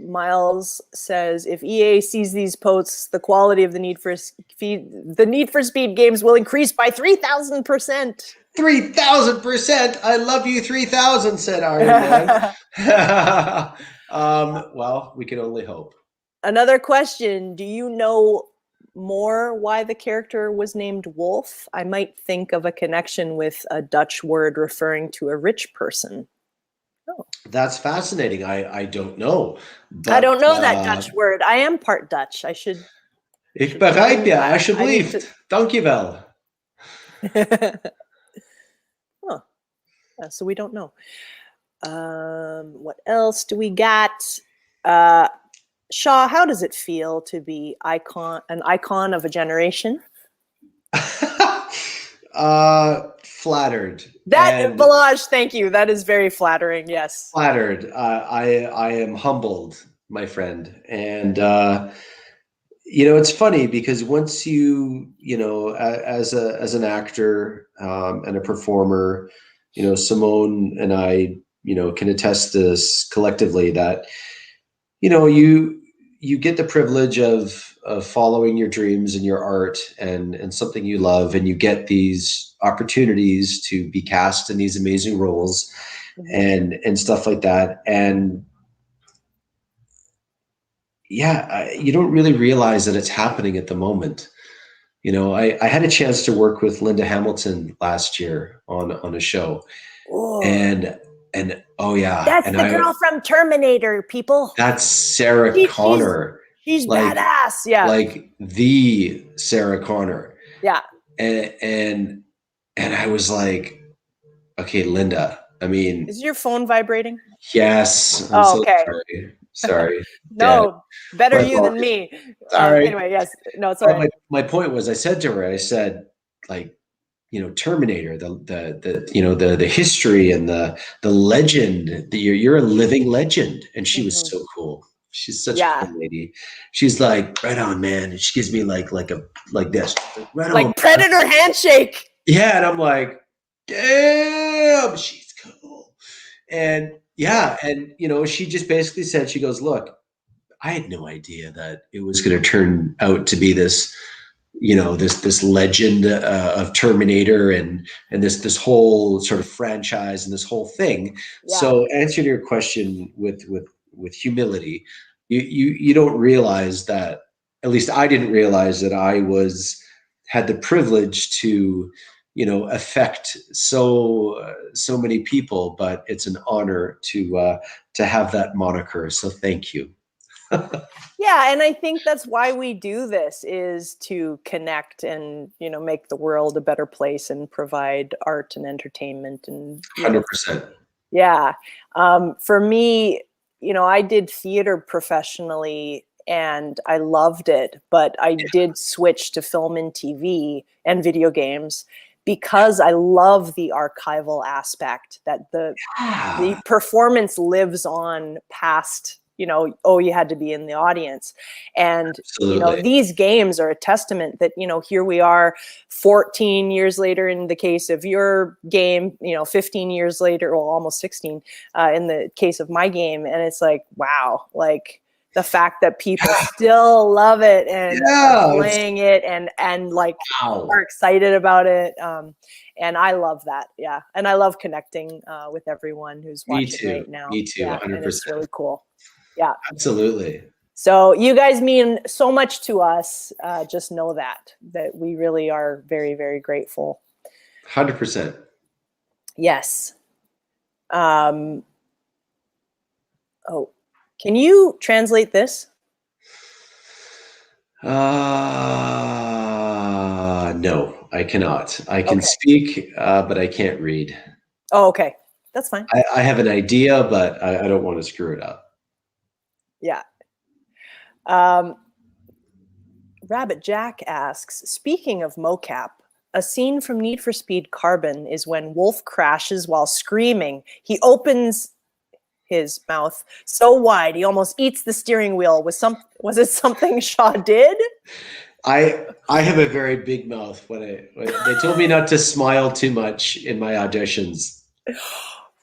Miles says, if EA sees these posts, the quality of the Need for Speed games will increase by 3,000%. 3,000%. I love you 3,000, said Iron Man. Well, we can only hope. Another question. Do you know more why the character was named Wolf? I might think of a connection with a Dutch word referring to a rich person. Oh. That's fascinating. I don't know. But, I don't know that Dutch word. I am part Dutch. I should. Ik begrijp je, alsjeblieft. Dank je wel. Huh. So we don't know. What else do we got? Shaw, how does it feel to be an icon of a generation? Flattered. Balazs, thank you. That is very flattering. Yes. Flattered. I am humbled, my friend. And it's funny because once as an actor and a performer, Simone and I, can attest to this collectively that, you get the privilege of following your dreams and your art and something you love, and you get these opportunities to be cast in these amazing roles and stuff like that. And yeah, you don't really realize that it's happening at the moment. I had a chance to work with Linda Hamilton last year on a show. Whoa. And oh yeah, that's the girl from Terminator, people. That's Sarah Connor. She's badass. Yeah, like the Sarah Connor. Yeah. And I was like, okay, Linda. I mean, is your phone vibrating? Yes. I'm so okay. Sorry. No, better you than me. Sorry. Anyway, yes. No, it's all right. My point was, I said to her, I said, like, Terminator, the history and the legend. You're a living legend, and she was so cool. She's such a cool lady. She's like, right on, man. And she gives me like this, right like on, Predator handshake. Yeah, and I'm like, damn, she's cool. And yeah, and she just basically said, she goes, look, I had no idea that it was going to turn out to be this. This legend of Terminator and this whole sort of franchise and this whole thing. Yeah. So answer to your question with humility, you don't realize that, at least I didn't realize that I had the privilege to affect so many people, but it's an honor to have that moniker. So thank you. Yeah, and I think that's why we do this, is to connect and make the world a better place and provide art and entertainment and 100%. Yeah, for me, I did theater professionally and I loved it, but I did switch to film and TV and video games because I love the archival aspect, that the performance lives on past. You had to be in the audience. And, these games are a testament that, here we are 14 years later in the case of your game, 15 years later, well, almost 16 in the case of my game. And it's like, wow, like the fact that people still love it and are playing it and like are excited about it. And I love that. Yeah. And I love connecting with everyone who's watching right now. Me too. 100%. And it's really cool. Yeah, absolutely. So you guys mean so much to us. Just know that we really are very, very grateful. 100%. Yes. Oh, can you translate this? No, I cannot. I can speak, but I can't read. Oh, okay. That's fine. I have an idea, but I don't want to screw it up. Yeah. Rabbit Jack asks, speaking of mocap, a scene from Need for Speed Carbon is when Wolf crashes while screaming. He opens his mouth so wide he almost eats the steering wheel. Was it something Shaw did? I have a very big mouth. When they told me not to smile too much in my auditions.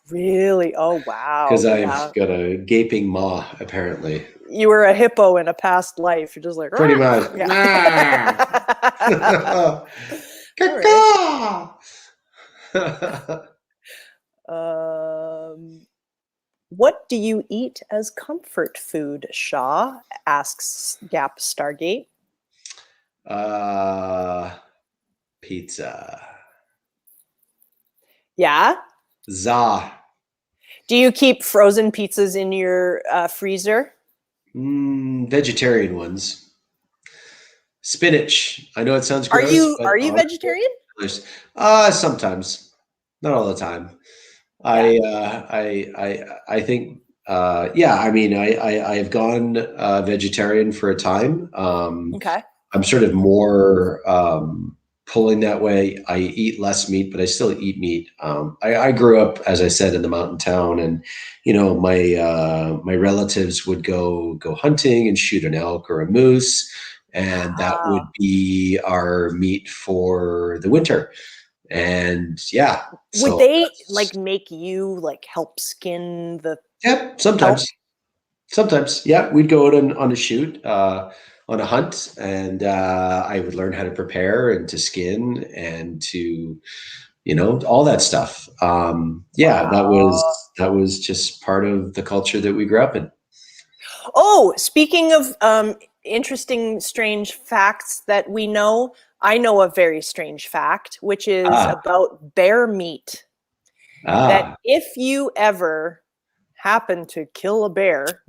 Really? Oh wow. Because I've got a gaping maw, apparently. You were a hippo in a past life. You're just like Pretty much. Yeah. What do you eat as comfort food, Shaw? Asks Gap Stargate. Pizza. Yeah? Za. Do you keep frozen pizzas in your freezer? Vegetarian ones. Spinach. I know it sounds gross. Are you vegetarian? Sometimes, not all the time. Yeah. I think yeah. I mean, I have gone vegetarian for a time. Okay. I'm sort of more pulling that way. I eat less meat, but I still eat meat. I grew up, as I said, in the mountain town, and my relatives would go hunting and shoot an elk or a moose, and that would be our meat for the winter. And yeah, would they make you help skin the? Yep, sometimes. Yeah, we'd go out on a shoot, on a hunt, and I would learn how to prepare and to skin and to, all that stuff. Yeah, Wow. that was just part of the culture that we grew up in. Oh, speaking of interesting, strange facts that we know, I know a very strange fact, which is about bear meat. That if you ever happen to kill a bear,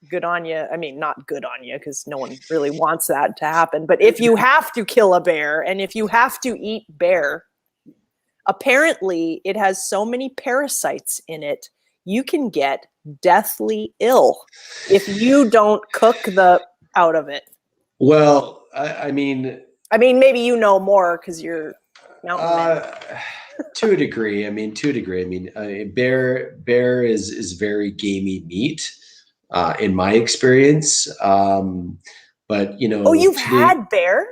good on you. I mean, not good on you, because no one really wants that to happen. But if you have to kill a bear and if you have to eat bear, apparently it has so many parasites in it, you can get deathly ill if you don't cook the out of it. Well, I mean, maybe you know more because you're mountain man. To a degree. Bear is very gamey meat, in my experience. But Oh, you've had bear?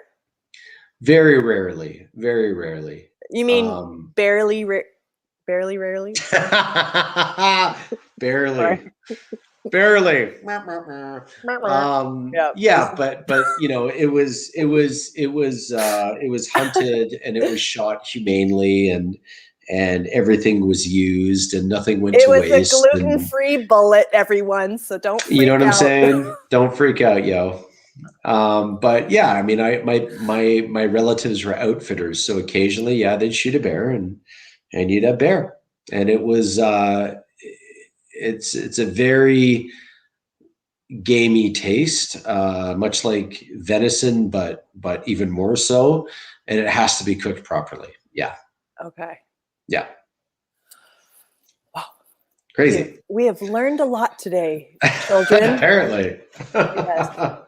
Very rarely. Very rarely. You mean barely rarely? Barely. Yeah, but it was hunted and it was shot humanely, and everything was used and nothing went to waste. It was a gluten-free bullet, everyone, so don't freak out. You know what I'm saying? Don't freak out, yo. But yeah, I mean, my relatives were outfitters, so occasionally, yeah, they'd shoot a bear and you'd have bear. And it was it's a very gamey taste, much like venison, but even more so, and it has to be cooked properly. Yeah. Okay. Yeah. Wow. Crazy. We have learned a lot today, children. Apparently. Yes.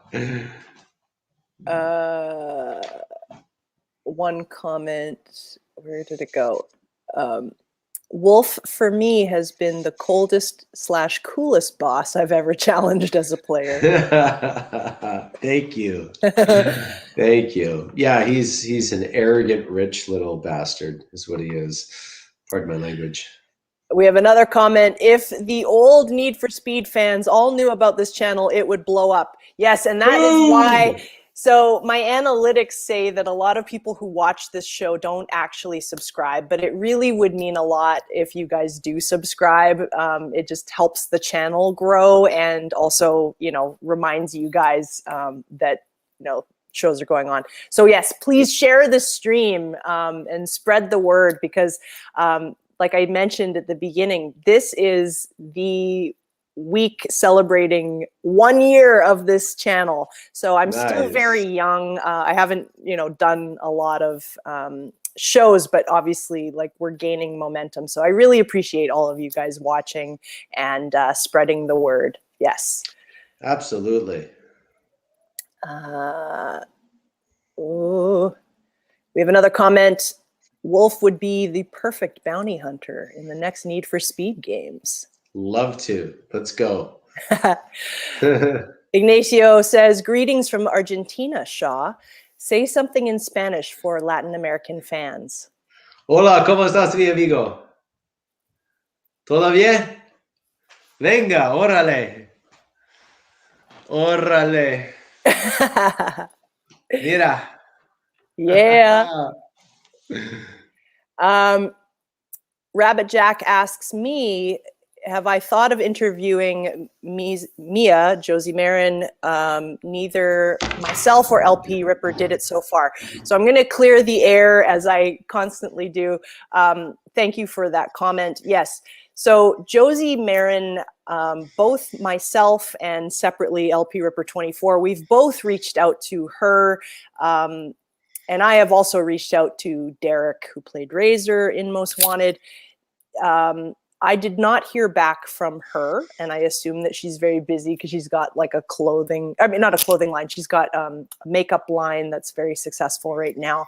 One comment. Where did it go? Wolf, for me, has been the coldest / coolest boss I've ever challenged as a player. Thank you. Thank you. Yeah, he's an arrogant, rich little bastard, is what he is. Pardon my language. We have another comment. If the old Need for Speed fans all knew about this channel, it would blow up. Yes, and that is why. So my analytics say that a lot of people who watch this show don't actually subscribe, but it really would mean a lot if you guys do subscribe. It just helps the channel grow, and also, reminds you guys that, shows are going on. So yes, please share the stream and spread the word, because like I mentioned at the beginning, this is the week celebrating 1 year of this channel. So I'm still very young. I haven't, done a lot of shows, but obviously we're gaining momentum. So I really appreciate all of you guys watching and spreading the word. Yes. Absolutely. We have another comment. Wolf would be the perfect bounty hunter in the next Need for Speed games. Love to. Let's go. Ignacio says, greetings from Argentina, Shaw. Say something in Spanish for Latin American fans. Hola, ¿cómo estás, mi amigo? ¿Todo bien? Venga, órale. Órale. Mira. Yeah. Rabbit Jack asks me, have I thought of interviewing Mia, Josie Marin? Neither myself or LP Ripper did it so far. So I'm going to clear the air as I constantly do. Thank you for that comment. Yes. So Josie Marin, both myself and separately LP Ripper 24, we've both reached out to her. And I have also reached out to Derek, who played Razor in Most Wanted. I did not hear back from her, and I assume that she's very busy because she's got like a clothing, I mean, not a clothing line, she's got a makeup line that's very successful right now.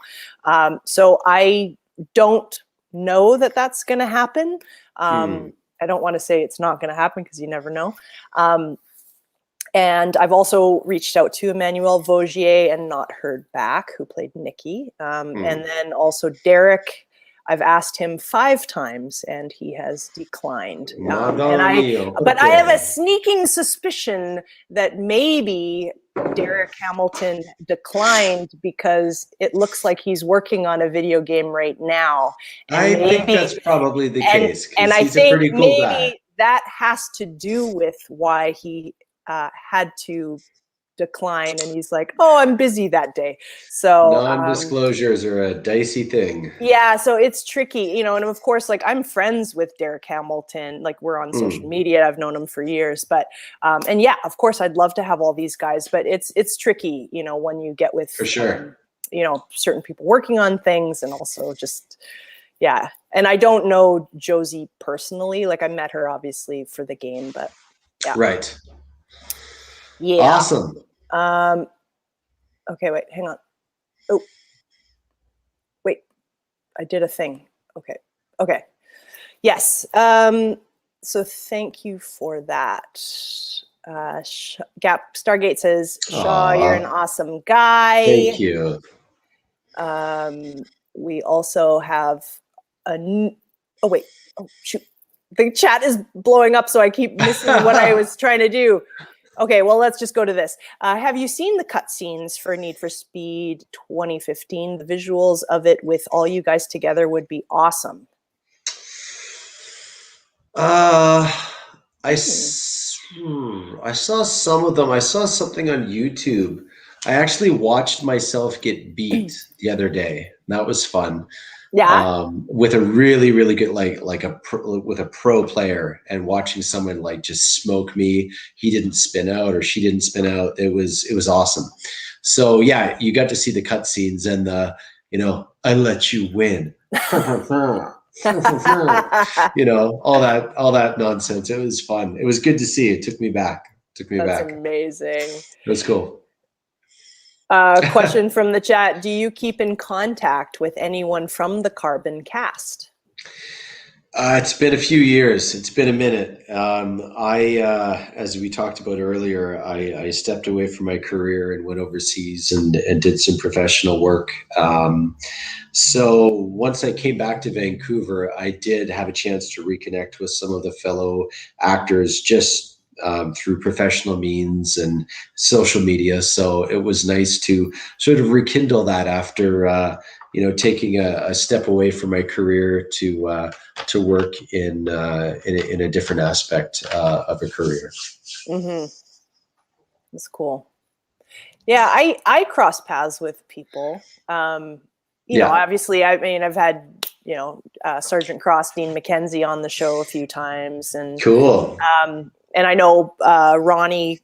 So I don't know that that's going to happen. I don't want to say it's not going to happen because you never know. And I've also reached out to Emmanuel Vaugier and not heard back, who played Nikki. And then also Derek, I've asked him 5 times and he has declined. But I have a sneaking suspicion that maybe Derek Hamilton declined because it looks like he's working on a video game right now. I think that's probably the case. And I he's think a pretty cool maybe guy. that has to do with why he had to decline, and he's like, oh, I'm busy that day. So non-disclosures are a dicey thing. Yeah, so it's tricky, you know. And of course, like, I'm friends with Derek Hamilton, like we're on social media, I've known him for years, but and yeah, of course I'd love to have all these guys, but it's tricky, you know, when you get with for sure you know, certain people working on things, and also just yeah. And I don't know Josie personally, like I met her obviously for the game, but yeah. Right. Yeah. Awesome. Okay, wait, hang on. Oh, wait, I did a thing. Okay. Yes. So thank you for that. Stargate says, Shaw, you're an awesome guy. Thank you. We also have oh shoot. The chat is blowing up, so I keep missing what I was trying to do. Okay, well, let's just go to this. Have you seen the cutscenes for Need for Speed 2015? The visuals of it with all you guys together would be awesome. I saw some of them. I saw something on YouTube. I actually watched myself get beat the other day. That was fun. Yeah. With a really, really good, with a pro player, and watching someone like just smoke me. He didn't spin out or she didn't spin out. It was awesome. So yeah, you got to see the cutscenes and the, you know, I let you win. You know, all that nonsense. It was fun. It was good to see. It took me back. That's amazing. It was cool. Question from the chat. Do you keep in contact with anyone from the Carbon cast? It's been a few years. It's been a minute. As we talked about earlier, I stepped away from my career and went overseas and did some professional work. So once I came back to Vancouver, I did have a chance to reconnect with some of the fellow actors just through professional means and social media. So it was nice to sort of rekindle that after you know, taking a step away from my career to work in a different aspect of a career. That's cool. Yeah, I cross paths with people. You know, obviously, I mean, I've had, you know, Sergeant Cross, Dean McKenzie on the show a few times, and cool. And I know Ronnie,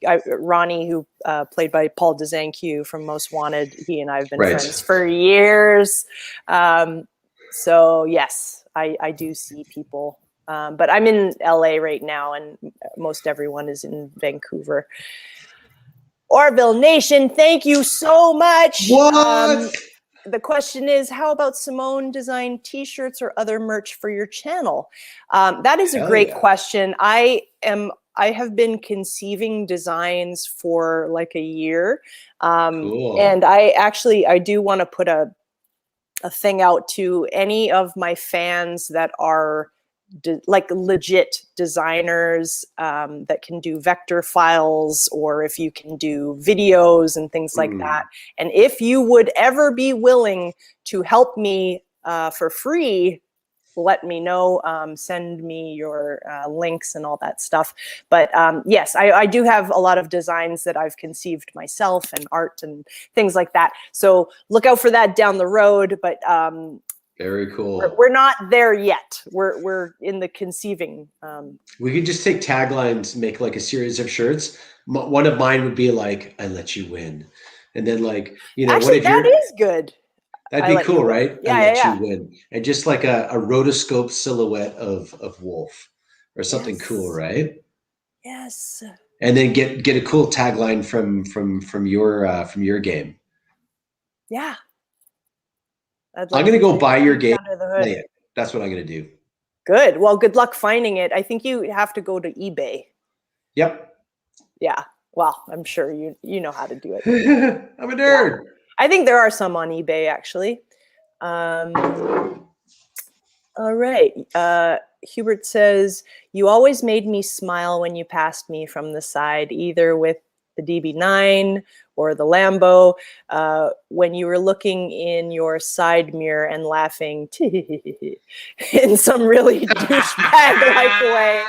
who played by Paul Dzanque from Most Wanted. He and I have been friends for years. So yes, I do see people, but I'm in LA right now, and most everyone is in Vancouver. Orville Nation, thank you so much. What? the question is, how about Simone design t-shirts or other merch for your channel? That is a Hell great yeah. question. I have been conceiving designs for like a year. Cool. And I do want to put a thing out to any of my fans that are like legit designers that can do vector files, or if you can do videos and things like that. And if you would ever be willing to help me for free, let me know. Send me your links and all that stuff. But yes, I do have a lot of designs that I've conceived myself, and art and things like that. So look out for that down the road. But very cool. we're not there yet. We're in the conceiving. We could just take taglines, make like a series of shirts. One of mine would be like, "I let you win," and then like, you know, Actually, what if that is good. that'd be cool, right? Yeah, I let yeah. you win, and just like a rotoscope silhouette of Wolf or something cool, right? Yes. And then get a cool tagline from your game. Yeah. I'm gonna go buy your game. Under the hood. That's what I'm gonna do. Good. Well, good luck finding it. I think you have to go to eBay. Yep. Yeah. Well, I'm sure you know how to do it. I'm a nerd. Yeah. I think there are some on eBay, actually. All right. Hubert says, you always made me smile when you passed me from the side, either with the DB9 or the Lambo, when you were looking in your side mirror and laughing in some really douchebag-like way.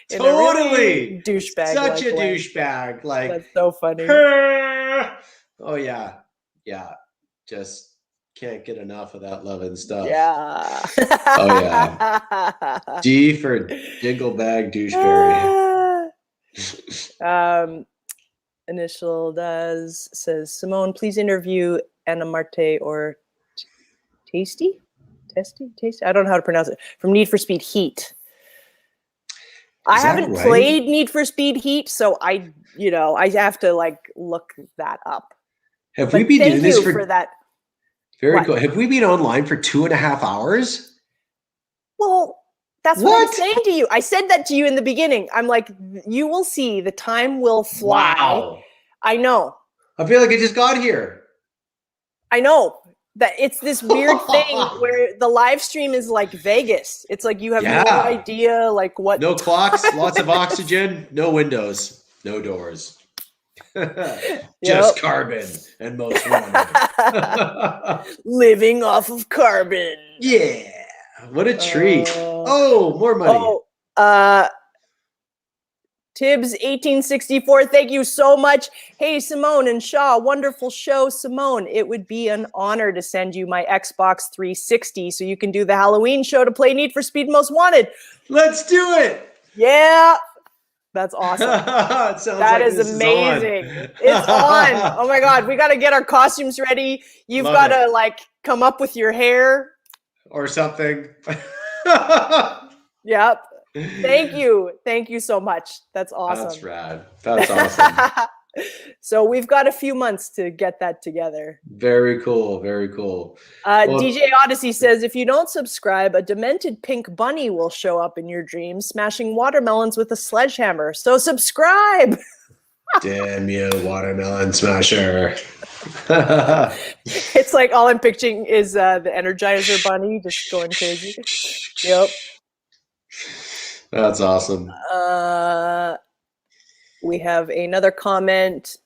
Totally. Douchebag. Such a douchebag. Like, that's so funny. Oh yeah. Yeah. Just can't get enough of that love and stuff. Yeah. Oh yeah. D for Dinglebag Doucheberry. Initial says, Simone, please interview Anna Marte or Tasty? I don't know how to pronounce it. From Need for Speed Heat. I haven't played Need for Speed Heat, so I have to like look that up. Have we been doing this for that? Very cool. Have we been online for 2.5 hours? Well, that's what I'm saying to you. I said that to you in the beginning. I'm like, you will see. The time will fly. Wow. I know. I feel like I just got here. I know. That it's this weird thing where the live stream is like Vegas. It's like you have no idea like what. No clocks, lots of oxygen, no windows, no doors. Just carbon and most wanted. Living off of carbon. Yeah. What a treat. More money. Tibbs 1864, thank you so much. Hey, Simone and Shaw, wonderful show. Simone, it would be an honor to send you my Xbox 360 so you can do the Halloween show to play Need for Speed Most Wanted. Let's do it. Yeah. That's awesome. That is amazing. It's on. Oh my God. We got to get our costumes ready. You've got to like come up with your hair. Or something. Yep. Thank you. Thank you so much. That's awesome. That's rad. That's awesome. So we've got a few months to get that together. Very cool. Very cool. DJ Odyssey says, if you don't subscribe, a demented pink bunny will show up in your dreams, smashing watermelons with a sledgehammer. So subscribe. Damn you, watermelon smasher. It's like all I'm picturing is the Energizer bunny just going crazy. Yep. That's awesome. We have another comment.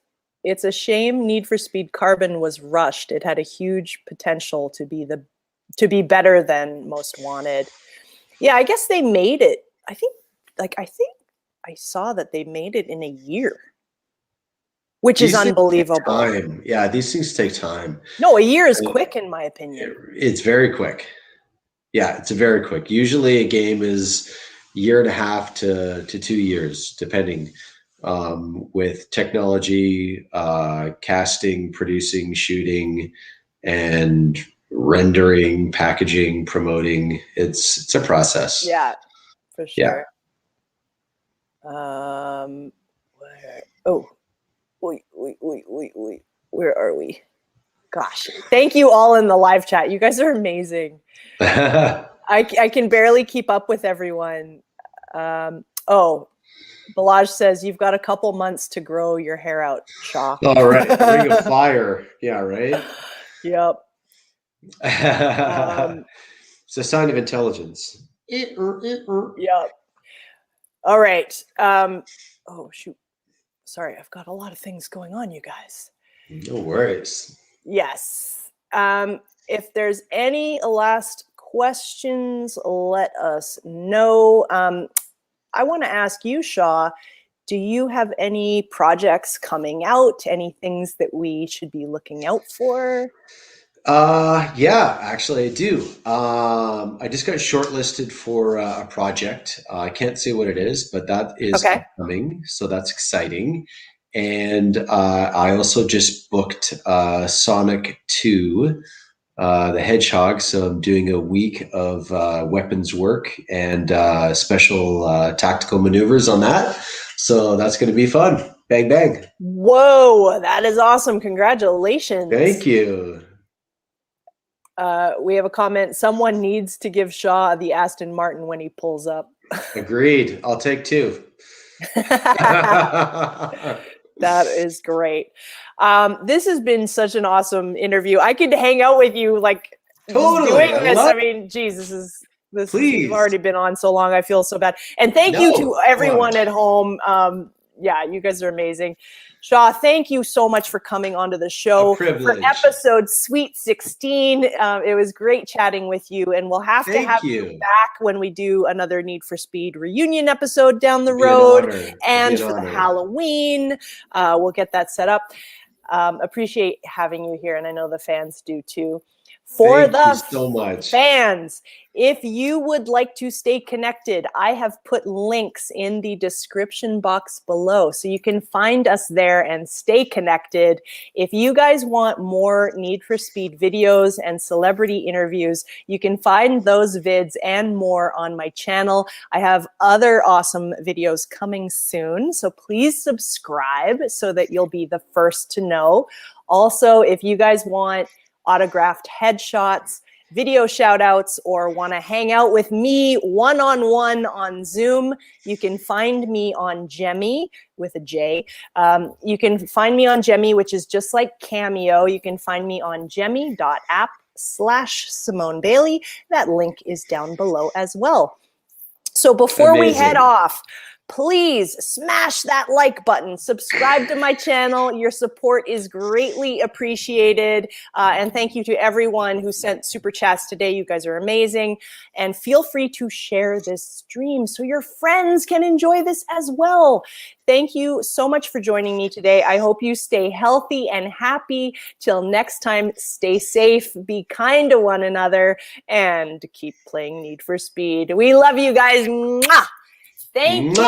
It's a shame Need for Speed Carbon was rushed. It had a huge potential to be better than Most Wanted. Yeah, I guess they made it. I think I saw that they made it in a year, which is unbelievable. Yeah, these things take time. No, a year is quick in my opinion. It's very quick. Yeah, it's very quick. Usually a game is 1.5 to 2 years, depending. With technology, casting, producing, shooting, and rendering, packaging, promoting. It's a process. Yeah, for sure. Where are we? Gosh, thank you all in the live chat. You guys are amazing. I can barely keep up with everyone. Oh, Balaj says you've got a couple months to grow your hair out, Shaw. All right, Ring of Fire. Yeah, right. Yep. It's a sign of intelligence. Yep. All right. Oh shoot. Sorry, I've got a lot of things going on, you guys. No worries. Yes. If there's any last questions, let us know. I want to ask you, Shaw, do you have any projects coming out? Any things that we should be looking out for? Yeah, actually I do. I just got shortlisted for a project. I can't say what it is, but that is upcoming, so that's exciting. And I also just booked Sonic 2, the Hedgehog. So I'm doing a week of weapons work and special tactical maneuvers on that. So that's going to be fun. Bang, bang. Whoa, that is awesome. Congratulations. Thank you. We have a comment. Someone needs to give Shaw the Aston Martin when he pulls up. Agreed. I'll take 2. That is great. This has been such an awesome interview. I could hang out with you like totally doing this. I mean, geez, this we've already been on so long. I feel so bad. And thank you to everyone at home. Yeah, you guys are amazing. Shaw, thank you so much for coming onto the show for episode Sweet 16. It was great chatting with you, and we'll have to have you back when we do another Need for Speed reunion episode down the road, and for the Halloween. We'll get that set up. Appreciate having you here, and I know the fans do too. For the fans, if you would like to stay connected, I have put links in the description box below, so you can find us there and stay connected. If you guys want more Need for Speed videos and celebrity interviews, you can find those vids and more on my channel. I have other awesome videos coming soon, so please subscribe so that you'll be the first to know. Also, if you guys want autographed headshots, video shout outs, or want to hang out with me one-on-one on Zoom, you can find me on Jemmy with a J. You can find me on Jemmy, which is just like Cameo. You can find me on jemmy.app/Simone Bailey. That link is down below as well. So before we head off, please smash that like button, subscribe to my channel. Your support is greatly appreciated. And thank you to everyone who sent super chats today. You guys are amazing. And feel free to share this stream so your friends can enjoy this as well. Thank you so much for joining me today. I hope you stay healthy and happy. Till next time, stay safe, be kind to one another, and keep playing Need for Speed. We love you guys. Mwah! Thank you.